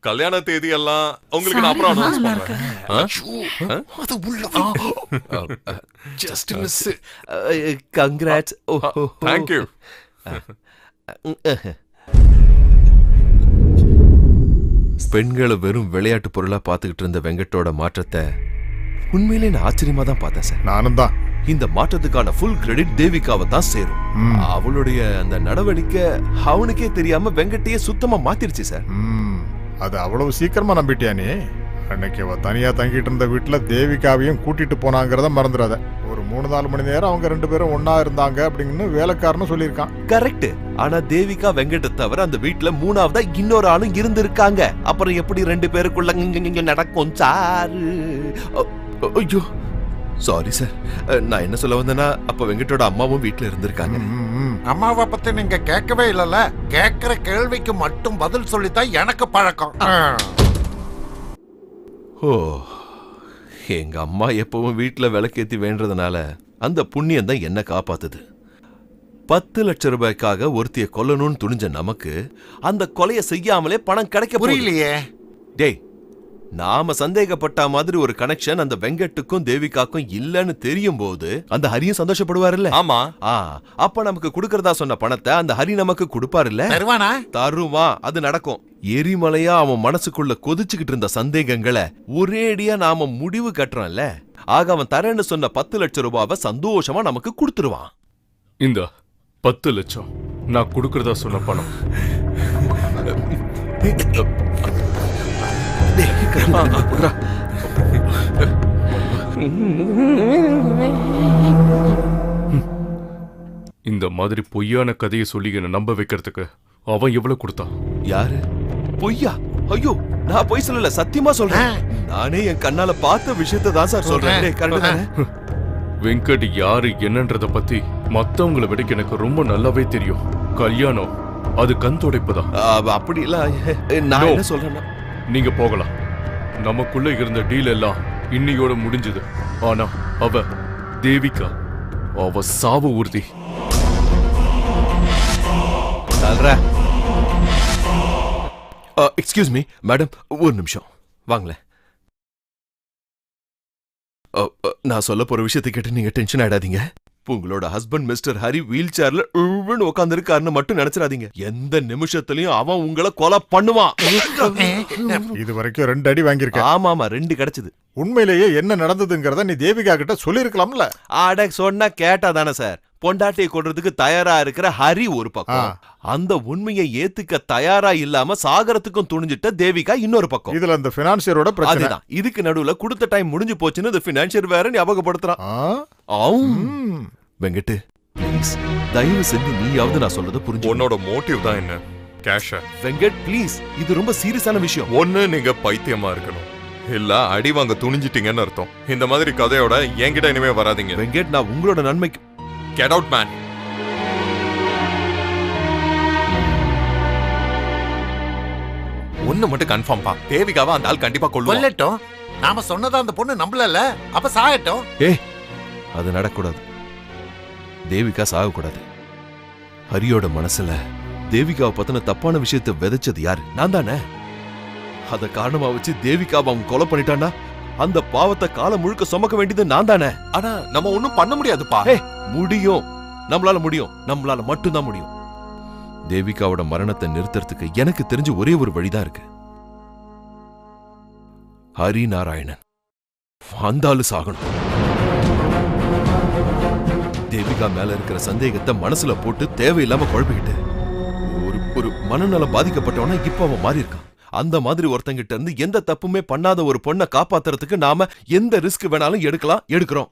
கல்யாண தேதி எல்லாம் உங்களுக்கு நான் அப்புறம் அனௌன்ஸ் பண்றேன். அது உள்ள just miss. Congrats. Thank you. பெண்களை வெறும் விளையாட்டு பொருளா பாத்துக்கிட்டு இருந்த வெங்கட்டோட மாற்றத்தை உண்மையிலே நான் ஆச்சரியமா தான் பார்த்தேன் சார். நானும் தான். இந்த மாற்றத்துக்கான ஃபுல் கிரெடிட் தேவிகாவை தான் சேரும். அவளுடைய அந்த நடவடிக்கை அவனுக்கே தெரியாம வெங்கட்டையே சுத்தமா மாத்திருச்சு சார். அது அவ்வளவு சீக்கிரமா நம்பிட்டியா நீ? அன்னைக்கு அவ தனியா தங்கிட்டு இருந்த வீட்டுல தேவிகாவையும் கூட்டிட்டு போனாங்கிறத மறந்துடாத. ஒரு 3-4 மணி நேரம் அவங்க 2 பேரும் ஒன்னா இருந்தாங்க அப்படின்னு வேலைக்காரனும் சொல்லியிருக்கான். கரெக்ட். ஆனா தேவிகா வெங்கட்ட தவிர அந்த வீட்டுல 3ஆவதா இன்னொரு ஆளும் இருந்திருக்காங்க. அப்புறம் எப்படி 2 பேருக்குள்ள நடக்கும் சார்? ஐயோ சாரி சார். நான் என்ன சொல்ல வந்தேன்னா, அப்ப வெங்கட்டோட அம்மாவும் வீட்டுல இருந்திருக்காங்க. அம்மாவை பத்தி நீங்க கேட்கவே இல்லல. கேட்கிற கேள்விக்கு மட்டும் பதில் சொல்லித்தான் எனக்கு பழக்கம். ஓ, எங்க அம்மா எப்பவும் வீட்டுல விளக்கேத்தி வேண்டதுனால அந்த புண்ணியம் தான் என்ன காப்பாத்துது. 10 லட்சம் ரூபாய்க்காக ஒருத்திய கொல்லணும்னு துணிஞ்ச நமக்கு அந்த கொலையை செய்யாமலே பணம் கிடைக்க புரியலையே. டேய், நாம சந்தேகப்பட்ட மாதிரி ஒரு கனெக்ஷன் அந்த வெங்கட்டுக்கும் தேவிகாக்கும் இல்லன்னு தெரியும் போது அந்த ஹரியும் சந்தோஷப்படுவாருல்ல? ஆமா. அப்ப நமக்கு கொடுக்கறதா சொன்ன பணத்தை அந்த ஹரி நமக்கு கொடுப்பாருல்ல? தருவா. அது நடக்கும். எரிமலையா அவன் மனசுக்குள்ள கொதிச்சுக்கிட்டு இருந்த சந்தேகங்களை ஒரேடியா நாம முடிவு கட்டுறோம்ல. ஆக அவன் தரேன்னு சொன்ன 10 லட்சம் ரூபாவை சந்தோஷமா நமக்கு கொடுத்துருவான். இந்த 10 லட்சம் நான் கொடுக்கறதா சொன்ன பணம். இந்த மாதிரி பொய்யான கதையை சொல்லி என்ன நம்ப வைக்கிறதுக்கு அவன் எவ்வளவு கொடுத்தான்? யாரு? பொய்யா? ஐயோ, நான் பொய் சொல்லல, சத்தியமா சொல்றேன். நானே என் கண்ணால பார்த்த விஷயத்தை தான் சார் சொல்றேன். வெங்கட் யாரு என்னன்றத பத்தி மத்தவங்களை விட எனக்கு ரொம்ப நல்லாவே தெரியும். கல்யாணம் அது கண் துடைப்புதான். அப்படி இல்ல. நான் என்ன சொல்றேன்னா, நீங்க போகலாம். நமக்குள்ள இருந்த டீல் எல்லாம் இன்னையோட முடிஞ்சது. ஆனா அவ தேவிகா, அவ சாவு உறுதி. எக்ஸ்கியூஸ் மீ மேடம், ஒரு நிமிஷம் வாங்களேன். நான் சொல்ல போற விஷயத்தை கேட்டு நீங்க டென்ஷன் ஆயிடாதீங்க. உங்களோட ஹஸ்பண்ட் மிஸ்டர் ஹரி வீல் சேர்ல உட்கார்ந்து இருக்காருன்னு மட்டும் நினைச்சிடாதீங்க. எந்த நிமிஷத்துலயும் அவன் உங்களை கொலை பண்ணுவான். இது வரைக்கும் 2 அடி வாங்கியிருக்க. ஆமா, 2 கிடைச்சது. உண்மையிலேயே என்ன நடந்ததுங்கிறத நீ தேவிகா கிட்ட சொல்லிருக்கலாம்ல. ஆட சொன்னா கேட்டா தானே சார். பொண்டாட்டியை கொள்றதுக்கு தயாரா இருக்கிற ஹரி ஒரு பக்கம், அந்த உண்மையை ஏத்துக்க தயாரா இல்லாம சாகரத்துக்கும் துணிஞ்சிட்ட தேவிகா இன்னொரு பக்கம். இதுல அந்த பினான்சியரோட பிரச்சனை தான். இதுக்கு நடுவுல கொடுத்த டைம் முடிஞ்சு போச்சுன்னு இந்த பினான்சியர் வேற ஞாபகப்படுத்துறான். வெங்கட் ப்ளீஸ், தயவு செஞ்சு நீயாவது நான் சொல்றத புரிஞ்சு. உன்னோட மோட்டிவ் தான் என்ன? கேஷ். வெங்கட் ப்ளீஸ், இது ரொம்ப சீரியஸான விஷயம். ஒண்ணு நீங்க பைத்தியமா இருக்கணும், இல்ல அடி வாங்க துணிஞ்சிட்டீங்கன்னு அர்த்தம். இந்த மாதிரி கதையோட என்கிட்ட இனிமே வராதீங்க. வெங்கட், நான் உங்களோட நன்மைக்கு. Get out, man. ஒண்ணு மட்டும் கன்ஃபார்ம் பா, தேவிகாவை அந்த ஆள் கண்டிப்பா கொல்லட்டும். நாம சொன்னதா அந்த பொண்ணு நம்பலல, அப்ப சாகட்டும். அது நடக்கூடாது. தேவிகா சாகக்கூடாது. ஹரியோட மனசுல தேவிகாவை பத்தின தப்பான விஷயத்தை விதைச்சது யாரு? நான் தானே. அத காரணமா வச்சு தேவிகாவை அவன் கொலை பண்ணிட்டான்னா அந்த பாவத்தை காலம் முழுக்க சுமக்க வேண்டியது நான் தானே. ஆனா நம்ம ஒண்ணும் பண்ண முடியாதுப்பா. முடியும், நம்மளால முடியும், நம்மளால மட்டும்தான் முடியும். தேவிகாவோட மரணத்தை நிறுத்துறதுக்கு எனக்கு தெரிஞ்ச ஒரே ஒரு வழிதான் இருக்கு. ஹரி நாராயணன் அந்த ஆளு சாகணும். தேவிகா மேல இருக்கிற சந்தேகத்தை மனசுல போட்டு தேவையில்லாம குழப்பிக்கிட்டு ஒரு மனநலம் பாதிக்கப்பட்டவனா இப்ப அவன் மாறி இருக்கான். அந்த மாதிரி ஒருத்தங்கிட்ட இருந்து எந்த தப்புமே பண்ணாத ஒரு பொண்ணை காப்பாத்துறதுக்கு நாம எந்த ரிஸ்க் வேணாலும் எடுக்கிறோம்.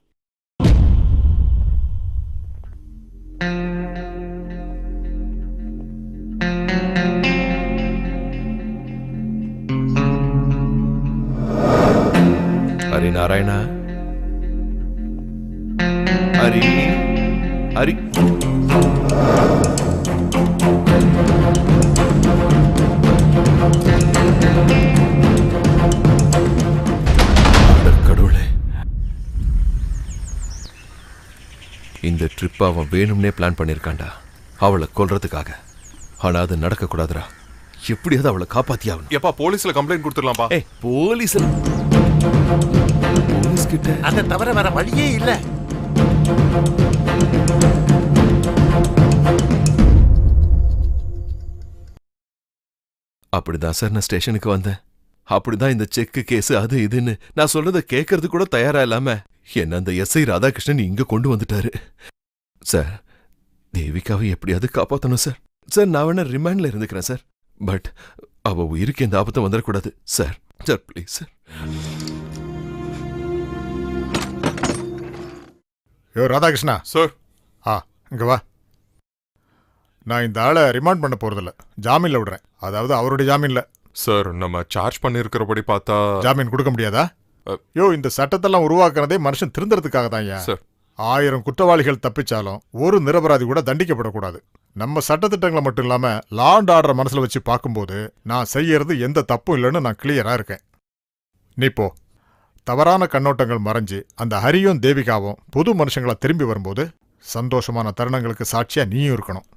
ஹரி நாராயணா, ஹரி ஹரி. கடவுளே, இந்த ட்ரிப் அவன் வேணும்னே பிளான் பண்ணிருக்கான்டா, அவளை கொல்றதுக்காக. ஆனா அது நடக்க கூடாதுடா. எப்படியாவது அவளை காப்பாத்தி ஆகணும். எப்பா போலீஸ்ல கம்ப்ளைண்ட் கொடுத்துடலாம்ப்பா. போலீஸ் கிட்ட அதை தவிர வேற வழியே இல்ல. அப்படிதான் சார் நான் ஸ்டேஷனுக்கு வந்தேன். அப்படிதான் இந்த செக்கு கேஸ் அது இதுன்னு நான் சொல்றத கேட்கறது கூட தயாரா இல்லாம என்ன அந்த எஸ்ஐ ராதாகிருஷ்ணன் இங்க கொண்டு வந்துட்டாரு. சார், தேவிகாவை எப்படியாவது காப்பாத்தணும் சார். சார், நான் வேணா ரிமாண்ட்ல இருந்துக்கிறேன் சார். பட் அவ உயிருக்கு எந்த ஆபத்தும் வந்துடக்கூடாது சார். Sir please sir. யோ ராதாகிருஷ்ணா சார். இங்க வா. நான் இந்த ஆளை ரிமாண்ட் பண்ண போறதில்ல, ஜாமீன்ல விடுறேன். அதாவது அவருடைய ஜாமீன்ல. சார், நம்ம சார்ஜ் பண்ணிருக்கிறபடி பார்த்தா ஜாமீன் கொடுக்க முடியாதா? யோ, இந்த சட்டத்தெல்லாம் உருவாக்குறதே மனுஷன் திருந்தறதுக்காக தான். சார், 1000 குற்றவாளிகள் தப்பிச்சாலும் ஒரு நிரபராதி கூட தண்டிக்கப்படக்கூடாது. நம்ம சட்டத்திட்டங்களை மட்டும் இல்லாம லா அண்ட் ஆர்டர் மனசுல வச்சு பார்க்கும்போது நான் செய்யறது எந்த தப்பும் இல்லைன்னு நான் கிளியரா இருக்கேன். நீ போ. தவறான கண்ணோட்டங்கள் மறைஞ்சு அந்த ஹரியும் தேவிகாவும் புது மனுஷங்களா திரும்பி வரும்போது சந்தோஷமான தருணங்களுக்கு சாட்சியா நீயும் இருக்கணும்.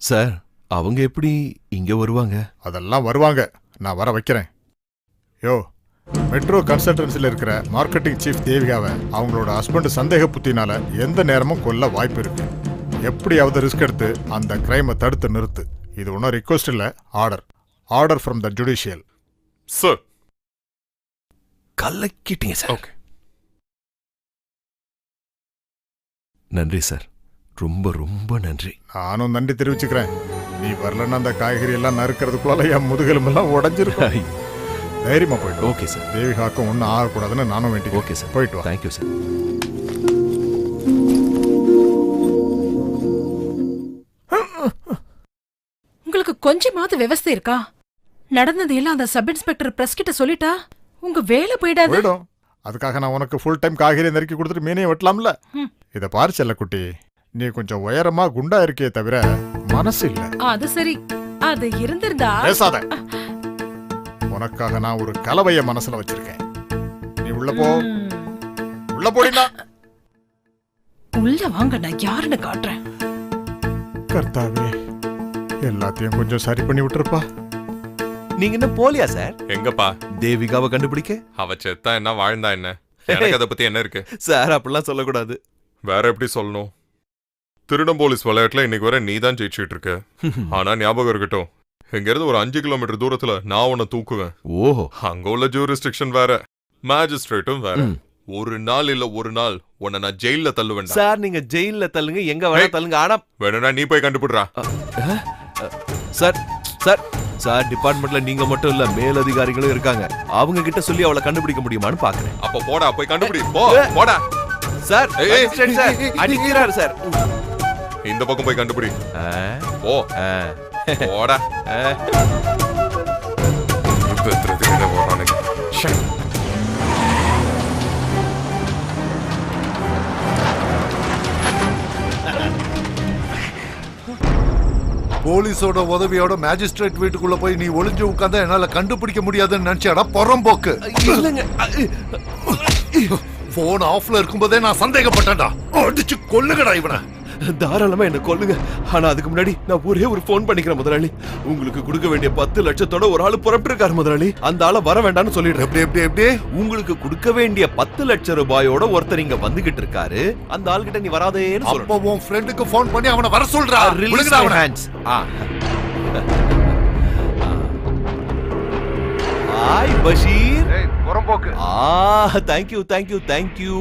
சார், அவங்க எப்படி இங்க வருவாங்க? அதெல்லாம் வருவாங்க, நான் வர வைக்கிறேன். யோ, மெட்ரோ கன்சல்டன்சில இருக்கிற மார்க்கெட்டிங் சீஃப் தேவிகாவை அவங்களோட ஹஸ்பண்ட் சந்தேக புத்தினால எந்த நேரமும் கொல்ல வாய்ப்பு இருக்கு. எப்படியாவது ரிஸ்க் எடுத்து அந்த கிரைமை தடுத்து நிறுத்து. இது ஒன்றும் ரிக்வெஸ்ட் இல்ல, order. Order from the judicial. Sir, கலக்கிட்டீங்க சார். ஓகே, நன்றி சார், ரொம்ப ரொம்ப நன்றி. நானும் நன்றி தெரிவிச்சுக்கிறேன். நீ வரலன்னா அந்த காய்கறி எல்லாம் நறுக்கிறதுக்குள்ள என் முதுகெலும்பெல்லாம் உடஞ்சிருக்கும். தைரியமா போயிட்டு. Okay sir. தேவிகாக்கும் ஒன்றும் ஆகக்கூடாதுன்னு நானும் வேண்டி. ஓகே சார், போயிட்டு வா. Thank you sir. உங்களுக்கு கொஞ்சமாவது விவசாயம் இருக்கா? நடந்தது எல்லாம் அந்த சப் இன்ஸ்பெக்டர் பிரஸ் கிட்ட சொல்லிட்டா உங்க வேலை போயிடாது. போயிடும். அதுக்காக நான் உனக்கு ஃபுல் டைம் காய்கறி நறுக்கி கொடுத்துட்டு மீனையும் வெட்டலாம்ல. இதை பாரு செல்லக்குட்டி, நீ கொஞ்சம் உயரமா குண்டா இருக்கே தவிர மனசு இல்ல. அது சரி, அது இருந்திருந்தா. பேசாத. உனக்காக நான் ஒரு கலவைய மனசுல வச்சிருக்கேன். நீ உள்ள போ. உள்ள போடினா. உள்ள வாங்க, நான் யாருன்னு காட்டுறேன். கர்த்தாவே, எல்லாத்தையும் கொஞ்சம் சரி பண்ணி விட்டுருப்பா. நீங்க என்ன போலியா சார்? எங்கப்பா தேவிகாவை கண்டுபிடிக்க? அவ செத்தா என்ன வாழ்ந்தா என்ன, எனக்கு அதை பத்தி என்ன இருக்கு சார்? அப்படிலாம் சொல்லக்கூடாது. வேற எப்படி சொல்லணும்? திருடம் போலீஸ் விளையாட்டுல இன்னைக்கு வரை நீ தான் ஜெயிச்சுட்டு இருக்க. ஆனா ஞாபகம் இருக்கட்டும், இங்க இருந்து ஒரு 5 கிலோமீட்டர் தூரத்துல நான் உன்னை தூக்குவேன். ஓஹோ. அங்க உள்ள ஜூரிஸ்டிக்ஷன் வேற, மேஜிஸ்ட்ரேட்டும் வேற. ஒரு நாள் இல்ல ஒரு நாள் உன்னை நான் ஜெயில தள்ளுவேன். சார், நீங்க ஜெயில தள்ளுங்க, எங்க வேணா தள்ளுங்க. ஆனா வேணும்னா நீ போய் கண்டுபிடுறா. சார் சார் சார், டிபார்ட்மெண்ட்ல நீங்க மட்டும் இல்ல, மேலதிகாரிகளும் இருக்காங்க. அவங்க கிட்ட சொல்லி அவளை கண்டுபிடிக்க முடியுமான்னு பாக்குறேன். அப்ப போடா, போய் கண்டுபிடி. போடா சார். அடிக்கிறாரு சார். இந்த பக்கம் போய் கண்டுபிடி. போடா. போலீஸோட உதவியோட மேஜிஸ்ட்ரேட் வீட்டுக்குள்ள போய் நீ ஒளிஞ்சு உட்கார்ந்தா என்னால கண்டுபிடிக்க முடியாதுன்னு நினைச்சாடா பொறம்போக்கு. போன் ஆஃப்ல இருக்கும்போதே நான் சந்தேகப்பட்டேன்டா. அடிச்சு கொல்லுங்கடா இவனை. தாராளமா என்ன கொல்லுங்க. ஆனா அதுக்கு முன்னாடி நான் ஒரே ஒரு போன் பண்ணிக்கிறேன் முதலாளி. உங்களுக்கு கொடுக்க வேண்டிய 10 லட்சத்தோட ஒரு ஆளு புறப்பட்டு இருக்காரு முதலாளி. அந்த ஆளை வர வேண்டாம்னு சொல்லிடுறேன். எப்படி உங்களுக்கு கொடுக்க வேண்டிய 10 லட்சம் ரூபாயோட ஒருத்தர் இங்க வந்துகிட்டு இருக்காரு. அந்த ஆள் கிட்ட நீ வராதேன்னு சொல்லு. அப்ப உன் ஃப்ரெண்டுக்கு போன் பண்ணி அவனை வர சொல்றா. Release my hands. Hi Basheer. புறம்போக்கு. Thank you.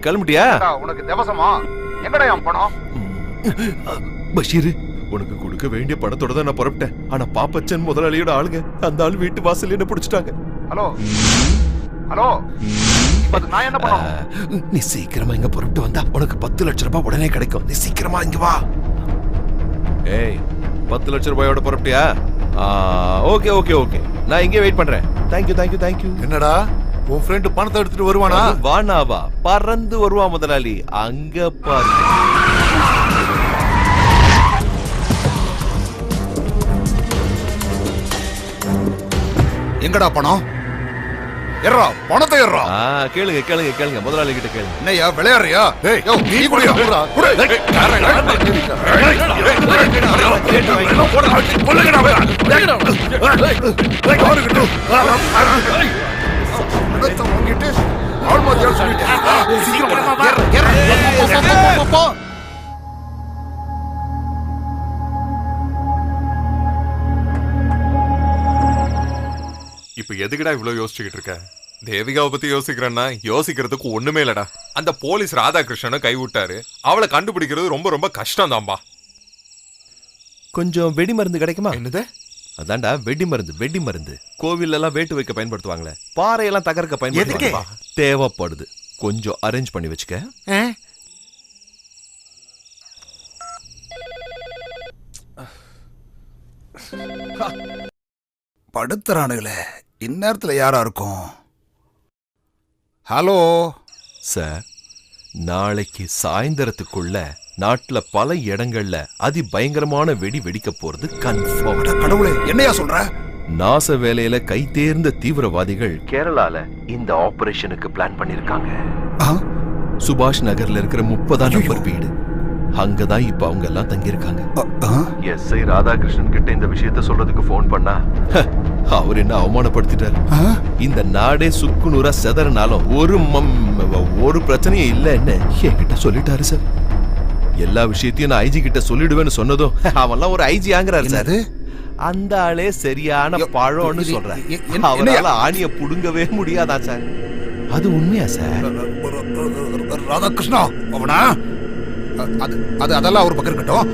கிளம்பிட்டியா? உனக்கு தேவசமா? எங்கடா என் பணம்? பஷீர், உனக்கு கொடுக்க வேண்டிய பணத்தோட தான் நான் புறப்பட்டேன். ஆனா பாப்பச்சன் முதலாளியோட ஆளுங்க அந்த ஆள் வீட்டு வாசல்ல என்ன பிடிச்சிட்டாங்க. ஹலோ, நான் என்ன பண்ணணும்? நீ சீக்கிரமா இங்க புறப்பட்டு வந்தா உனக்கு 10 லட்சம் ரூபாய் உடனே கிடைக்கும். நீ சீக்கிரமா இங்க வா. ஏய், 10 லட்சம் ரூபாயோட புறப்பட்டியா? ஓகே. நான் இங்கே வெயிட் பண்றேன். தேங்க்யூ. என்னடா உன் ஃப்ரெண்டு பணத்தை எடுத்துட்டு வருவானா? வானாவா பறந்து வருவான் முதலாளி. அங்க பாரு. எங்கடா பணம்? எர்றா பணத்தை எர்றா. கேளுங்க கேளுங்க கேளுங்க முதலாளி கிட்ட கேளுங்க. என்னையா விளையாடுறியா? நீ குடியா? வாங்கிட்டு ஆல்மோஸ்ட் சொல்லிட்டேன். இப்ப எதுக்குடா இவ்வளவு யோசிச்சுக்கிட்டு இருக்க? தேவிகாவை பத்தி யோசிக்கிறேன்னா யோசிக்கிறதுக்கு ஒண்ணுமே இல்லடா. அந்த போலீஸ் ராதாகிருஷ்ணனை கைவிட்டாரு. அவளை கண்டுபிடிக்கிறது ரொம்ப ரொம்ப கஷ்டம் தான்பா. கொஞ்சம் வெடி மருந்து கிடைக்குமா? என்னது? அதான்டா வெடி மருந்து. வெடி மருந்து கோவில் எல்லாம் வேட்டு வைக்க பயன்படுத்துவாங்களே, பாறையெல்லாம் தகர்க்க பயன்படுத்துவாங்க. தேவைப்படுது, கொஞ்சம் அரேஞ்ச் பண்ணி வச்சுக்க. படுத்துறானுங்களே, இந்நேரத்துல யாரா இருக்கும்? ஹலோ சார், நாளைக்கு சாயந்தரத்துக்குள்ள நாட்டுல பல இடங்கள்ல அதி பயங்கரமான வெடி வெடிக்க போறது கன்ஃபார்ம். கடவுளே, என்னையா சொல்ற? நாச வேலையில கை தேர்ந்த தீவிரவாதிகள் கேரளால இந்த ஆபரேஷனுக்கு பிளான் பண்ணிருக்காங்க. சுபாஷ் நகர்ல இருக்கிற 30ஆம் நம்பர் வீடு, அங்கதான் இப்ப அவங்க எல்லாம் தங்கியிருக்காங்க. எஸ்ஐ ராதாகிருஷ்ணன் கிட்ட இந்த விஷயத்த சொல்றதுக்கு போன் பண்ணா அவர் என்ன அவமானப்படுத்திட்டாரு. இந்த நாடே சுக்குநூறா செதறனாலும் ஒரு பிரச்சனையும் இல்லைன்னு என்கிட்ட சொல்லிட்டாரு சார். எல்லா விஷயத்தையும் நான் ஐஜி கிட்ட சொல்லிடுவேன்னு சொன்னதும் அவன்லாம் ஒரு ஐஜி ஆங்குறாரு சார். அந்த ஆளே சரியான பழம்னு சொல்றாரு. அவனால ஆணிய புடுங்கவே முடியாதா சார்? அது உண்மையா சார்? ராதாகிருஷ்ணா அவனா? அதெல்லாம் ஒரு பக்கம் இருக்கட்டும்.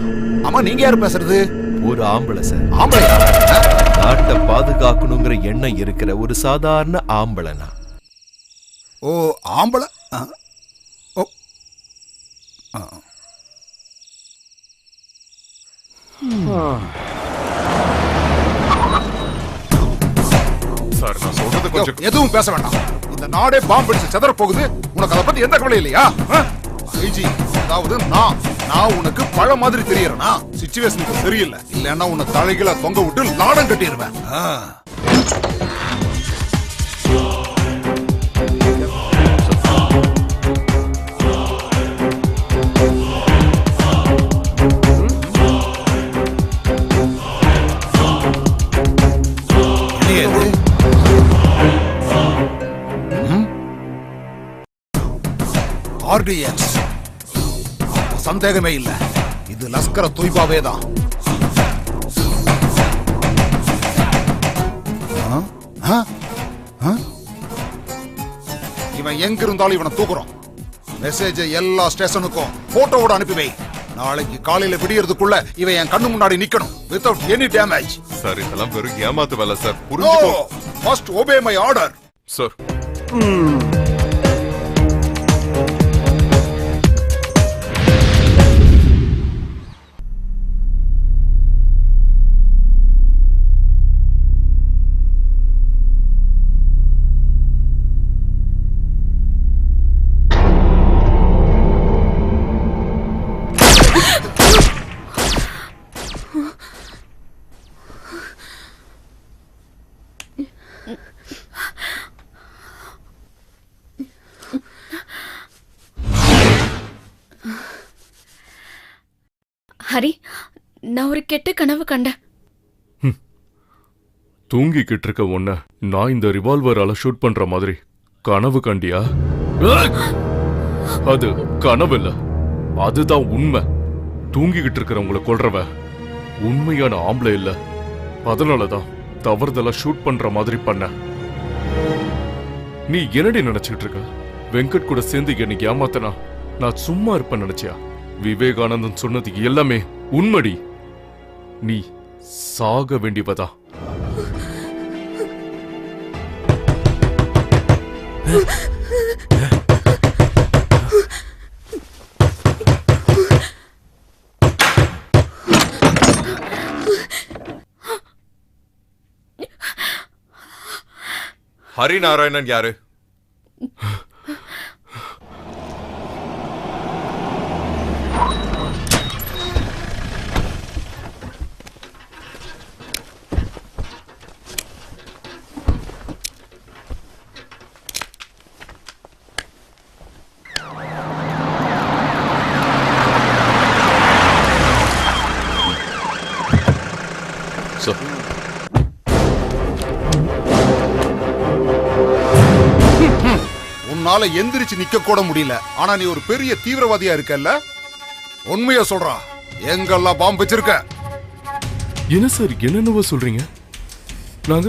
ஆமா, நீங்க யாரு பேசுறது? ஒரு ஆம்பளை சார். ஆம்பளை? நாட்டை பாதுகாக்கணுங்கிற எண்ணம் இருக்கிற ஒரு சாதாரண ஆம்பளைனா. ஓ, ஆம்பளை. சார், நான் சொல்றது கொஞ்சம் எதுவும் பேச வேண்டாம். இந்த நாடே பாம்பு அடிச்சு செதற போகுது. உனக்கு அதை பத்தி எந்த கவலை இல்லையா? ஐஜி, அதாவது நான் உனக்கு பழ மாதிரி தெரியறேனா? சிச்சுவேஷனுக்கு சரியில்லை. இல்லன்னா உன்னை தலைகளை தொங்க விட்டு லாடம் கட்டிடுவேன். RDX, சந்தேகமே இல்ல, இது லஷ்கர தொய்பாவே தான். இவன் எங்க இருந்தாலும் இவனை தூக்குறோம். மெசேஜ் எல்லா ஸ்டேஷனுக்கும் போட்டோவோட அனுப்பி வை. நாளைக்கு காலையில விடியறதுக்குள்ள இவன் என் கண்ணு முன்னாடி நிக்கணும், வித்அவுட் எனி டேமேஜ். சார், இதெல்லாம் வெறும் ஏமாத்து வேலை சார். புரிஞ்சுக்கோ. First obey my order. Sir, Hari, நான் ஒரு கெட்ட கனவு கண்டேன். தூங்கிக்கிட்டு இருக்க உன்ன நான் இந்த ரிவால்வரால ஷூட் பண்ற மாதிரி கனவு கண்டியா? அது கனவு இல்ல, அதுதான் உண்மை. தூங்கிக்கிட்டு இருக்கிறவங்களை கொல்றவ உண்மையான ஆம்பளை இல்ல. அதனாலதான் தவறுதலா ஷூட் பண்ற மாதிரி பண்ண. நீ என்னடி நினைச்சுக்கிட்டு இருக்க? வெங்கட் கூட சேர்ந்து என்னை ஏமாத்தனா நான் சும்மா இருப்பேன் நினைச்சியா? விவேகானந்தன் சொன்னது எல்லாமே உண்மடி. நீ சாக வேண்டியவதா. ஹரிநாராயணன் யாரு? உன்னால எந்திரிச்சு நிக்க கூட முடியல. ஆனா நீ ஒரு பெரிய தீவிரவாதியா இருக்கல்ல? உண்மையா சொல்றா, எங்கெல்லாம் பாம்பு வச்சிருக்க? என்ன சார் என்னென்னவோ சொல்றீங்க? நாங்க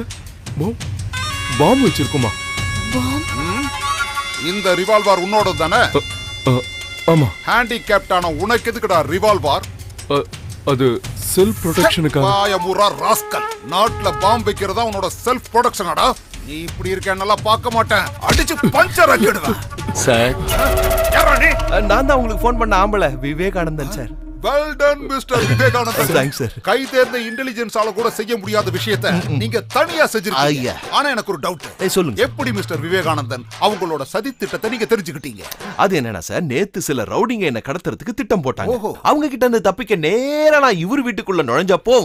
பாம்பு வச்சிருக்கோமா? இந்த ரிவால்வர் உன்னோட தானே? ஆமா. ஹேண்டிகேப்டான உனக்கு எதுக்குடா ரிவால்வர்? அது செல்ஃப் ப்ரொடெக்ஷனுக்காக. ராஸ்கல், நாட்டுல பாம்பு வைக்கிறதா உன்னோட செல்ஃப் ப்ரொடெக்ஷனாடா? நீ இப்படி இருக்க நல்லா பார்க்க மாட்டேன், அடிச்சு பஞ்சர் ஆக்கிடுவேன். சார், யாரா நீ? நான் தான் உங்களுக்கு ஃபோன் பண்ண ஆம்பளை Vivekanandan sir. Well done mister Vivekanandan. Thanks sir. கை தேர்ந்த இன்டெலிஜென்ஸால கூட செய்ய முடியாத விஷயத்தை நீங்க தனியா செஞ்சிருக்கீங்க. ஆனா எனக்கு ஒரு டவுட். சொல்லுங்க. எப்படி மிஸ்டர் விவேகானந்தன் அவங்களோட சதி திட்டத்தை நீங்க தெரிஞ்சுக்கிட்டீங்க? அது என்னன்னா சார், நேத்து சில ரவுடிங்க என்ன கடத்துறதுக்கு திட்டம் போட்டாங்க. அவங்க கிட்ட இருந்து தப்பிக்க நேரா நான் இவர் வீட்டுக்குள்ள நுழைஞ்சப்போ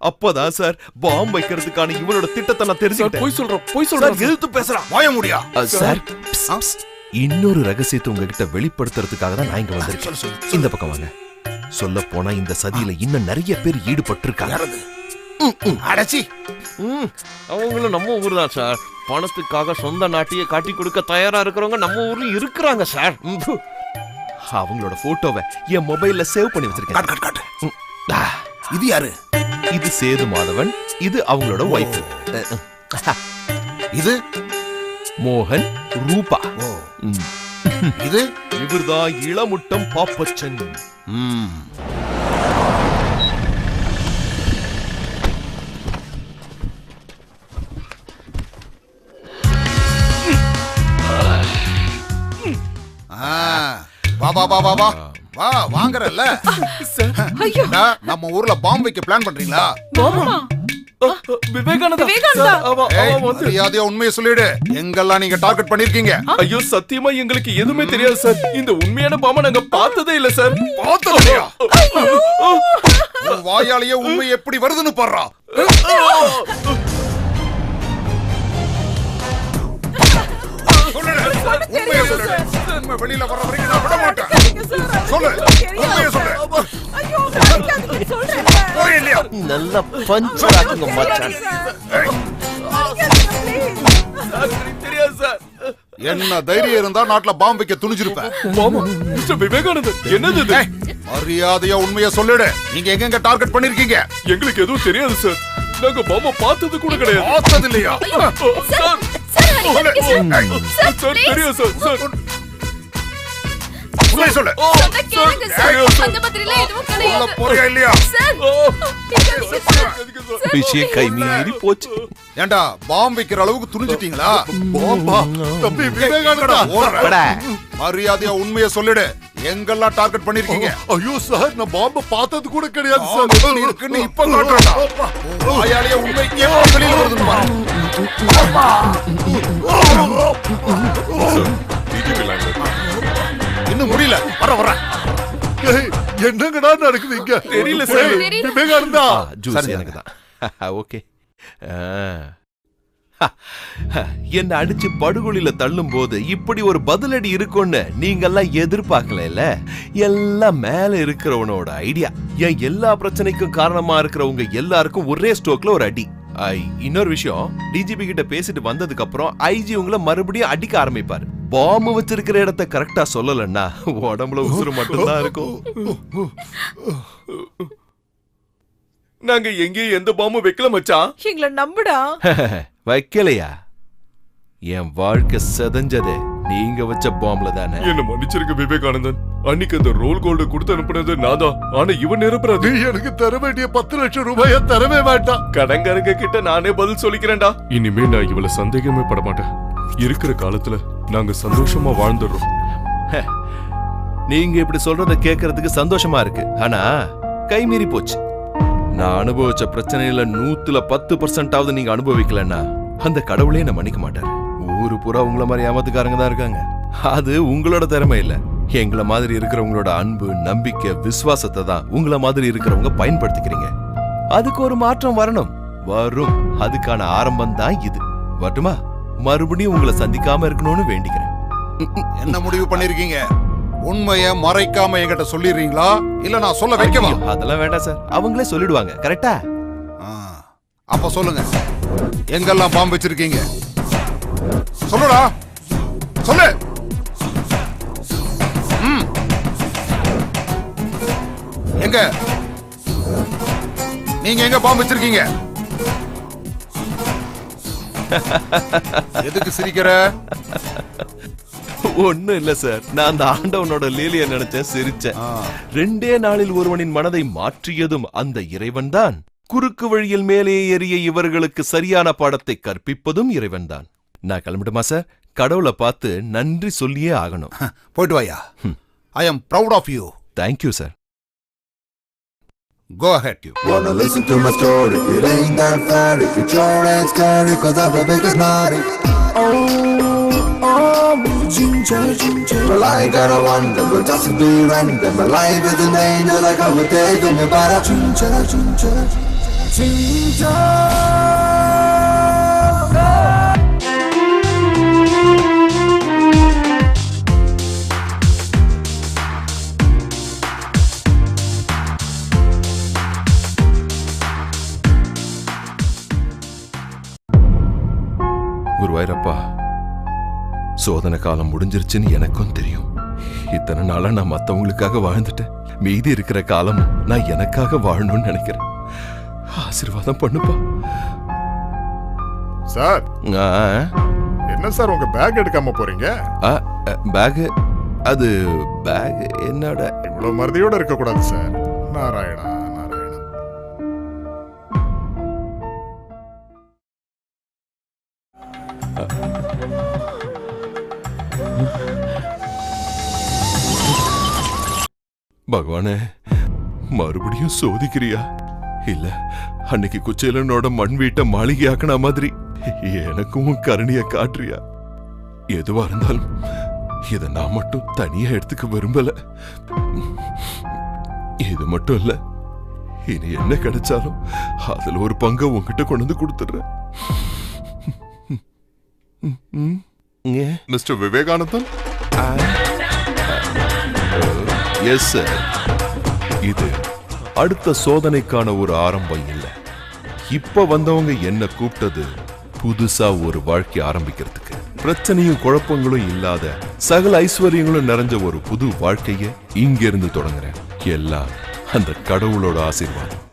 அப்பதான் சார் பாம்பு வைக்கிறதுக்கான இவரோட திட்டத்தை நான் தெரிஞ்சுக்கிட்டேன். போய் சொல்றேன் எதிர்த்து பேசுறான், வாய முடியா சார். இன்னொரு ரகசியத்தை உங்ககிட்ட வெளிப்படுத்துறதுக்காக தான் நான் இங்க வந்திருக்கேன். இந்த பக்கம் வாங்க. சொல்ல போனா இந்த சதியில இன்னும் நிறைய பேர் ஈடுபட்டு இருக்காங்க. அடச்சி, அவங்களும் நம்ம ஊர் தான் சார். பணத்துக்காக சொந்த நாட்டையே காட்டி கொடுக்க தயாரா இருக்கிறவங்க நம்ம ஊர்ல இருக்கிறாங்க சார். அவங்களோட போட்டோவை என் மொபைல்ல சேவ் பண்ணி வச்சிருக்கேன். இது யாரு? இது சேது மாதவன், இது அவங்களோட வைஃப். இது மோகன், ரூபா. இது இவர்தான் இளமுட்டம் பாப்பச்சன். வா வாங்கறல்ல. நம்ம ஊர்ல பாம்பு வைக்க பிளான் பண்றீங்களா? மரியாதையா உண்மையை சொல்லிடு. எங்கெல்லாம் நீங்க டார்கெட் பண்ணிருக்கீங்க? ஐயோ சத்தியமா எங்களுக்கு எதுவுமே தெரியாது சார். இந்த உண்மையான பாம்பை நாங்க பார்த்ததே இல்ல சார். பார்த்ததில்லையா? வாயாலேயே உண்மை எப்படி வருதுன்னு பாருடா. வெளியில வர வரைக்கும் நான் விட மாட்டேன். சொல்லு, உண்மையை சொல்லு. நல்லா பஞ்சர் ஆக்குங்க மச்சான். என்ன தைரியம் இருந்தா நாட்டுல பாம்பு வைக்க துணிஞ்சிருப்பேன். விவேகானந்தன், என்னது? மரியாதையா உண்மையை சொல்லிடு. நீங்க எங்க டார்கெட் பண்ணிருக்கீங்க? எங்களுக்கு எதுவும் தெரியாது சார். நாங்க பாம்பை பார்த்தது கூட கிடையாது. பார்த்தது இல்லையா? தெரியும் சார். சொல்லு. விஷயம் கை மீறி போச்சு. ஏண்டா பாம்பு வைக்கிற அளவுக்கு துணிஞ்சிட்டீங்களா? தம்பி விவேகானந்தா, மரியாதையா உண்மையை சொல்லிடு. எங்கெல்லாம் டார்கெட் பண்ணிருக்கீங்க? ஐயோ சார், நான் பாம்பை பார்த்தது கூட கிடையாது சார். இருக்குன்னு இப்ப காட்டுறா. வாயாலேயே உண்மை எப்படி வெளியில வருதுன்னு பாரு. இன்னும் முடியல. வர என்னங்கடா நடக்குது இங்க? தெரியல சார். விவேகானந்தா, ஜூஸ் எனக்கு தான். ஓகே. என்ன அடிச்சு படுகொலில தள்ளும் போது இப்படி ஒரு பதிலடி இருக்கும்னு நீங்கெல்லாம் எதிர்பார்க்கல. எல்லாம் மேல இருக்கிறவனோட ஐடியா. ஏன் எல்லா பிரச்சனைக்கும் காரணமா இருக்கிறவங்க எல்லாருக்கும் ஒரே ஸ்ட்ரோக்ல ஒரு அடி. இன்னொரு விஷயம், டிஜிபி கிட்ட பேசிட்டு வந்ததுக்கு அப்புறம் ஐஜி உங்களை மறுபடியும் அடிக்க ஆரம்பிப்பாரு. பாம்பு வச்சிருக்கிற இடத்தை கரெக்டா சொல்லலன்னா உடம்புல உசுறு மட்டும்தான் இருக்கும். நாங்க எங்கேயும் எந்த பாம்பும் வைக்கல மச்சான். எங்களை நம்புடா. வைக்கலையா? என் வாழ்க்கை செதஞ்சது நீங்க வச்ச பாம்புல தானே. என்ன மன்னிச்சிருக்க விவேகானந்தன். அன்னைக்கு அந்த ரோல் கோல்டு கொடுத்து அனுப்புனது நான்தான். ஆனா இவன் நிரப்புறது. எனக்கு தர வேண்டிய 10 லட்சம் ரூபாய தரவே வேண்டாம். கடங்கரங்க கிட்ட நானே பதில் சொல்லிக்கிறேன்டா. இனிமே நான் இவள சந்தேகமே பட மாட்டேன். இருக்கிற காலத்துல நாங்க சந்தோஷமா வாழ்ந்துடுறோம். நீங்க இப்படி சொல்றத கேட்கறதுக்கு சந்தோஷமா இருக்கு. ஆனா கைமீறி போச்சு. நான் அனுபவிச்ச பிரச்சனையில 100% நீங்க அனுபவிக்கலன்னா அந்த கடவுளே என்ன மன்னிக்க மாட்டாரு. ஊரு பூரா உங்களை மாதிரி ஏமாத்துக்காரங்க தான் இருக்காங்க. அது உங்களோட திறமை இல்ல, எங்களை மாதிரி இருக்கிறவங்களோட அன்பு, நம்பிக்கை, விசுவாசத்தை தான் உங்களை மாதிரி இருக்கிறவங்க பயன்படுத்திக்கிறீங்க. அதுக்கு ஒரு மாற்றம் வரணும். வரும். அதுக்கான ஆரம்பம் தான் இது. வரட்டுமா? மறுபடியும் உங்களை சந்திக்காம இருக்கணும்னு வேண்டிக்கிறேன். என்ன முடிவு பண்ணிருக்கீங்க? உண்மைய மறைக்காம என்கிட்ட சொல்லிடுறீங்களா இல்ல நான் சொல்ல வைக்கவா? அதெல்லாம் வேண்டாம் சார், அவங்களே சொல்லிடுவாங்க. கரெக்டா? அப்ப சொல்லுங்க, எங்கெல்லாம் பாம்பு வச்சிருக்கீங்க? சொல்லுடா, சொல்லு. எங்க நீங்க எங்க பாம்பு வச்சிருக்கீங்க? எதுக்கு சிரிக்கிற? ஒண்ணும் இல்ல சார், நான் அந்த ஆண்டவனோட லீலைய நினைச்சேன், சிரிச்சேன். 2 நாளில் ஒருவனின் மனதை மாற்றியதும் அந்த இறைவன் தான். குறுக்கு வழியில் மேலே ஏறிய இவர்களுக்கு சரியான பாடத்தை கற்பிப்பதும் இறைவன் தான். நான் கிளம்பிடுமா சார்? கடவுளை பார்த்து நன்றி சொல்லியே ஆகணும். போயிட்டு வாயா. I am proud of you. Thank you sir. Go ahead, you. Wanna listen to my story? It ain't that fair if it's your and scary, cause I'm the biggest naughty. Ginger, ginger. Well, I gotta wonder, but just be random. My life is an angel, like I would take on your body. Ginger, ginger, ginger. குருவாயிரப்பா, சோதனை காலம் முடிஞ்சிருச்சுன்னு எனக்கும் தெரியும். இத்தனை நாளா நான் மத்தவங்களுக்காக வாழ்ந்துட்டேன். மீதி இருக்கிற காலம் நான் எனக்காக வாழணும்னு நினைக்கிறேன். ஆசீர்வாதம் பண்ணுப்பா. சார், என்ன சார் உங்க பேக் எடுக்காம போறீங்க? பேக்? அது பேக் என்னோட. இவ்வளவு மறதியோட இருக்க கூடாது சார். நாராயணா. பகவானே, மறுபடியும் சோதிக்கிறியா? இல்ல, அன்னைக்கு குச்சேலனோட மண் வீட்டை மாளிகையாக்கின மாதிரி எனக்கும் கருணைய காட்டுறியா? எதுவா இருந்தாலும் இத நான் மட்டும் தனியா எடுத்துக்க விரும்பல. இது மட்டும் இல்ல, இனி என்ன கிடைச்சாலும் அதுல ஒரு பங்கை உங்ககிட்ட கொண்டு வந்து கொடுத்துடுறேன். மிஸ்டர் விவேகானந்தன்? Yes sir. இது அடுத்த சோதனைக்கான ஒரு ஆரம்பம் இல்ல. இப்ப வந்தவங்க என்ன கூப்பிட்டது புதுசா ஒரு வாழ்க்கை ஆரம்பிக்கிறதுக்கு. பிரச்சனையும் குழப்பங்களும் இல்லாத, சகல ஐஸ்வர்யங்களும் நிறைஞ்ச ஒரு புது வாழ்க்கைய இங்க இருந்து தொடங்குறேன். எல்லாம் அந்த கடவுளோட ஆசீர்வாதம்.